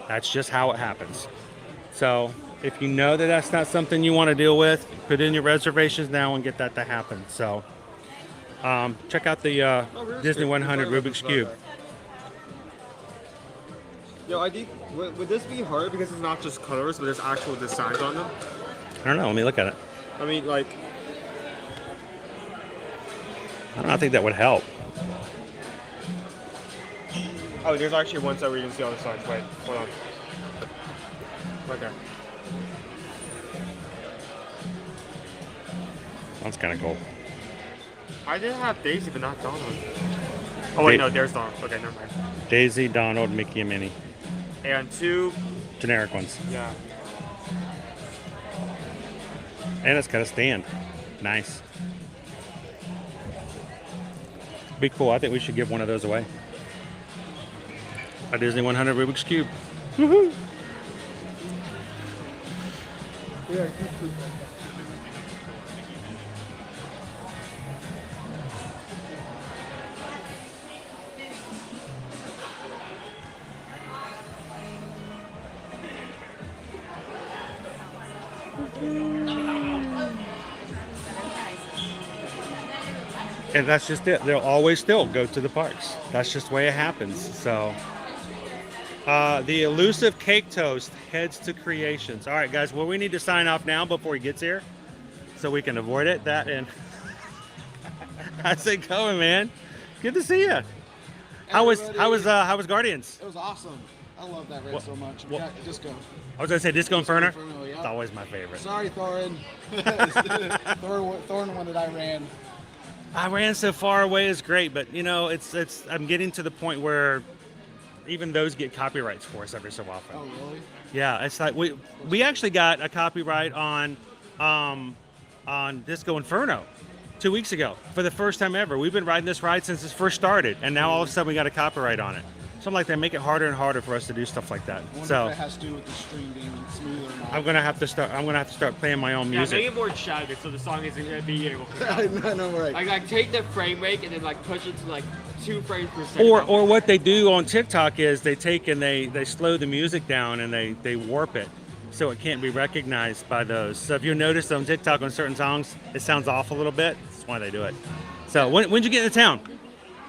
That's just how it happens. So if you know that that's not something you want to deal with, put in your reservations now and get that to happen. So check out the Disney 100 Rubik's Cube. Yo, I think, would this be hard because it's not just colors, but there's actual designs on them? I don't know. Let me look at it. I mean, like... I think that would help. Oh, there's actually one side where you can see all the signs. Wait, hold on. Right there. That's kind of cool. I did have Daisy, but not Donald. Oh, wait, no, there's Donald. Okay, never mind. Daisy, Donald, Mickey, and Minnie. And two... generic ones. Yeah. And it's got a stand. Nice. Be cool. I think we should give one of those away. A Disney 100 Rubik's Cube. Woohoo! Yeah. And that's just it. They'll always still go to the parks. That's just the way it happens. So, the elusive cake toast heads to Creations. All right, guys. Well, we need to sign off now before he gets here, so we can avoid it. That and how's it going, man? Good to see you. How was Guardians? It was awesome. I love that race so much. Yeah, Disco. I was gonna say Disco Inferno. Yeah. It's always my favorite. Sorry, Thorin. Thorin one that I ran. I ran so far away is great, but you know, I'm getting to the point where even those get copyrights for us every so often. Oh, really? Yeah, it's like we actually got a copyright on Disco Inferno 2 weeks ago for the first time ever. We've been riding this ride since it first started, and now all of a sudden we got a copyright on it. So I'm like, they make it harder and harder for us to do stuff like that. I wonder So if that has to do with the stream being smoother or not. I'm gonna have to start playing my own music. Yeah, make it more shouted so the song isn't gonna be able to. I know, right. Like take the frame rate and then like push it to like 2 frames per second. Or what they do on TikTok is they take and they slow the music down and they warp it so it can't be recognized by those. So if you notice on TikTok on certain songs, it sounds off a little bit. That's why they do it. So when'd you get into town?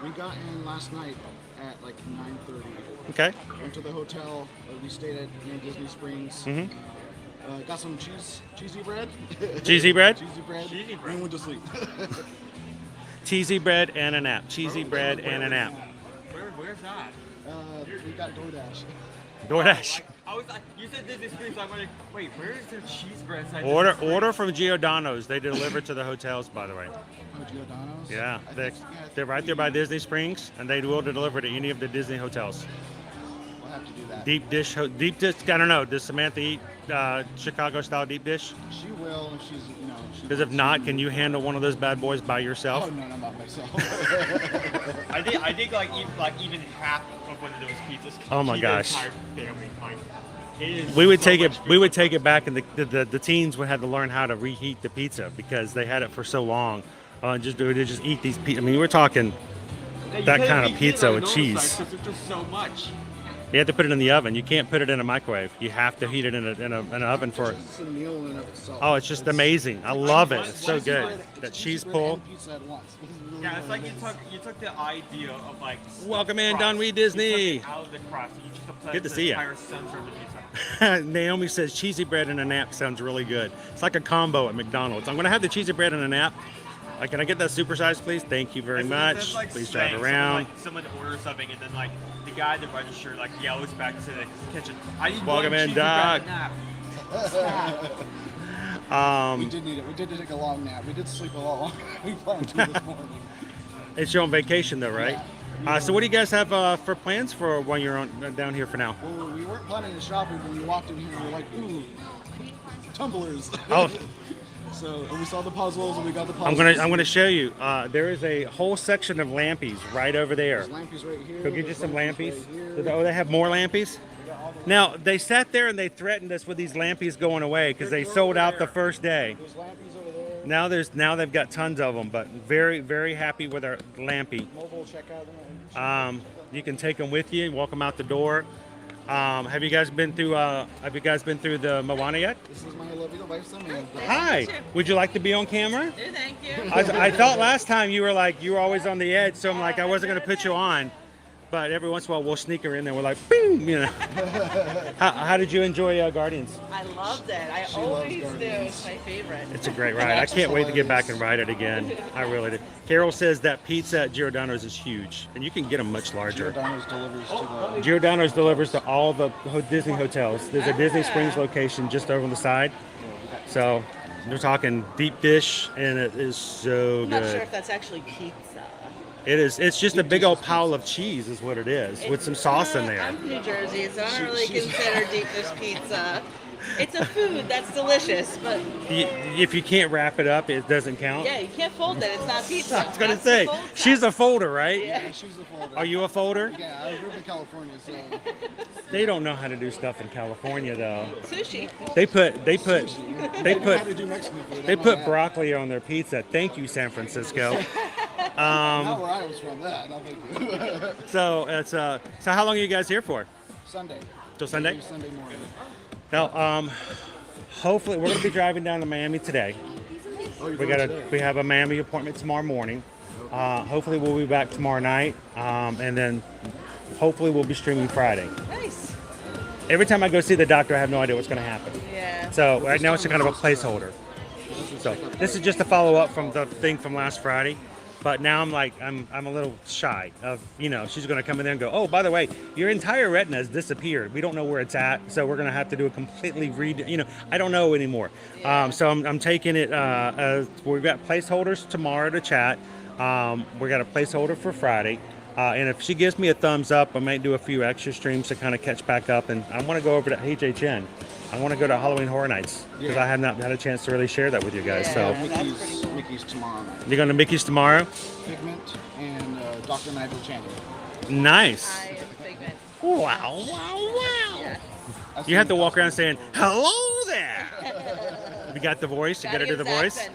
We got in last night at like 9:30. Okay. Went to the hotel. We stayed at Disney Springs. Mhm. Got some cheesy bread. Cheesy bread? Cheesy bread. And went to sleep. Cheesy bread and a nap. Cheesy bread and a nap. Where's that? We got DoorDash. DoorDash. I was like, you said Disney Springs, so I'm like, wait, where is their cheese bread? Order from Giordano's. They deliver to the hotels, by the way. Oh, Giordano's? Yeah, they're right there by Disney Springs, and they will deliver to any of the Disney hotels. We'll have to do that. Deep dish. I don't know. Does Samantha eat Chicago-style deep dish? She will if she's, you know. Because if not, can you handle one of those bad boys by yourself? Oh no, not myself. I think like even half of one of those pizzas. Oh my keep gosh. the entire family fine. It is We would so take it. much We would take it back, and the teens would have to learn how to reheat the pizza because they had it for so long. And just eat these. I mean, we're talking Yeah, you that couldn't kind of be pizza eating with on cheese. those sides 'cause there's just so much. You have to put it in the oven. You can't put it in a microwave. You have to heat it in an oven for. It's a meal in and of itself. Oh, it's just amazing. I love it. It's so good. That cheese pull. Yeah, it's like you took the idea of like. Welcome in, crust. Don Reed You Disney. took it out of the crust. You just applied Good to the see ya. entire center of the pizza. Naomi says cheesy bread and a nap sounds really good. It's like a combo at McDonald's. I'm gonna have the cheesy bread and a nap. Can I get that supersized, please? Thank you very much. Like Please saying, drive around. Someone orders something and then like the guy at the register like yells back to the kitchen. I need Welcome one in, cheesy bread and Doc. a nap. We did need it. We did take a long nap. We did sleep a lot longer than we planned to this morning. It's your own vacation though, right? So what do you guys have for plans for when you're down here for now? Well, we weren't planning to shopping when we walked in here. We were like, ooh, tumblers. Oh. So and we saw the puzzles and we got the puzzles. I'm gonna show you. There is a whole section of lampies right over there. There's lampies right here. Go get you there's some lampies lampies. right here. Oh, they have more lampies? Now, they sat there and they threatened us with these lampies going away because they sold out the first day. There's lampies over there. Now they've got tons of them, but very, very happy with our lampy. Mobile checkout. You can take them with you and walk them out the door. Have you guys been through the Moana yet? This is my lovely wife, Samantha. Hi. Would you like to be on camera? Thank you. I thought last time you were always on the edge, so I'm like I wasn't gonna put you on. But every once in a while we'll sneak her in there. We're like, boom, you know. How did you enjoy Guardians? I loved it. I always do. It's my favorite. It's a great ride. I can't wait to get back and ride it again. I really do. Carol says that pizza at Giordano's is huge, and you can get them much larger. Giordano's delivers to all the Disney hotels. There's a Disney Springs location just over on the side. So we're talking deep dish, and it is so I'm good. not sure if that's actually pizza. It is. It's just a big old pile of cheese, is what it is, with some sauce in there. I'm from New Jersey, so I don't really consider deep dish pizza. It's a food that's delicious, but If you can't wrap it up, it doesn't count. yeah, you can't fold it. It's not pizza. I was gonna That's the say, fold she's a folder, right? Yeah. She's a folder. Are you a folder? Yeah, I grew up in California, so. They don't know how to do stuff in California, though. Sushi. They put They put broccoli on their pizza. Thank you, San Francisco. Not where I was from. That. No, thank you. So it's so how long are you guys here for? Sunday. Till Sunday? Sunday morning. Now, hopefully we're gonna be driving down to Miami today. We have a Miami appointment tomorrow morning. Hopefully we'll be back tomorrow night, and then hopefully we'll be streaming Friday. Nice. Every time I go see the doctor, I have no idea what's gonna happen. Yeah. So right now it's kind of a placeholder. So this is just a follow up from the thing from last Friday. But now I'm a little shy of, she's going to come in there and go, oh, by the way, your entire retina has disappeared. We don't know where it's at. So we're going to have to do a completely I don't know anymore. Yeah. So I'm taking it, we've got placeholders tomorrow to chat. We got a placeholder for Friday. And if she gives me a thumbs up, I might do a few extra streams to kind of catch back up. And I want to go over to HHN. I want to go to Halloween Horror Nights because I have not had a chance to really share that with you guys. So Mickey's tomorrow night. You're going to Mickey's tomorrow? Figment and Dr. Nigel Channing. Nice. I am Figment. Wow, wow. Yeah. You have to walk around saying, hello there. You got the voice? You got to do the voice?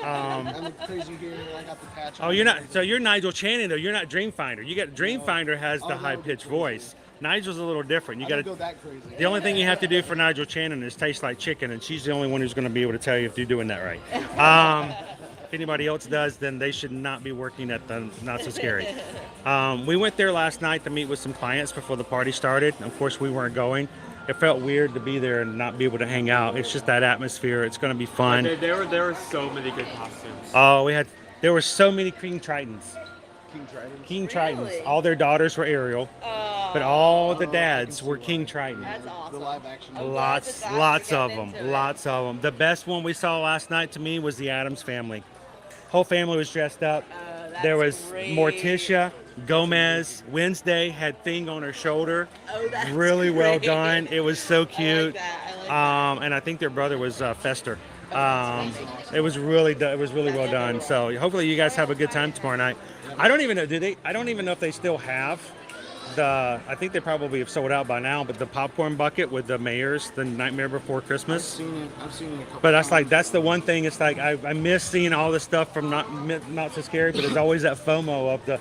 I'm crazy here. I got the patch. Oh, you're Nigel Channing, though. You're not Dreamfinder. You got Dreamfinder has the high-pitched voice. Nigel's a little different. You got to go that crazy. The only thing you have to do for Nigel Channing is taste like chicken, and she's the only one who's going to be able to tell you if you're doing that right. If anybody else does, then they should not be working at the Not So Scary. We went there last night to meet with some clients before the party started. Of course, we weren't going. it felt weird to be there and not be able to hang out. It's just that atmosphere. It's going to be fun. There were so many good costumes. Oh, there were so many King Tritons. King Tritons. Really? All their daughters were Ariel, but all the dads were King Triton. That's awesome. The live action. Lots of them. The best one we saw last night to me was the Addams family. Whole family was dressed up. There was Morticia, Gomez. Wednesday had thing on her shoulder. Oh, that's really well great. done. It was so cute. I like and I think their brother was Fester. It was really well done. So hopefully you guys have a good time tomorrow night. I don't even know. I don't even know if they still have I think they probably have sold out by now. But the popcorn bucket with the mayors, the Nightmare Before Christmas. I've seen it a couple But that's the one thing. It's like I miss seeing all the stuff from not so scary. But there's always that FOMO of the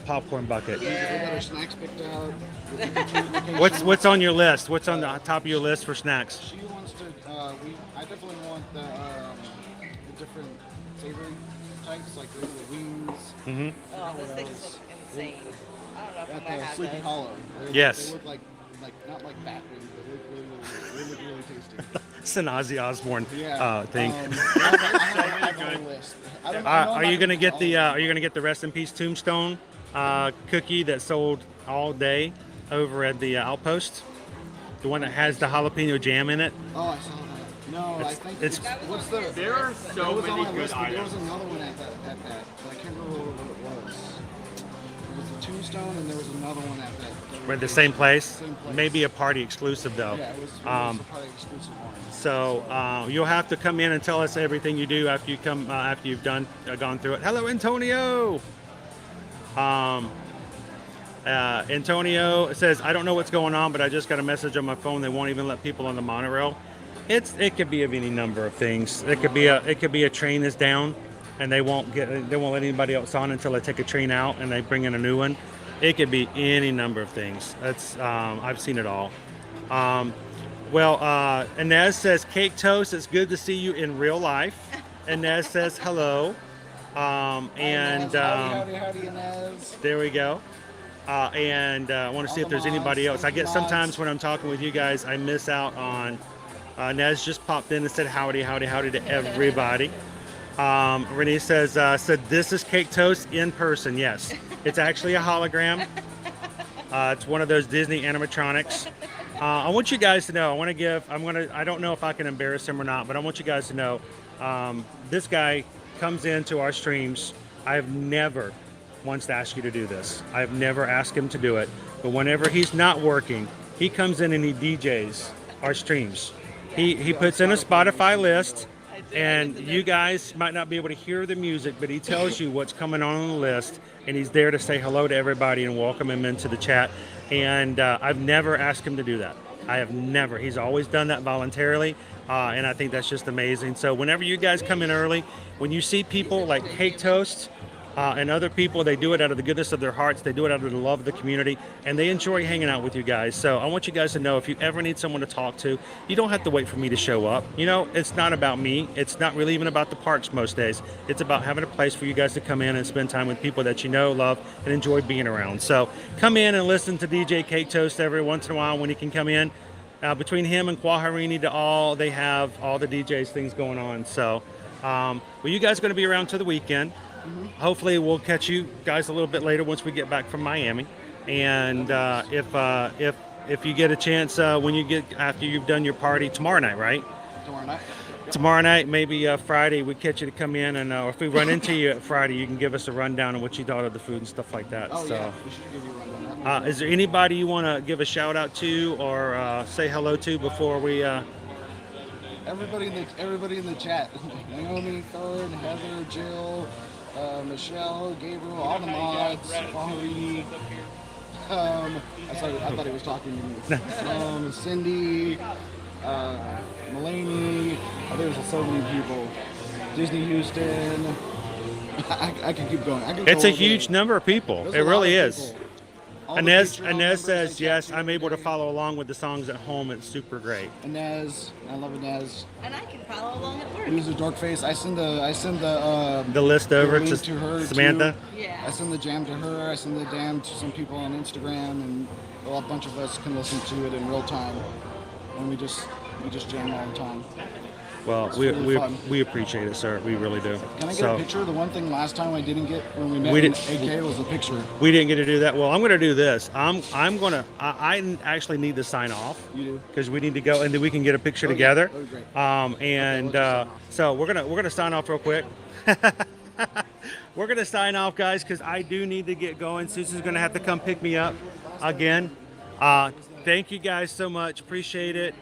popcorn bucket. We got our snacks picked out. What's on your list? What's on the top of your list for snacks? She wants to. I definitely want the different savory types, like the wings. Mm-hmm. Oh, those things look insane. I don't know if I'm At gonna the have Sleepy those. Hollow. Yes. They look like not like bat wings, but they look really tasty. It's an Ozzy Osbourne thing. I have a list. Are you gonna get the Rest in Peace Tombstone cookie that sold all day over at the Outpost? The one that has the jalapeno jam in it. Oh, I saw that. No, I think it's what's the? There are so many good There items. was another one at that, but I can't remember what it was. It was the Tombstone, and there was another one at that. We're at the same place. Same place. Maybe a party exclusive though. Yeah, it was a party exclusive one. So you'll have to come in and tell us everything you do after you come after you've gone through it. Hello, Antonio. Antonio says, I don't know what's going on, but I just got a message on my phone. They won't even let people on the monorail. It could be of any number of things. It could be a train is down, and they won't let anybody else on until they take a train out and they bring in a new one. It could be any number of things. That's I've seen it all. Inez says, Cake Toast, it's good to see you in real life. Inez says hello. Howdy, Inez. There we go. I want to see if there's anybody else. I get sometimes when I'm talking with you guys, I miss out on. Nez just popped in and said howdy to everybody. Renee says, this is Cake Toast in person. Yes, it's actually a hologram. It's one of those Disney animatronics. I want you guys to know. I don't know if I can embarrass him or not, but I want you guys to know. This guy comes into our streams. I have never once asked you to do this. I've never asked him to do it. But whenever he's not working, he comes in and he DJs our streams. He puts in a Spotify list, and you guys might not be able to hear the music, but he tells you what's coming on the list, and he's there to say hello to everybody and welcome him into the chat. And I've never asked him to do that. I have never. He's always done that voluntarily, and I think that's just amazing. So whenever you guys come in early, when you see people like Cake Toast, and other people, they do it out of the goodness of their hearts. They do it out of the love of the community, and they enjoy hanging out with you guys. So I want you guys to know, if you ever need someone to talk to, you don't have to wait for me to show up. You know, it's not about me. It's not really even about the parks most days. It's about having a place for you guys to come in and spend time with people that you know, love, and enjoy being around. So come in and listen to DJ Cake Toast every once in a while when he can come in. Between him and Quaharini they have all the DJs things going on. So, you guys are going to be around to the weekend. Mm-hmm. Hopefully we'll catch you guys a little bit later once we get back from Miami. And if you get a chance after you've done your party tomorrow night, right? Tomorrow night, maybe Friday, we catch you to come in, and or if we run into you at Friday, you can give us a rundown of what you thought of the food and stuff like that. Oh, so, yeah, we should give you a rundown. Is there anybody you want to give a shout out to or say hello to before we? Everybody in the chat. Naomi, Thorne, Heather, Jill. Michelle, Gabriel, all the mods, Quaharini. I thought he was talking to me. Cindy, Mulaney. There's so many people. Disney Houston. I can keep going. It's a huge number of people. It really is. Inez says, yes, I'm able to follow along with the songs at home. It's super great. Inez, I love Inez. And I can follow along at work. Use the dork face. I send the list over to her, Samantha. Yeah. I send the jam to her. I send the jam to some people on Instagram, and a bunch of us can listen to it in real time. and we just jam all the time. Well, It's really fun. we appreciate it, sir. We really do. Can I get a picture? The one thing last time I didn't get when we met We in didn't- AK was a picture. We didn't get to do that. Well, I'm going to do this. I actually need to sign off. You do? Because we need to go, and then we can get a picture Okay. together. Oh, great. So we're gonna sign off real quick. We're gonna sign off, guys, because I do need to get going. Susan's gonna have to come pick me up again. Thank you guys so much. Appreciate it.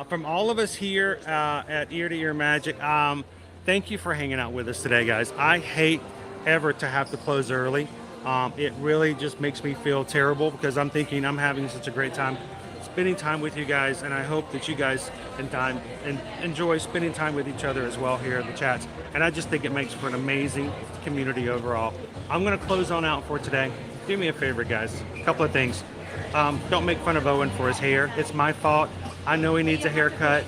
From all of us here at Ear to Ear Magic, thank you for hanging out with us today, guys. I hate ever to have to close early. It really just makes me feel terrible because I'm thinking I'm having such a great time spending time with you guys, and I hope that you guys enjoy spending time with each other as well here in the chats. And I just think it makes for an amazing community overall. I'm going to close on out for today. Do me a favor, guys. A couple of things. Don't make fun of Owen for his hair. It's my fault. I know he needs a haircut.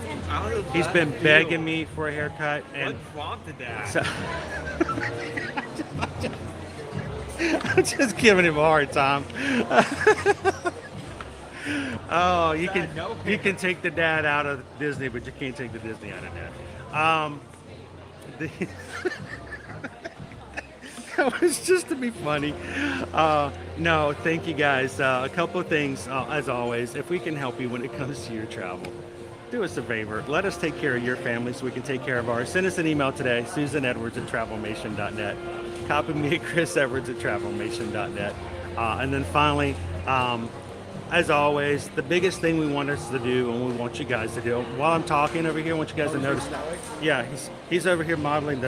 He's been begging me for a haircut. And what prompted that? So I'm just giving him a hard time. Oh, you can take the dad out of Disney, but you can't take the Disney out of dad. That was just to be funny. No, thank you guys. A couple of things, as always. If we can help you when it comes to your travel, do us a favor. Let us take care of your family so we can take care of ours. Send us an email today, susanedwards@travelmation.net. Copy me at chrisedwards@travelmation.net. And then finally, as always, the biggest thing we want us to do and we want you guys to do, while I'm talking over here, I want you guys to notice, yeah, he's over here modeling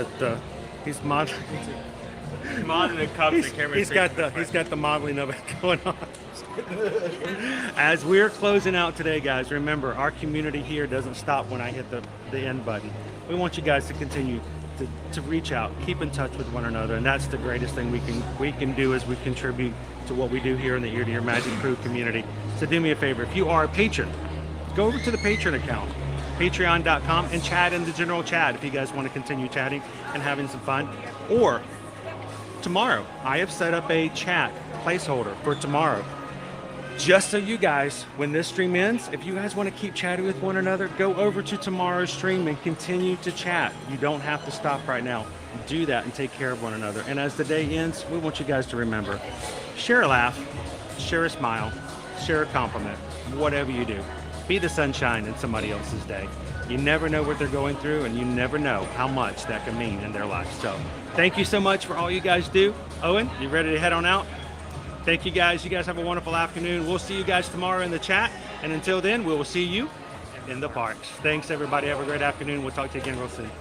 he's modeling. Modeling the cups and camera. He's got the modeling of it going on. As we're closing out today, guys, remember our community here doesn't stop when I hit the end button. We want you guys to continue to reach out, keep in touch with one another, and that's the greatest thing we can do as we contribute to what we do here in the Ear to Ear Magic Crew community. So do me a favor, if you are a patron, go over to the Patreon account, patreon.com, and chat in the general chat if you guys want to continue chatting and having some fun. Or tomorrow, I have set up a chat placeholder for tomorrow. Just so you guys, when this stream ends, if you guys want to keep chatting with one another, go over to tomorrow's stream and continue to chat. You don't have to stop right now. Do that and take care of one another. And as the day ends, we want you guys to remember, share a laugh, share a smile, share a compliment, whatever you do. Be the sunshine in somebody else's day. You never know what they're going through, and you never know how much that can mean in their life. So thank you so much for all you guys do. Owen, you ready to head on out? Thank you guys. You guys have a wonderful afternoon. We'll see you guys tomorrow in the chat. And until then, we will see you in the parks. Thanks, everybody. Have a great afternoon. We'll talk to you again real soon.